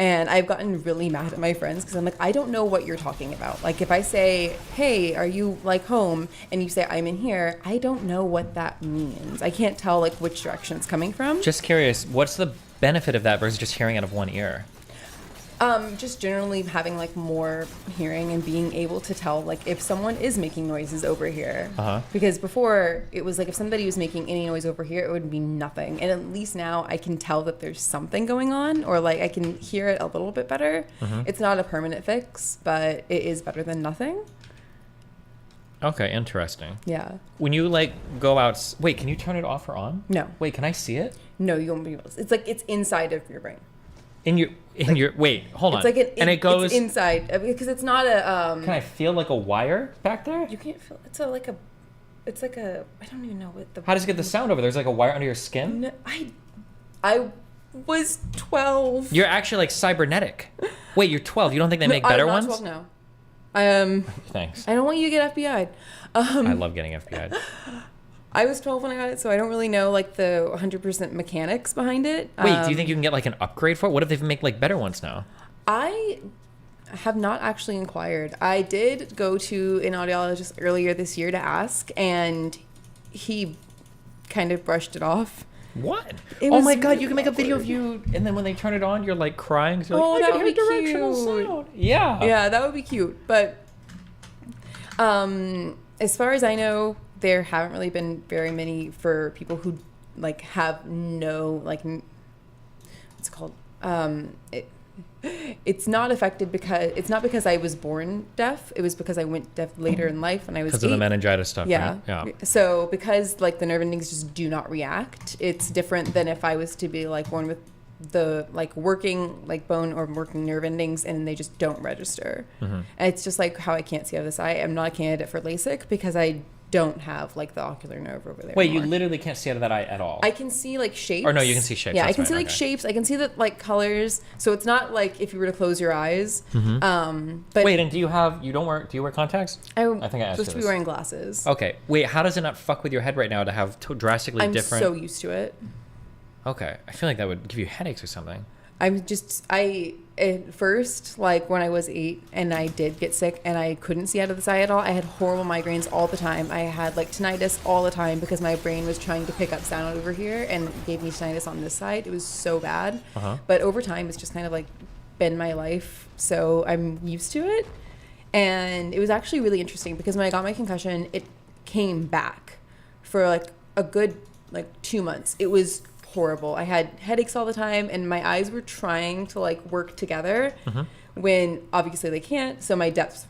And I've gotten really mad at my friends because I'm like, I don't know what you're talking about. Like if I say, hey, are you like home? And you say, I'm in here. I don't know what that means. I can't tell like which direction it's coming from. Just curious, what's the benefit of that versus just hearing out of one ear? Just generally having like more hearing and being able to tell like if someone is making noises over here. Because before it was like if somebody was making any noise over here, it would be nothing. And at least now I can tell that there's something going on, or like I can hear it a little bit better. It's not a permanent fix, but it is better than nothing. Okay, interesting. Yeah. When you like go out, wait, can you turn it off or on? No. Wait, can I see it? No, you won't be able to. It's like it's inside of your brain. In your wait, hold on. It's like and it goes it's inside because it's not a. Can I feel like a wire back there? You can't feel. It's like a. I don't even know what the. How does it get the sound over? There's like a wire under your skin. No, I was 12. You're actually like cybernetic. Wait, you're 12. You don't think they make better I'm not ones? 12 now. Thanks. I don't want you to get FBI'd. I love getting FBI'd. I was 12 when I got it, so I don't really know like the 100% mechanics behind it. Wait, do you think you can get like an upgrade for it? What if they make like better ones now? I have not actually inquired. I did go to an audiologist earlier this year to ask, and he kind of brushed it off. What? It Oh was my god, really you can make a video of awkward. you, and then when they turn it on, you're like crying. So Oh, like, that I would can be hear directional cute. sound. Yeah. Yeah, that would be cute. But as far as I know, there haven't really been very many for people who like have no like what's it called it's not affected because it's not because I was born deaf. It was because I went deaf later in life when I was Because of the meningitis stuff. yeah. Right? Yeah. So because like the nerve endings just do not react, it's different than if I was to be like born with the like working like bone or working nerve endings and they just don't register. And it's just like how I can't see out of this eye. I'm not a candidate for LASIK because I don't have like the ocular nerve over there. Wait, anymore. you literally can't see out of that eye at all. I can see like shapes. Or no, you can see shapes. Yeah, I That's can see right, like okay. shapes. I can see the like colors. So it's not like if you were to close your eyes. But wait, and do you wear contacts? I think I asked you supposed to be this. wearing glasses. Okay. Wait, how does it not fuck with your head right now to have drastically I'm different? so used to it. Okay. I feel like that would give you headaches or something. At first, like when I was 8 and I did get sick and I couldn't see out of this eye at all, I had horrible migraines all the time. I had like tinnitus all the time because my brain was trying to pick up sound over here and gave me tinnitus on this side. It was so bad. But over time, it's just kind of like been my life. So I'm used to it. And it was actually really interesting because when I got my concussion, it came back for like a good like 2 months. It was horrible. I had headaches all the time and my eyes were trying to like work together when obviously they can't. So my depth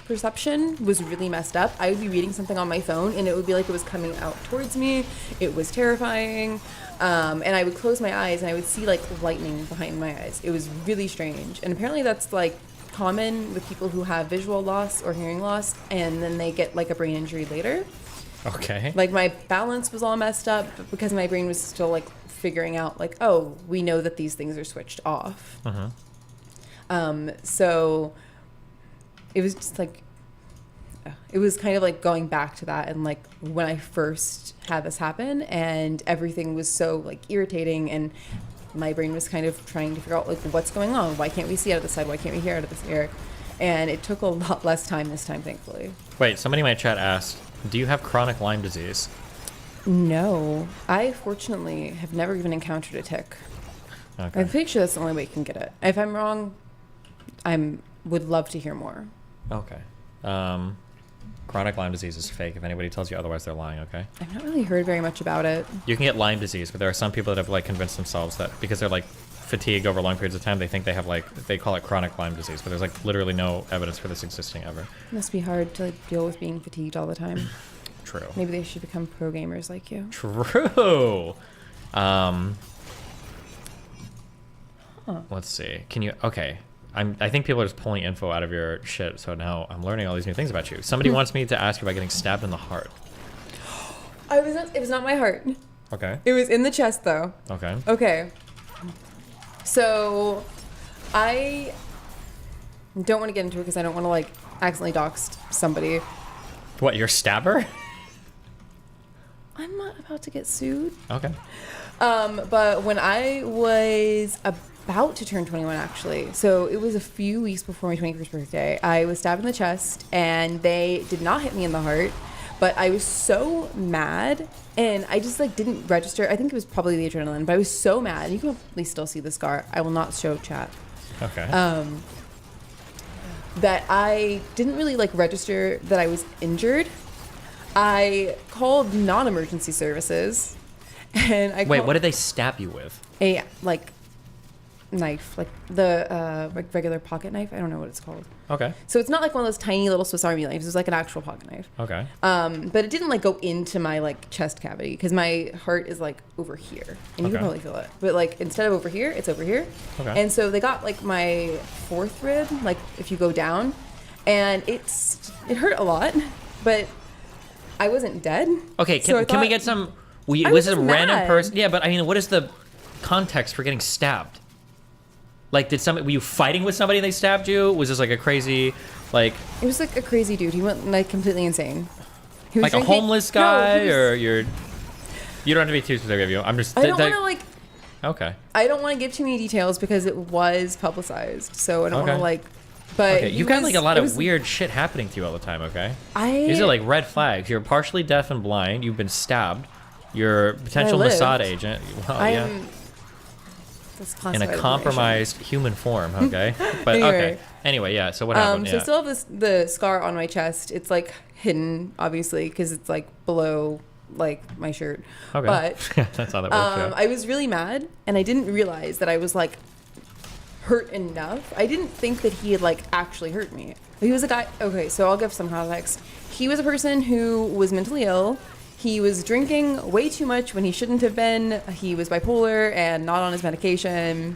perception was really messed up. I would be reading something on my phone and it would be like it was coming out towards me. It was terrifying. And I would close my eyes and I would see like lightning behind my eyes. It was really strange. And apparently that's like common with people who have visual loss or hearing loss and then they get like a brain injury later. Okay. Like my balance was all messed up because my brain was still like figuring out like, oh, we know that these things are switched off. So it was just like, it was kind of like going back to that and like when I first had this happen and everything was so like irritating and my brain was kind of trying to figure out like what's going on. Why can't we see out of the side? Why can't we hear out of this ear? And it took a lot less time this time, thankfully. Wait, somebody in my chat asked, do you have chronic Lyme disease? No, I fortunately have never even encountered a tick. Okay. I'm pretty sure that's the only way you can get it. If I'm wrong, would love to hear more. Okay. Chronic Lyme disease is fake. If anybody tells you otherwise, they're lying, okay? I've not really heard very much about it. You can get Lyme disease, but there are some people that have like convinced themselves that because they're like fatigued over long periods of time, they think they have like, they call it chronic Lyme disease, but there's like literally no evidence for this existing ever. It must be hard to like deal with being fatigued all the time. True. Maybe they should become pro gamers like you. True. Let's see. Can you, okay. I think people are just pulling info out of your shit, so now I'm learning all these new things about you. Somebody wants me to ask you about getting stabbed in the heart. It was not my heart. Okay. It was in the chest though. Okay. Okay. So I don't want to get into it because I don't want to like accidentally dox somebody. What, your stabber? I'm not about to get sued. Okay. But when I was about to turn 21 actually, so it was a few weeks before my 21st birthday, I was stabbed in the chest and they did not hit me in the heart, but I was so mad and I just like didn't register. I think it was probably the adrenaline, but I was so mad. You can probably still see the scar. I will not show chat. Okay. That I didn't really like register that I was injured. I called non-emergency services, and I Wait, called what did they stab you with? a like knife, like the like regular pocket knife. I don't know what it's called. Okay. So it's not like one of those tiny little Swiss Army knives. It was like an actual pocket knife. Okay. But it didn't like go into my like chest cavity because my heart is like over here, and you can Okay. probably feel it. But like instead of over here, it's over here. Okay. And so they got like my fourth rib, like if you go down, and it hurt a lot, but I wasn't dead. Okay, So I can we thought- get some... I was was it a just random mad. person? Yeah, but I mean, what is the context for getting stabbed? Like, were you fighting with somebody and they stabbed you? Was this like a crazy, like... It was like a crazy dude. He went like completely insane. He was Like a drinking- homeless No, guy, he was- or you're... You don't have to be too specific of you. I'm just... I don't want to like. Okay. I don't want to give too many details because it was publicized, so I don't want Okay. to like. But Okay, he you've got was- like a lot it of was- weird shit happening to you all the time, okay? I- These are like red flags. You're partially deaf and blind. You've been stabbed. You're a potential lived. Mossad agent. Well, I'm. yeah. That's In classified a information. compromised human form, okay? But Anyway. okay. Anyway, yeah. So what happened? So Yeah. I still have the scar on my chest. It's like hidden, obviously, because it's like below like my shirt. Okay. But That's how that works. Yeah. I was really mad, and I didn't realize that I was like hurt enough. I didn't think that he had like actually hurt me. He was a guy. Okay, so I'll give some context. He was a person who was mentally ill. He was drinking way too much when he shouldn't have been. He was bipolar and not on his medication.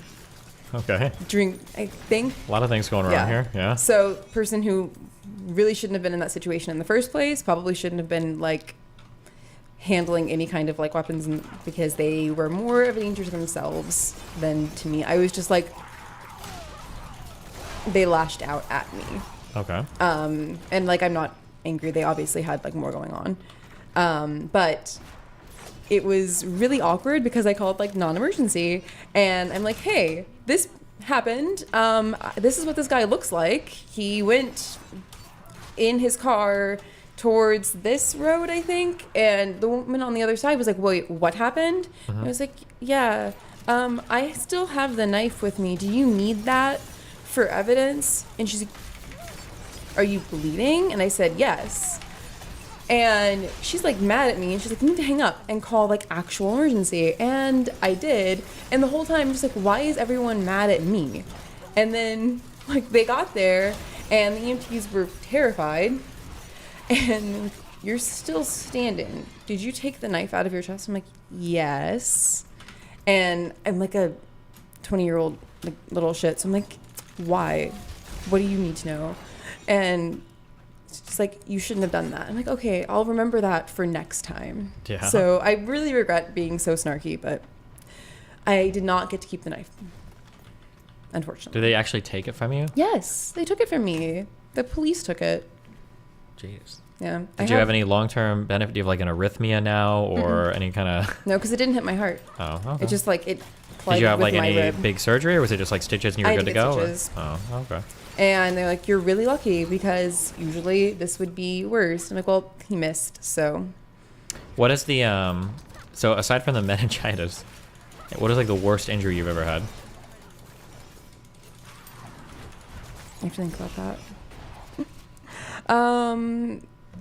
Okay. I think. A lot of things going wrong here. Yeah. So, person who really shouldn't have been in that situation in the first place, probably shouldn't have been like handling any kind of like weapons because they were more of a danger to themselves than to me. I was just like, they lashed out at me. Okay. And like, I'm not angry. They obviously had like more going on. But it was really awkward because I called like non-emergency and I'm like, hey, this happened. This is what this guy looks like. He went in his car towards this road, I think. And the woman on the other side was like, wait, what happened? I was like, yeah, I still have the knife with me. Do you need that for evidence? And she's like, are you bleeding? And I said, yes. And she's like mad at me and she's like, you need to hang up and call like actual emergency. And I did. And the whole time I'm just like, why is everyone mad at me? And then like they got there and the EMTs were terrified. And you're still standing. Did you take the knife out of your chest? I'm like, yes. And I'm like a 20-year-old like, little shit. So I'm like, why? What do you need to know? And it's just like, you shouldn't have done that. I'm like, okay, I'll remember that for next time. Yeah. So I really regret being so snarky, but I did not get to keep the knife, unfortunately. Did they actually take it from you? Yes, they took it from me. The police took it. Jeez. Yeah. Did you have any long-term benefit? Do you have like an arrhythmia now, or any kind of? No, because it didn't hit my heart. Oh, okay. It just like it. Did you have with like my any rib. big surgery, or was it just like stitches and you I were had good to to get go? or- stitches. Oh, okay. And they're like, you're really lucky because usually this would be worse. I'm like, well, he missed, so. What is the So aside from the meningitis, what is like the worst injury you've ever had? I have to think about that.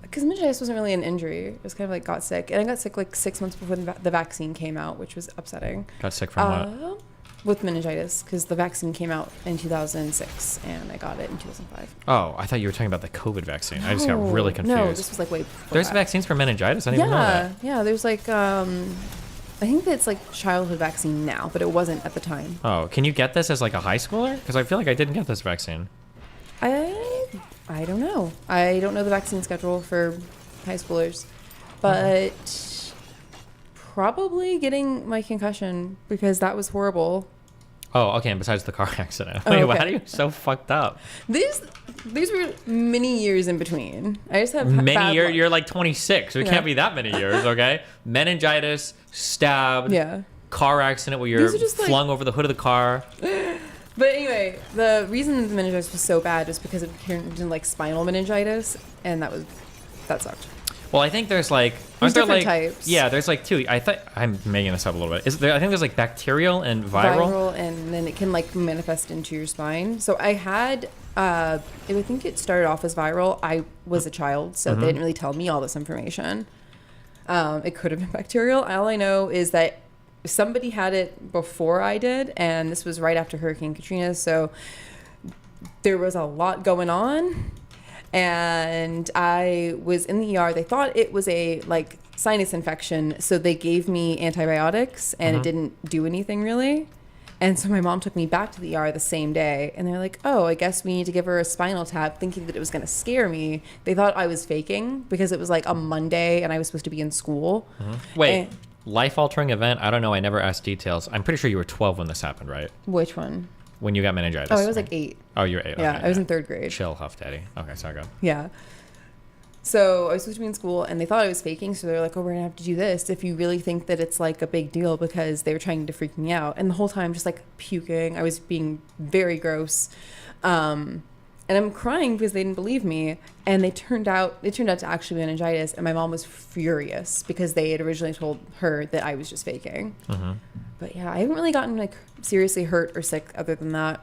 Because meningitis wasn't really an injury. It was kind of like got sick. And I got sick like 6 months before the vaccine came out, which was upsetting. Got sick from what? With meningitis, because the vaccine came out in 2006 and I got it in 2005. Oh, I thought you were talking about the COVID vaccine. I just got really confused. No, this was like way before There's that. vaccines for meningitis? I didn't even know that. Yeah, there's like, I think it's like childhood vaccine now, but it wasn't at the time. Oh, can you get this as like a high schooler? Because I feel like I didn't get this vaccine. I don't know. I don't know the vaccine schedule for high schoolers, but probably getting my concussion because that was horrible. Oh, okay. And besides the car accident, Oh, Wait, okay. how are you so fucked up? These were many years in between. I just have Many bad years. luck. You're like 26, so it Yeah. can't be that many years, okay? Meningitis, stabbed, Yeah. car accident where you're These are just, like- flung over the hood of the car. But anyway, the reason the meningitis was so bad was because it turned into like spinal meningitis, and that sucked. Well, I think there's like There's there different like types. yeah, there's like two. I thought I'm making this up a little bit. I think there's like bacterial and viral. And then it can like manifest into your spine. So I had I think it started off as viral. I was a child, so they didn't really tell me all this information. It could have been bacterial. All I know is that somebody had it before I did, and this was right after Hurricane Katrina, so there was a lot going on. And I was in the ER. They thought it was a like sinus infection, so they gave me antibiotics, and it didn't do anything really. And so my mom took me back to the ER the same day, and they're like, "Oh, I guess we need to give her a spinal tap," thinking that it was going to scare me. They thought I was faking because it was like a Monday, and I was supposed to be in school. Wait, life-altering event? I don't know. I never asked details. I'm pretty sure you were 12 when this happened, right? Which one? When you got meningitis. Oh, I was like 8. Oh, you were 8. Yeah, okay, I was in 3rd grade. Chill, Huff Daddy. Okay, sorry, go. Yeah. So I was supposed to be in school, and they thought I was faking. So they're like, "Oh, we're gonna have to do this if you really think that it's like a big deal," because they were trying to freak me out. And the whole time, just like puking, I was being very gross, and I'm crying because they didn't believe me. And it turned out to actually be meningitis, and my mom was furious because they had originally told her that I was just faking. But yeah, I haven't really gotten like seriously hurt or sick other than that.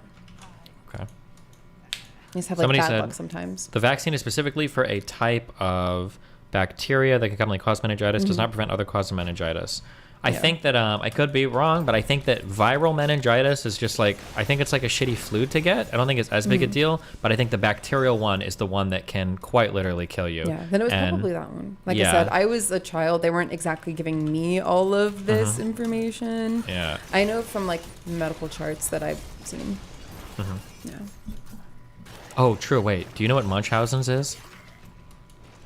Okay. I just have like Somebody bad said luck sometimes. the vaccine is specifically for a type of bacteria that can commonly cause meningitis, does not prevent other causes of meningitis. I think that I could be wrong, but I think that viral meningitis is just like, I think it's like a shitty flu to get. I don't think it's as big a deal, but I think the bacterial one is the one that can quite literally kill you. Yeah, then it was probably that one. Like I said, I was a child. They weren't exactly giving me all of this information. Yeah. I know from like medical charts that I've seen. Yeah. Oh, true. Wait, do you know what Munchausen's is?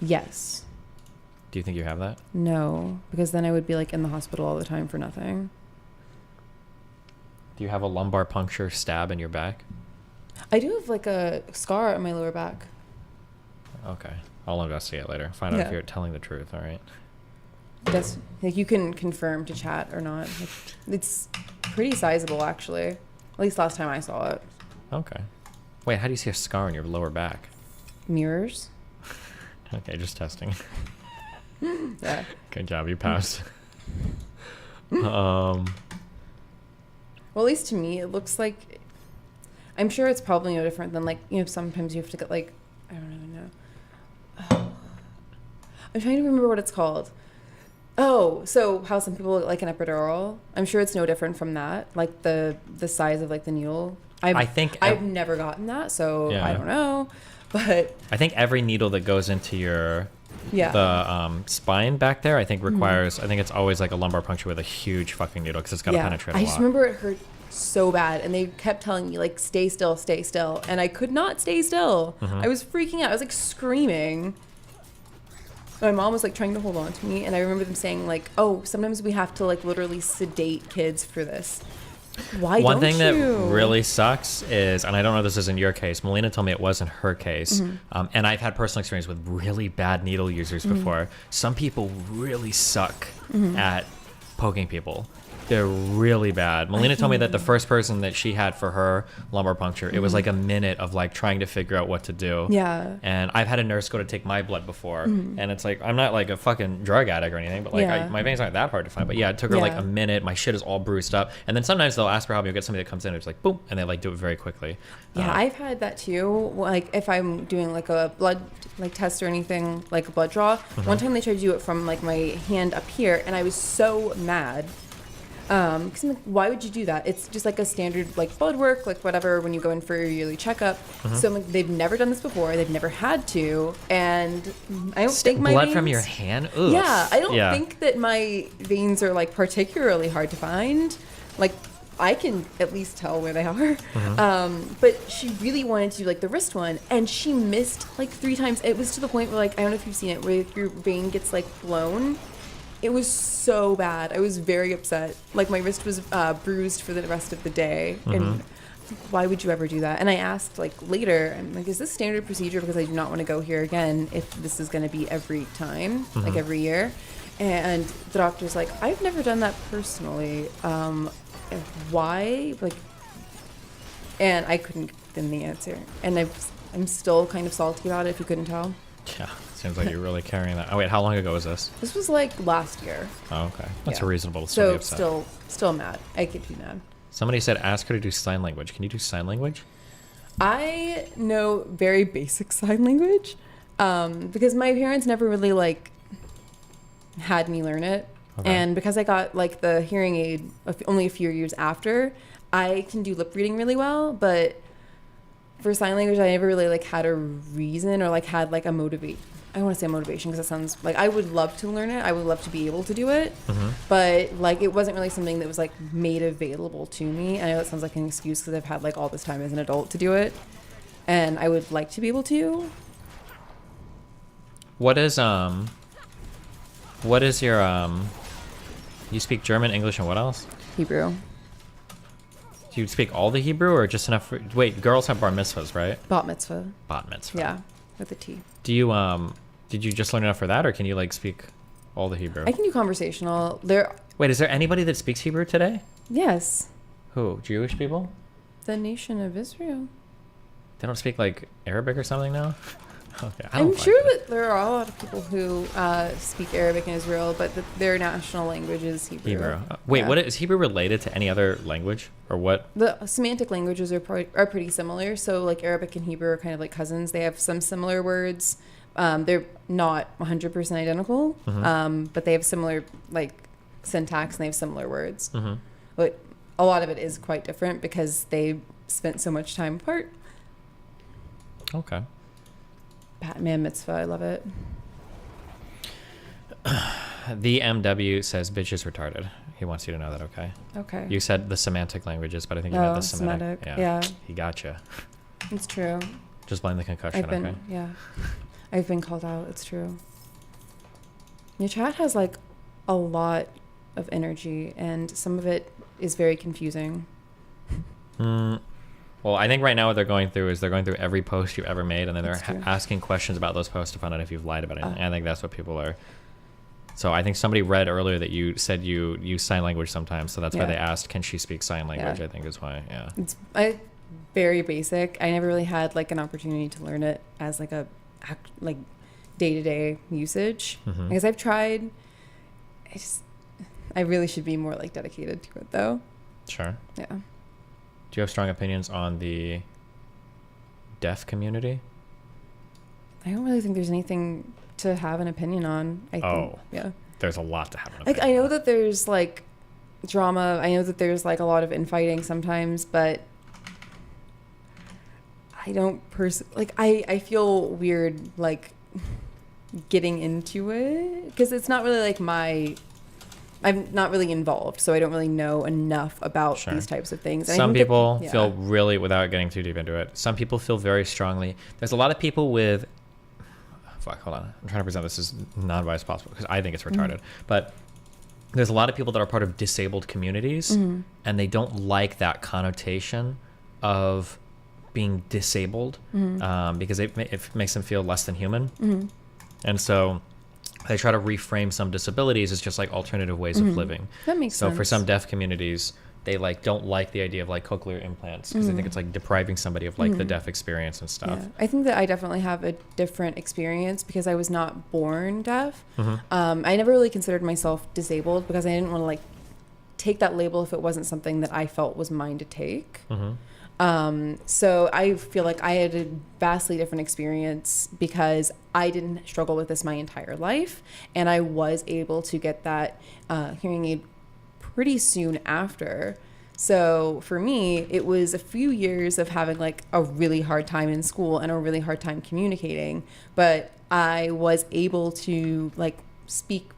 Yes. Do you think you have that? No, because then I would be like in the hospital all the time for nothing. Do you have a lumbar puncture stab in your back? I do have like a scar on my lower back. Okay. I'll investigate later. Find out if you're telling the truth, all right? That's like you can confirm to chat or not. Like, it's pretty sizable actually. At least last time I saw it. Okay. Wait, how do you see a scar on your lower back? Mirrors. Okay, just testing. Yeah. Good job, you passed. Well, at least to me, it looks like. I'm sure it's probably no different than like sometimes you have to get like I don't even know. I'm trying to remember what it's called. Oh, so how some people like an epidural. I'm sure it's no different from that. Like the size of like the needle. I think I've never gotten that, so Yeah. I don't know. But I think every needle that goes into your the spine back there, I think requires. I think it's always like a lumbar puncture with a huge fucking needle because it's got to penetrate a I lot. just remember it hurt so bad, and they kept telling me like stay still, and I could not stay still. I was freaking out. I was like screaming. My mom was like trying to hold on to me, and I remember them saying like, "Oh, sometimes we have to like literally sedate kids for this." Why One don't thing that you? really sucks is, and I don't know if this is in your case, Melina told me it wasn't her case, and I've had personal experience with really bad needle users before. Some people really suck at poking people. They're really bad. Melina told me that the first person that she had for her lumbar puncture, it was like a minute of like trying to figure out what to do. Yeah. And I've had a nurse go to take my blood before, and it's like, I'm not like a fucking drug addict or anything, but like my veins aren't that hard to find. But yeah, it took her like a minute. My shit is all bruised up. And then sometimes they'll ask for help. You'll get somebody that comes in and it's like, boom, and they like do it very quickly. Yeah, I've had that too. Like if I'm doing like a blood like test or anything, like a blood draw. One time they tried to do it from like my hand up here, and I was so mad. Because I'm like, why would you do that? It's just like a standard like blood work, like whatever, when you go in for your yearly checkup. So I'm like, they've never done this before. They've never had to, and I don't think my blood veins, from your hand. Oof. Yeah, I don't think that my veins are like particularly hard to find. Like I can at least tell where they are. But she really wanted to do like the wrist one, and she missed like 3 times. It was to the point where like I don't know if you've seen it, where your vein gets like blown. It was so bad. I was very upset. Like my wrist was bruised for the rest of the day. And why would you ever do that? And I asked like later, I'm like, is this standard procedure? Because I do not want to go here again if this is going to be every time, like every year. And the doctor's like, I've never done that personally. Why? Like, and I couldn't give them the answer. And I'm still kind of salty about it, if you couldn't tell. Yeah, Seems like you're really carrying that. Oh wait, how long ago was this? This was like last year. Oh, okay. That's Yeah. a reasonable to still be So upset. still mad. I could be mad. Somebody said ask her to do sign language. Can you do sign language? I know very basic sign language because my parents never really like had me learn it. Okay. And because I got like the hearing aid only a few years after, I can do lip reading really well. But for sign language, I never really like had a reason or like had like a motivate. I don't want to say motivation because it sounds like I would love to learn it. I would love to be able to do it. But like it wasn't really something that was like made available to me. I know that sounds like an excuse because I've had like all this time as an adult to do it. And I would like to be able to. What is your you speak German, English, and what else? Hebrew. Do you speak all the Hebrew or just enough for, wait, girls have bar mitzvahs, right? Bat mitzvah. Bat mitzvah. Yeah, with a T. Do you did you just learn enough for that or can you like speak all the Hebrew? I can do conversational. Wait, is there anybody that speaks Hebrew today? Yes. Who? Jewish people? The nation of Israel. They don't speak like Arabic or something now? Okay, I'm sure that there are a lot of people who speak Arabic in Israel, but their national language is Hebrew. Hebrew. Wait, Yeah. what is Hebrew related to any other language or what? The semantic languages are pretty similar. So like Arabic and Hebrew are kind of like cousins. They have some similar words. They're not 100% identical, but they have similar like syntax and they have similar words. But a lot of it is quite different because they spent so much time apart. Okay. Batman mitzvah, I love it. The MW says bitch is retarded. He wants you to know that, okay? Okay. You said the semantic languages, but I think you meant the Semitic. Yeah. He gotcha. It's true. Just blame the concussion, okay? Yeah. I've been called out. It's true. Your chat has like a lot of energy and some of it is very confusing. Well, I think right now what they're going through is they're going through every post you've ever made, and then they're asking questions about those posts to find out if you've lied about it. And I think that's what people are. So I think somebody read earlier that you said you use sign language sometimes, so that's why Yeah. they asked, can she speak sign language? Yeah. I think is why, yeah. It's very basic. I never really had like an opportunity to learn it as like a like day-to-day usage. Because I've tried. I really should be more like dedicated to it though. Sure. Yeah. Do you have strong opinions on the deaf community? I don't really think there's anything to have an opinion on. I think, yeah. There's a lot to have an Like I know that there's like drama. I know that there's like a lot of infighting sometimes, but I don't I feel weird like getting into it because it's not really like I'm not really involved, so I don't really know enough about these types of things. And Some people that, feel really, without getting too deep into it, some people feel very strongly. There's a lot of people with, hold on. I'm trying to present this as non-biased possible because I think it's retarded. But there's a lot of people that are part of disabled communities and they don't like that connotation of being disabled because it makes them feel less than human. And so they try to reframe some disabilities as just like alternative ways of living. That makes sense. So for some deaf communities, they like don't like the idea of like cochlear implants because they think it's like depriving somebody of like the deaf experience and stuff. Yeah. I think that I definitely have a different experience because I was not born deaf. I never really considered myself disabled because I didn't want to like take that label if it wasn't something that I felt was mine to take. So I feel like I had a vastly different experience because I didn't struggle with this my entire life, and I was able to get that hearing aid pretty soon after. So for me, it was a few years of having like a really hard time in school and a really hard time communicating, but I was able to like speak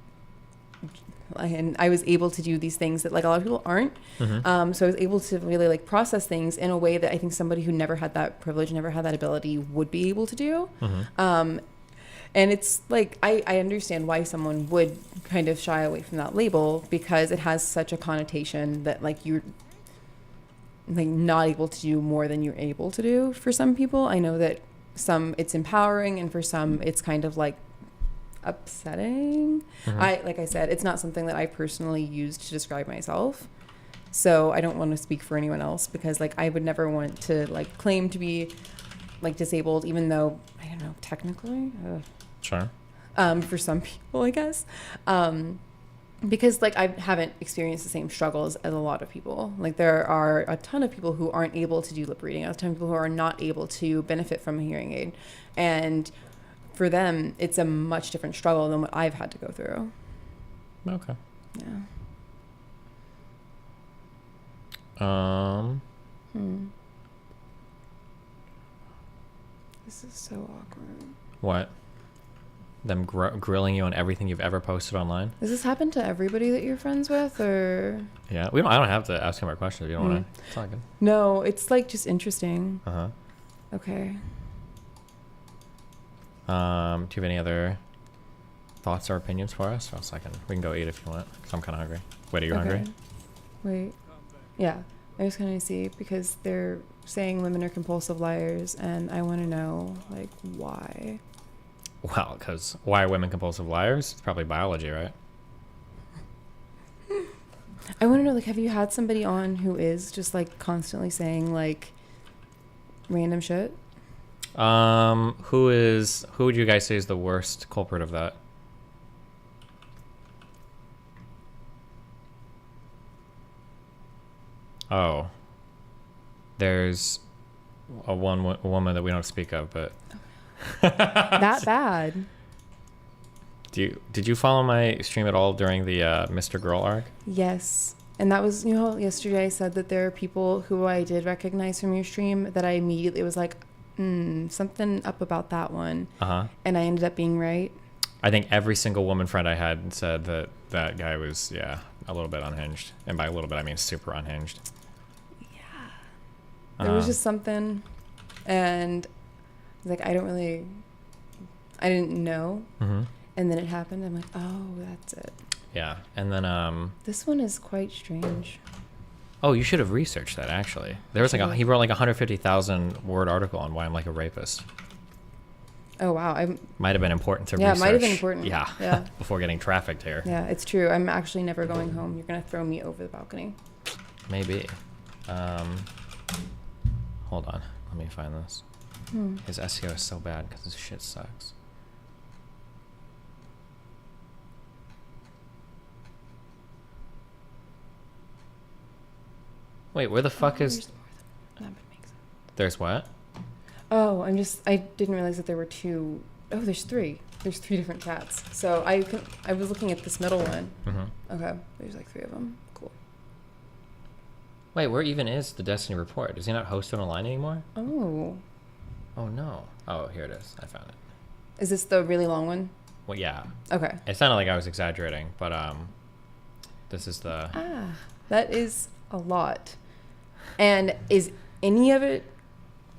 and I was able to do these things that like a lot of people aren't. So I was able to really like process things in a way that I think somebody who never had that privilege, never had that ability would be able to do. And it's like, I understand why someone would kind of shy away from that label because it has such a connotation that like you're like not able to do more than you're able to do for some people. I know that some it's empowering and for some it's kind of like upsetting. Like I said, it's not something that I personally use to describe myself. So I don't want to speak for anyone else because like I would never want to like claim to be like disabled, even though I don't know, technically Sure. For some people, I guess. Because like I haven't experienced the same struggles as a lot of people. Like there are a ton of people who aren't able to do lip reading, a ton of people who are not able to benefit from a hearing aid. And for them, it's a much different struggle than what I've had to go through. Okay. Yeah. This is so awkward. What? Them grilling you on everything you've ever posted online? Does this happen to everybody that you're friends with, or? Yeah, I don't have to ask him our questions if you don't want to. It's all good. No, it's like just interesting. Okay. Do you have any other thoughts or opinions for us? Well, second, we can go eat if you want. Cause I'm kind of hungry. Wait, are you hungry? Wait. Yeah, I was going to see because they're saying women are compulsive liars, and I want to know like why. Well, because why are women compulsive liars? It's probably biology, right? I want to know, like, have you had somebody on who is just like constantly saying like random shit? Who would you guys say is the worst culprit of that? Oh, there's a woman that we don't speak of, but that bad. Did you follow my stream at all during the Mr. Girl arc? Yes. And that was, you know, yesterday I said that there are people who I did recognize from your stream that I immediately was like, something up about that one. And I ended up being right. I think every single woman friend I had said that that guy was, a little bit unhinged. And by a little bit, I mean super unhinged. Yeah. There was just something, and like, I didn't know. And then it happened. I'm like, oh, that's it. Yeah. And then, this one is quite strange. Oh, you should have researched that, actually. There was like he wrote like 150,000 word article on why I'm like a rapist. Oh, wow. Might have been important to research. research. Yeah, might have been important. Yeah. Before getting trafficked here. Yeah, it's true. I'm actually never going home. You're going to throw me over the balcony. Maybe. Hold on. Let me find this. His SEO is so bad because his shit sucks. Wait, where the fuck is... There's what? Oh, I didn't realize that there were two. Oh, there's three. There's three different chats. So I was looking at this middle one. Okay, there's like three of them. Cool. Wait, where even is the Destiny report? Is he not hosted online anymore? Oh. Oh no. Oh, here it is. I found it. Is this the really long one? Well, yeah. Okay. It sounded like I was exaggerating, but this is the... That is a lot. And is any of it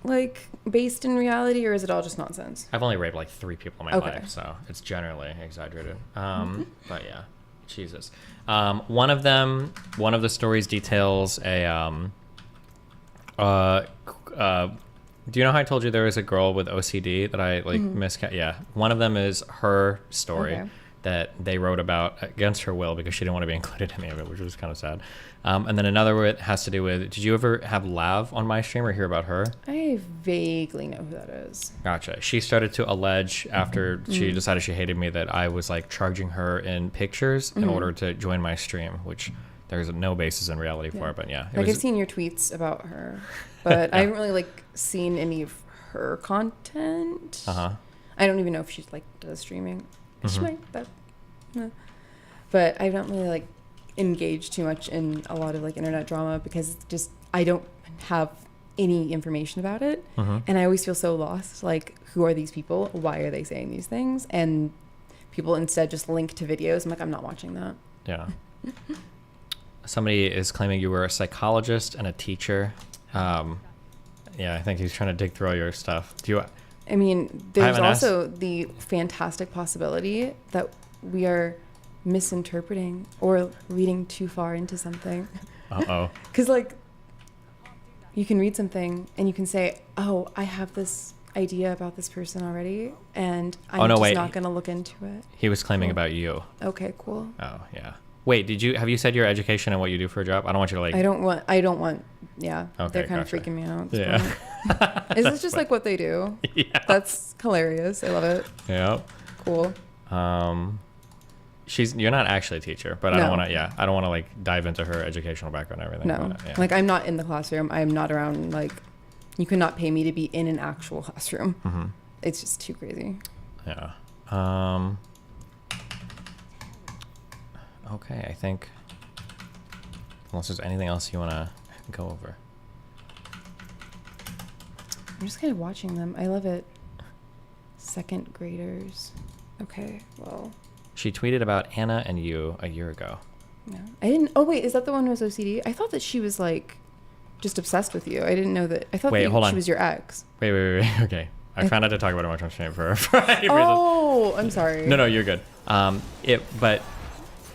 like based in reality, or is it all just nonsense? I've only raped like 3 people in my life, so it's generally exaggerated. But yeah, Jesus. One of the stories details a do you know how I told you there was a girl with OCD that I like yeah, one of them is her story that they wrote about against her will because she didn't want to be included in any of it, which was kind of sad. And then another has to do with, did you ever have Lav on my stream or hear about her? I vaguely know who that is. Gotcha. She started to allege after she decided she hated me that I was like charging her in pictures in order to join my stream, which there's no basis in reality for it, but yeah. I've seen your tweets about her, but I haven't really like seen any of her content. I don't even know if she like does streaming. She might, but I don't really like engage too much in a lot of like internet drama because just I don't have any information about it, and I always feel so lost. Like, who are these people? Why are they saying these things? And people instead just link to videos. I'm like, I'm not watching that. Yeah. Somebody is claiming you were a psychologist and a teacher. Yeah, I think he's trying to dig through all your stuff. Do you? I mean, there's also the fantastic possibility that we are misinterpreting or reading too far into something. Because like, you can read something and you can say, oh, I have this idea about this person already, and I'm not going to look into it. He was claiming about you. Okay, cool. Oh, yeah. Wait, have you said your education and what you do for a job? I don't want you to like... I don't want, yeah. Okay, they're kind of freaking me out. Yeah. Is this just like what they do? Yeah. That's hilarious. I love it. Yeah. Cool. You're not actually a teacher, but I don't No. want to. Yeah, I don't want to like dive into her educational background and everything. No, but, yeah. like I'm not in the classroom. I'm not around. Like, you could not pay me to be in an actual classroom. Mm-hmm. It's just too crazy. Yeah. Okay, I think unless there's anything else you want to go over. I'm just kind of watching them. I love it. Second graders. Okay, well. She tweeted about Anna and you a year ago. Yeah. I didn't. Oh wait, is that the one who was OCD? I thought that she was like, just obsessed with you. I didn't know that. I thought Wait, that hold she on. was your ex. Wait. Okay. I found out to talk about it much on stream for any reason. Oh, I'm sorry. No, you're good. But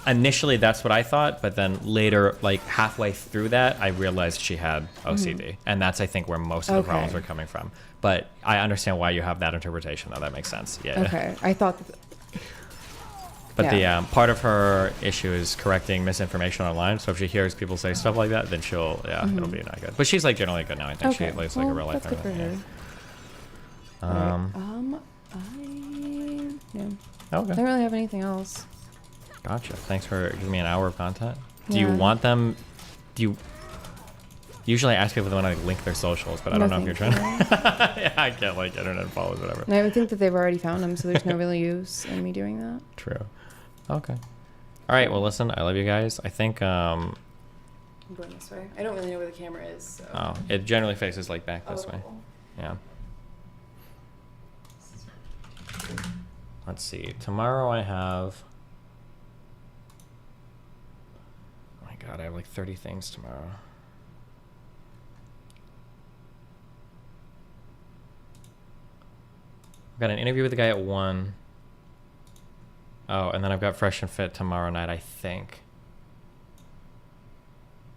initially that's what I thought, but then later, like halfway through that, I realized she had OCD, and that's I think where most of the problems were coming from. But I understand why you have that interpretation, though. That makes sense. Yeah. Okay, I thought. But the part of her issue is correcting misinformation online. So if she hears people say stuff like that, then she'll it'll be not good. But she's like generally good now. I think she lives like a real life. That's good for her. I don't really have anything else. Gotcha. Thanks for giving me an hour of content. Do you Yeah. want them? Usually I ask people if they want to like link their socials, but I don't know if you're trying to. Yeah, I get like internet follows, whatever. And I would think that they've already found them, so there's no real use in me doing that. True. Okay. All right. Well, listen. I love you guys. I think. I'm going this way. I don't really know where the camera is. So. Oh, it generally faces like back this way. Cool. Yeah. Let's see. Tomorrow I have. Oh my god, I have like 30 things tomorrow. I've got an interview with the guy at 1. Oh, and then I've got Fresh and Fit tomorrow night, I think.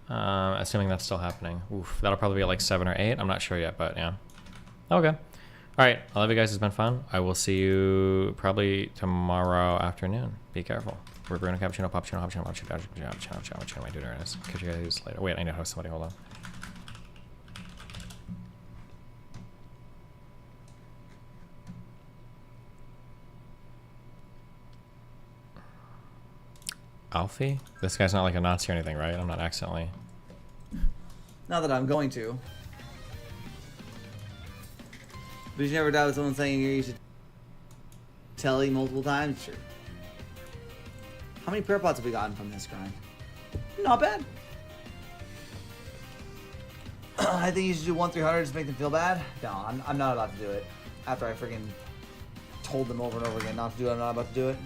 Assuming that's still happening. Oof, that'll probably be at like 7 or 8. I'm not sure yet, but yeah. Okay. All right. I love you guys. It's been fun. I will see you probably tomorrow afternoon. Be careful. We're going to cappuccino, pop channel, channel. My dude is. Catch you guys later. Wait, I need to host somebody. Hold on. Alfie? This guy's not like a Nazi or anything, right? I'm not accidentally. Not that I'm going to. But you never doubt someone saying you should telly multiple times? Sure. How many prayer pots have we gotten from this grind? Not bad. I think you should do 1-300 to make them feel bad. No, I'm not about to do it. After I freaking told them over and over again not to do it, I'm not about to do it.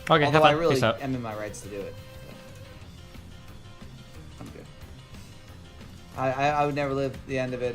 Okay, although have I fun. really Peace out. am in my rights to do it. So. I'm good. I would never live the end of it.